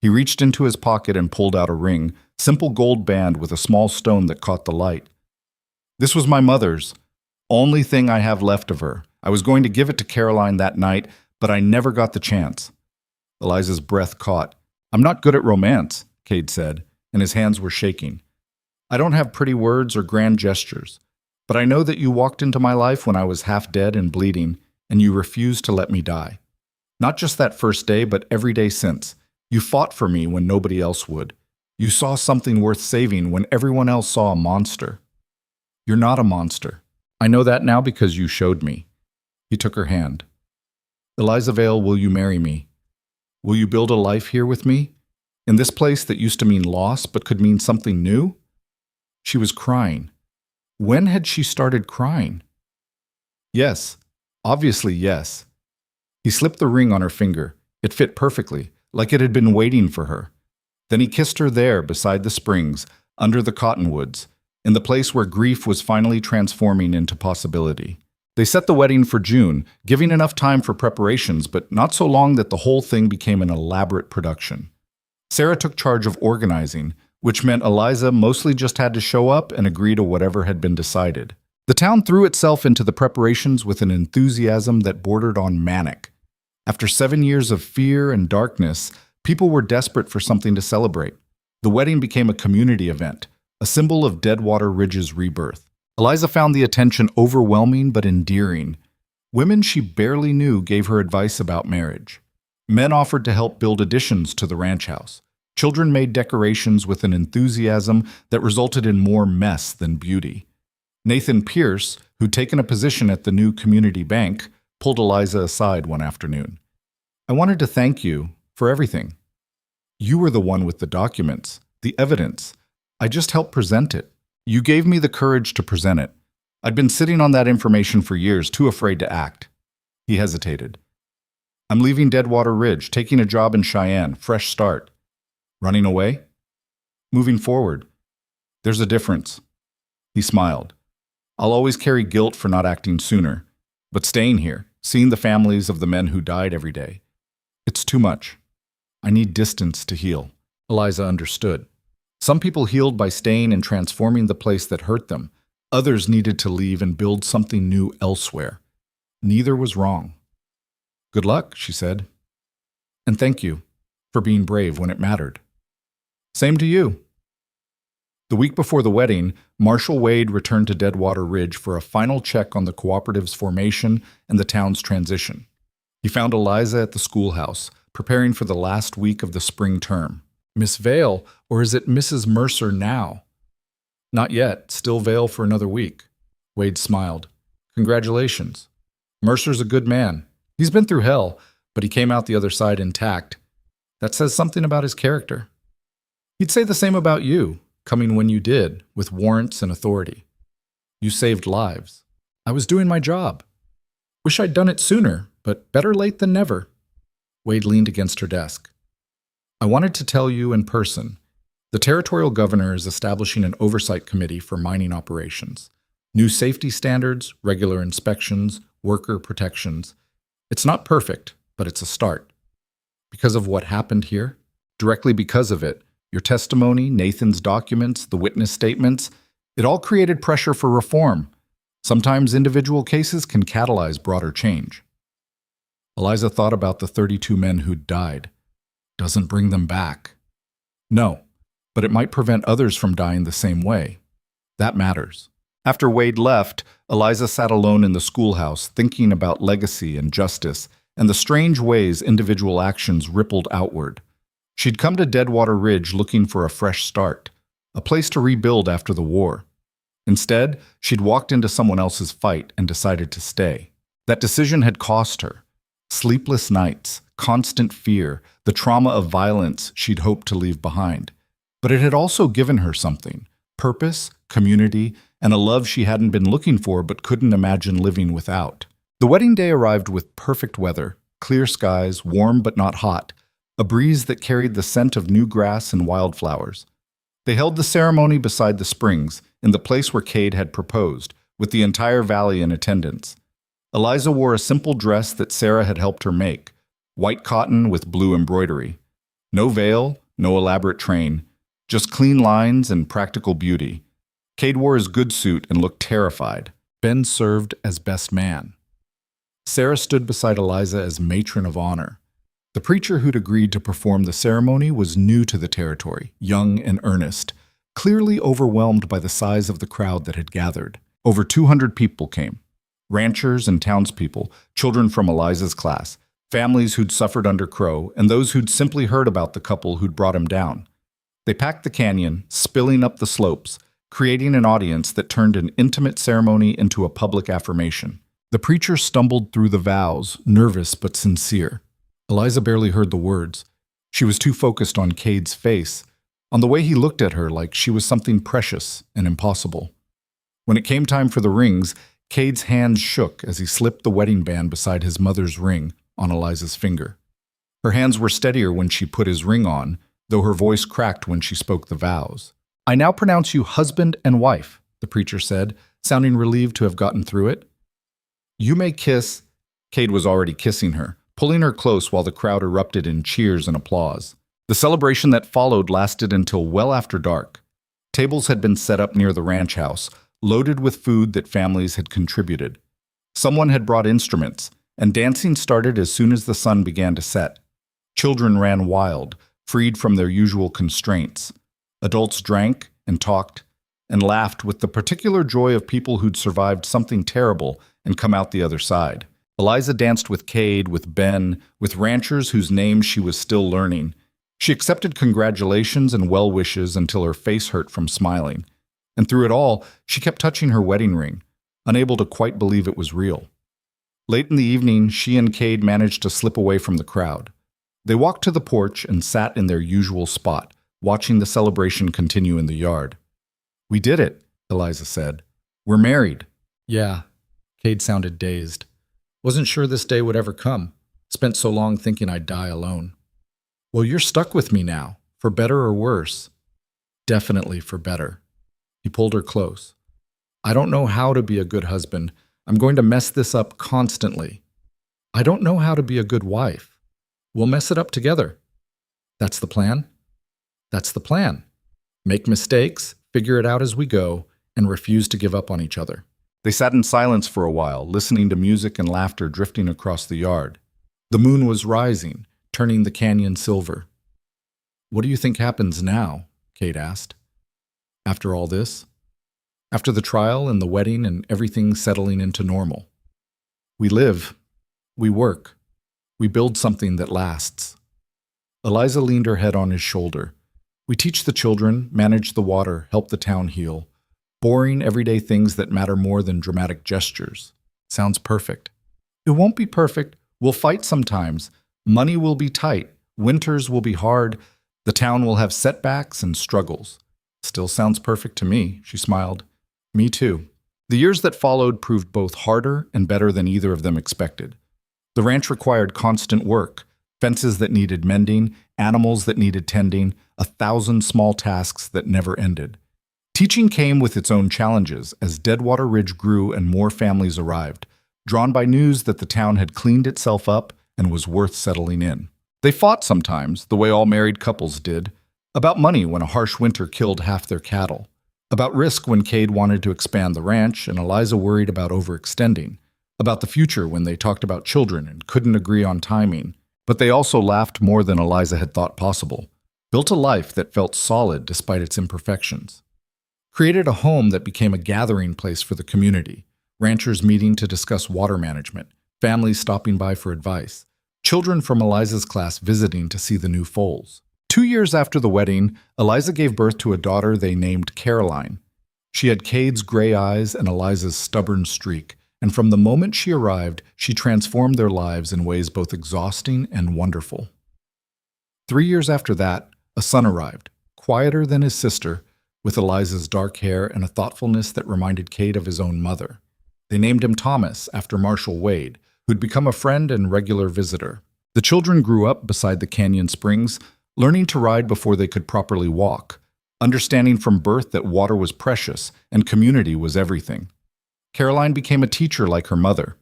He reached into his pocket and pulled out a ring, simple gold band with a small stone that caught the light. "This was my mother's. Only thing I have left of her. I was going to give it to Caroline that night, but I never got the chance." Eliza's breath caught. "I'm not good at romance," Cade said, and his hands were shaking. "I don't have pretty words or grand gestures, but I know that you walked into my life when I was half dead and bleeding, and you refused to let me die. Not just that first day, but every day since. You fought for me when nobody else would. You saw something worth saving when everyone else saw a monster. You're not a monster. I know that now because you showed me." He took her hand. "Eliza Vale, will you marry me? Will you build a life here with me? In this place that used to mean loss but could mean something new?" She was crying. When had she started crying? "Yes. Obviously, yes." He slipped the ring on her finger. It fit perfectly, like it had been waiting for her. Then he kissed her there beside the springs, under the cottonwoods, in the place where grief was finally transforming into possibility. They set the wedding for June, giving enough time for preparations, but not so long that the whole thing became an elaborate production. Sarah took charge of organizing, which meant Eliza mostly just had to show up and agree to whatever had been decided. The town threw itself into the preparations with an enthusiasm that bordered on manic. After 7 years of fear and darkness, people were desperate for something to celebrate. The wedding became a community event, a symbol of Deadwater Ridge's rebirth. Eliza found the attention overwhelming but endearing. Women she barely knew gave her advice about marriage. Men offered to help build additions to the ranch house. Children made decorations with an enthusiasm that resulted in more mess than beauty. Nathan Pierce, who'd taken a position at the new community bank, pulled Eliza aside one afternoon. "I wanted to thank you for everything. You were the one with the documents, the evidence. I just helped present it. You gave me the courage to present it. I'd been sitting on that information for years, too afraid to act." He hesitated. "I'm leaving Deadwater Ridge, taking a job in Cheyenne, fresh start." "Running away?" "Moving forward. There's a difference." He smiled. "I'll always carry guilt for not acting sooner. But staying here, seeing the families of the men who died every day, it's too much. I need distance to heal." Eliza understood. Some people healed by staying and transforming the place that hurt them. Others needed to leave and build something new elsewhere. Neither was wrong. "Good luck," she said. "And thank you for being brave when it mattered." "Same to you." The week before the wedding, Marshal Wade returned to Deadwater Ridge for a final check on the cooperative's formation and the town's transition. He found Eliza at the schoolhouse, preparing for the last week of the spring term. "Miss Vale, or is it Mrs. Mercer now?" "Not yet, still Vale for another week." Wade smiled. "Congratulations. Mercer's a good man. He's been through hell, but he came out the other side intact. That says something about his character." "He'd say the same about you, coming when you did, with warrants and authority. You saved lives. I was doing my job. Wish I'd done it sooner, but better late than never." Wade leaned against her desk. "I wanted to tell you in person. The territorial governor is establishing an oversight committee for mining operations. New safety standards, regular inspections, worker protections. It's not perfect, but it's a start. Because of what happened here, directly because of it, your testimony, Nathan's documents, the witness statements, it all created pressure for reform. Sometimes individual cases can catalyze broader change." Eliza thought about the 32 men who'd died. Doesn't bring them back. No, but it might prevent others from dying the same way. That matters. After Wade left, Eliza sat alone in the schoolhouse thinking about legacy and justice and the strange ways individual actions rippled outward. She'd come to Deadwater Ridge looking for a fresh start, a place to rebuild after the war. Instead, she'd walked into someone else's fight and decided to stay. That decision had cost her. Sleepless nights, constant fear, the trauma of violence she'd hoped to leave behind. But it had also given her something: purpose, community, and a love she hadn't been looking for but couldn't imagine living without. The wedding day arrived with perfect weather, clear skies, warm but not hot, a breeze that carried the scent of new grass and wildflowers. They held the ceremony beside the springs, in the place where Cade had proposed, with the entire valley in attendance. Eliza wore a simple dress that Sarah had helped her make, white cotton with blue embroidery. No veil, no elaborate train, just clean lines and practical beauty. Cade wore his good suit and looked terrified. Ben served as best man. Sarah stood beside Eliza as matron of honor. The preacher who'd agreed to perform the ceremony was new to the territory, young and earnest, clearly overwhelmed by the size of the crowd that had gathered. Over 200 people came. Ranchers and townspeople, children from Eliza's class, families who'd suffered under Crow, and those who'd simply heard about the couple who'd brought him down. They packed the canyon, spilling up the slopes, creating an audience that turned an intimate ceremony into a public affirmation. The preacher stumbled through the vows, nervous but sincere. Eliza barely heard the words. She was too focused on Cade's face, on the way he looked at her like she was something precious and impossible. When it came time for the rings, Cade's hands shook as he slipped the wedding band beside his mother's ring on Eliza's finger. Her hands were steadier when she put his ring on, though her voice cracked when she spoke the vows. "I now pronounce you husband and wife," the preacher said, sounding relieved to have gotten through it. "You may kiss—" Cade was already kissing her, pulling her close while the crowd erupted in cheers and applause. The celebration that followed lasted until well after dark. Tables had been set up near the ranch house, loaded with food that families had contributed. Someone had brought instruments, and dancing started as soon as the sun began to set. Children ran wild, freed from their usual constraints. Adults drank and talked and laughed with the particular joy of people who'd survived something terrible and come out the other side. Eliza danced with Cade, with Ben, with ranchers whose names she was still learning. She accepted congratulations and well wishes until her face hurt from smiling. And through it all, she kept touching her wedding ring, unable to quite believe it was real. Late in the evening, she and Cade managed to slip away from the crowd. They walked to the porch and sat in their usual spot, watching the celebration continue in the yard. "We did it," Eliza said. "We're married." "Yeah." Cade sounded dazed. "Wasn't sure this day would ever come. Spent so long thinking I'd die alone." "Well, you're stuck with me now, for better or worse." "Definitely for better." He pulled her close. "I don't know how to be a good husband. I'm going to mess this up constantly. I don't know how to be a good wife. We'll mess it up together." "That's the plan?" "That's the plan. Make mistakes, figure it out as we go, and refuse to give up on each other." They sat in silence for a while, listening to music and laughter drifting across the yard. The moon was rising, turning the canyon silver. "What do you think happens now?" Cade asked. "After all this? After the trial and the wedding and everything settling into normal? We live. We work. We build something that lasts." Eliza leaned her head on his shoulder. "We teach the children, manage the water, help the town heal. Boring, everyday things that matter more than dramatic gestures. Sounds perfect." "It won't be perfect. We'll fight sometimes. Money will be tight. Winters will be hard. The town will have setbacks and struggles." "Still sounds perfect to me," she smiled. "Me too." The years that followed proved both harder and better than either of them expected. The ranch required constant work, fences that needed mending, animals that needed tending, 1,000 small tasks that never ended. Teaching came with its own challenges as Deadwater Ridge grew and more families arrived, drawn by news that the town had cleaned itself up and was worth settling in. They fought sometimes, the way all married couples did, about money when a harsh winter killed half their cattle, about risk when Cade wanted to expand the ranch and Eliza worried about overextending, about the future when they talked about children and couldn't agree on timing. But they also laughed more than Eliza had thought possible, built a life that felt solid despite its imperfections, created a home that became a gathering place for the community, ranchers meeting to discuss water management, families stopping by for advice, children from Eliza's class visiting to see the new foals. 2 years after the wedding, Eliza gave birth to a daughter they named Caroline. She had Cade's gray eyes and Eliza's stubborn streak, and from the moment she arrived, she transformed their lives in ways both exhausting and wonderful. 3 years after that, a son arrived, quieter than his sister, with Eliza's dark hair and a thoughtfulness that reminded Cade of his own mother. They named him Thomas after Marshall Wade, who'd become a friend and regular visitor. The children grew up beside the canyon springs, learning to ride before they could properly walk, understanding from birth that water was precious and community was everything. Caroline became a teacher like her mother.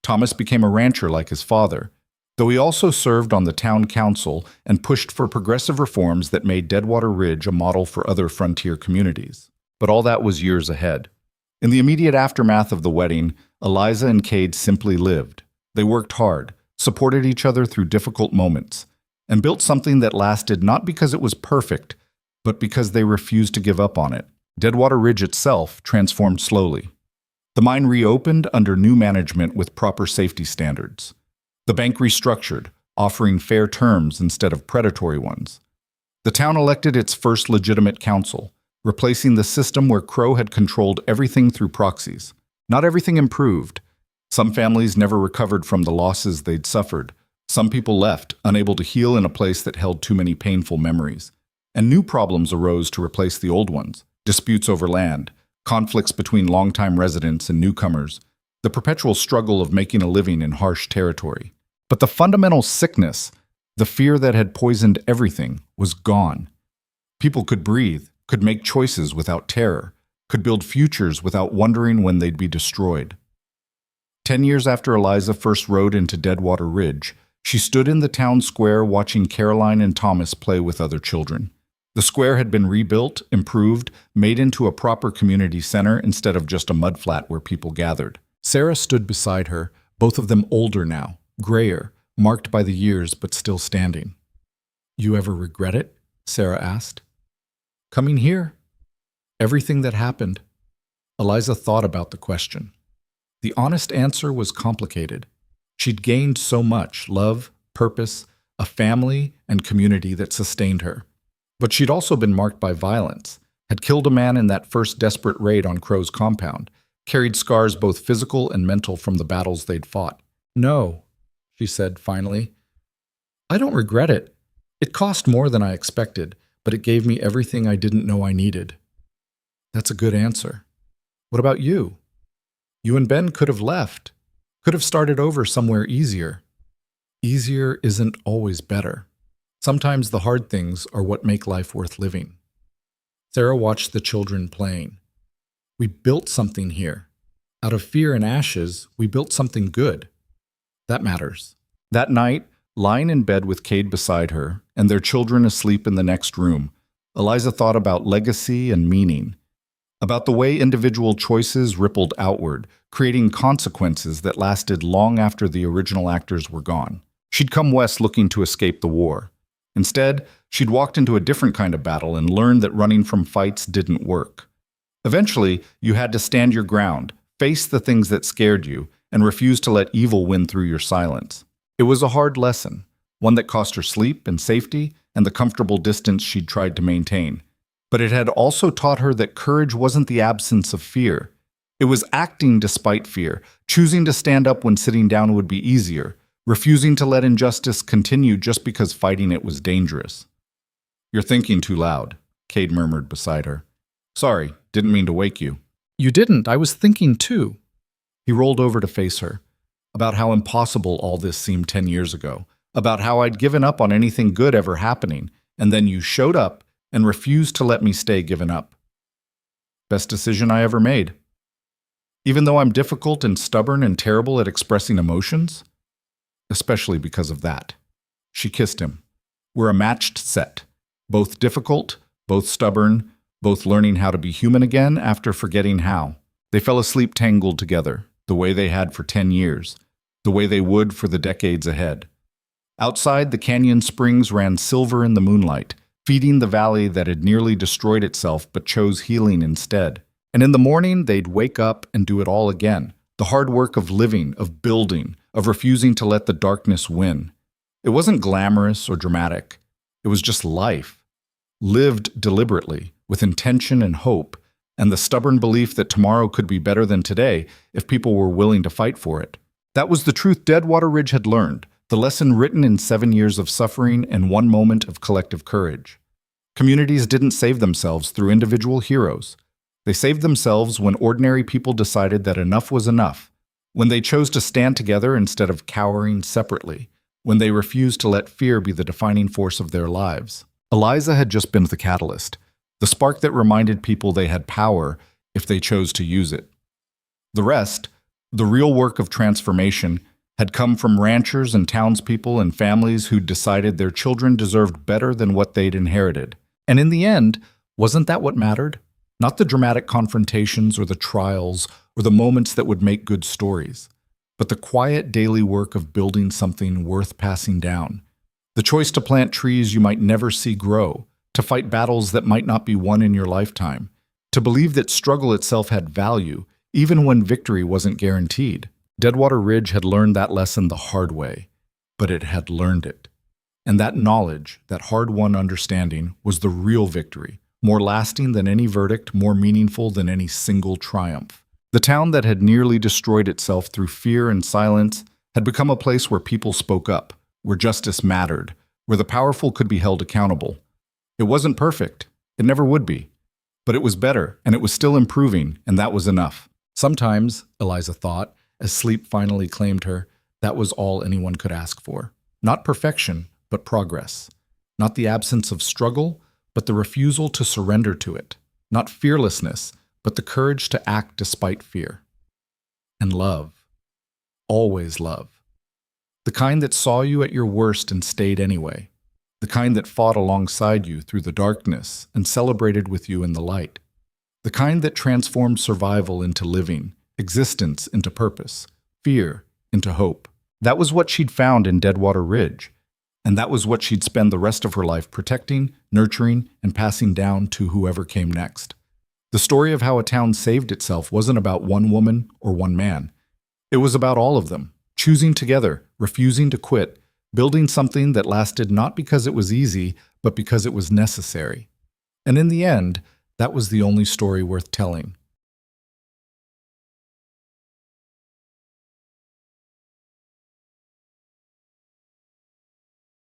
Thomas became a rancher like his father, though he also served on the town council and pushed for progressive reforms that made Deadwater Ridge a model for other frontier communities. But all that was years ahead. In the immediate aftermath of the wedding, Eliza and Cade simply lived. They worked hard, supported each other through difficult moments, and built something that lasted not because it was perfect, but because they refused to give up on it. Deadwater Ridge itself transformed slowly. The mine reopened under new management with proper safety standards. The bank restructured, offering fair terms instead of predatory ones. The town elected its first legitimate council, replacing the system where Crow had controlled everything through proxies. Not everything improved. Some families never recovered from the losses they'd suffered. Some people left, unable to heal in a place that held too many painful memories. And new problems arose to replace the old ones. Disputes over land, conflicts between longtime residents and newcomers, the perpetual struggle of making a living in harsh territory. But the fundamental sickness, the fear that had poisoned everything, was gone. People could breathe, could make choices without terror, could build futures without wondering when they'd be destroyed. 10 years after Eliza first rode into Deadwater Ridge, She stood in the town square watching Caroline and Thomas play with other children. The square had been rebuilt, improved, made into a proper community center instead of just a mudflat where people gathered. Sarah stood beside her, both of them older now, grayer, marked by the years but still standing. "You ever regret it?" Sarah asked. "Coming here?" "Everything that happened." Eliza thought about the question. The honest answer was complicated. She'd gained so much: love, purpose, a family, and community that sustained her. But she'd also been marked by violence, had killed a man in that first desperate raid on Crow's compound, carried scars both physical and mental from the battles they'd fought. "No," she said finally. "I don't regret it. It cost more than I expected, but it gave me everything I didn't know I needed." "That's a good answer. What about you? You and Ben could have left, could have started over somewhere easier." "Easier isn't always better. Sometimes the hard things are what make life worth living." Sarah watched the children playing. "We built something here. Out of fear and ashes, we built something good. That matters." That night, lying in bed with Cade beside her and their children asleep in the next room, Eliza thought about legacy and meaning, about the way individual choices rippled outward, creating consequences that lasted long after the original actors were gone. She'd come west looking to escape the war. Instead, she'd walked into a different kind of battle and learned that running from fights didn't work. Eventually, you had to stand your ground, face the things that scared you, and refuse to let evil win through your silence. It was a hard lesson, one that cost her sleep and safety and the comfortable distance she'd tried to maintain. But it had also taught her that courage wasn't the absence of fear. It was acting despite fear, choosing to stand up when sitting down would be easier, refusing to let injustice continue just because fighting it was dangerous. "You're thinking too loud," Cade murmured beside her. "Sorry, didn't mean to wake you." "You didn't. I was thinking too." He rolled over to face her, about how impossible all this seemed 10 years ago, about how I'd given up on anything good ever happening, and then you showed up and refused to let me stay given up. Best decision I ever made. Even though I'm difficult and stubborn and terrible at expressing emotions, especially because of that." She kissed him. "We're a matched set. Both difficult, both stubborn, both learning how to be human again after forgetting how." They fell asleep tangled together, the way they had for 10 years, the way they would for the decades ahead. Outside, the canyon springs ran silver in the moonlight, feeding the valley that had nearly destroyed itself but chose healing instead. And in the morning, they'd wake up and do it all again. The hard work of living, of building, of refusing to let the darkness win. It wasn't glamorous or dramatic. It was just life, lived deliberately, with intention and hope, and the stubborn belief that tomorrow could be better than today if people were willing to fight for it. That was the truth Deadwater Ridge had learned, the lesson written in 7 years of suffering and 1 moment of collective courage. Communities didn't save themselves through individual heroes. They saved themselves when ordinary people decided that enough was enough, when they chose to stand together instead of cowering separately, when they refused to let fear be the defining force of their lives. Eliza had just been the catalyst, the spark that reminded people they had power if they chose to use it. The rest, the real work of transformation, had come from ranchers and townspeople and families who'd decided their children deserved better than what they'd inherited. And in the end, wasn't that what mattered? Not the dramatic confrontations or the trials or the moments that would make good stories, but the quiet daily work of building something worth passing down. The choice to plant trees you might never see grow, to fight battles that might not be won in your lifetime, to believe that struggle itself had value, even when victory wasn't guaranteed. Deadwater Ridge had learned that lesson the hard way, but it had learned it. And that knowledge, that hard-won understanding, was the real victory, more lasting than any verdict, more meaningful than any single triumph. The town that had nearly destroyed itself through fear and silence had become a place where people spoke up, where justice mattered, where the powerful could be held accountable. It wasn't perfect. It never would be. But it was better, and it was still improving, and that was enough. Sometimes, Eliza thought, as sleep finally claimed her, that was all anyone could ask for. Not perfection, but progress. Not the absence of struggle, but the refusal to surrender to it. Not fearlessness, but the courage to act despite fear. And love. Always love. The kind that saw you at your worst and stayed anyway. The kind that fought alongside you through the darkness and celebrated with you in the light. The kind that transformed survival into living, existence into purpose, fear into hope. That was what she'd found in Deadwater Ridge, and that was what she'd spend the rest of her life protecting, nurturing, and passing down to whoever came next. The story of how a town saved itself wasn't about one woman or one man. It was about all of them, choosing together, refusing to quit, building something that lasted not because it was easy, but because it was necessary. And in the end, that was the only story worth telling.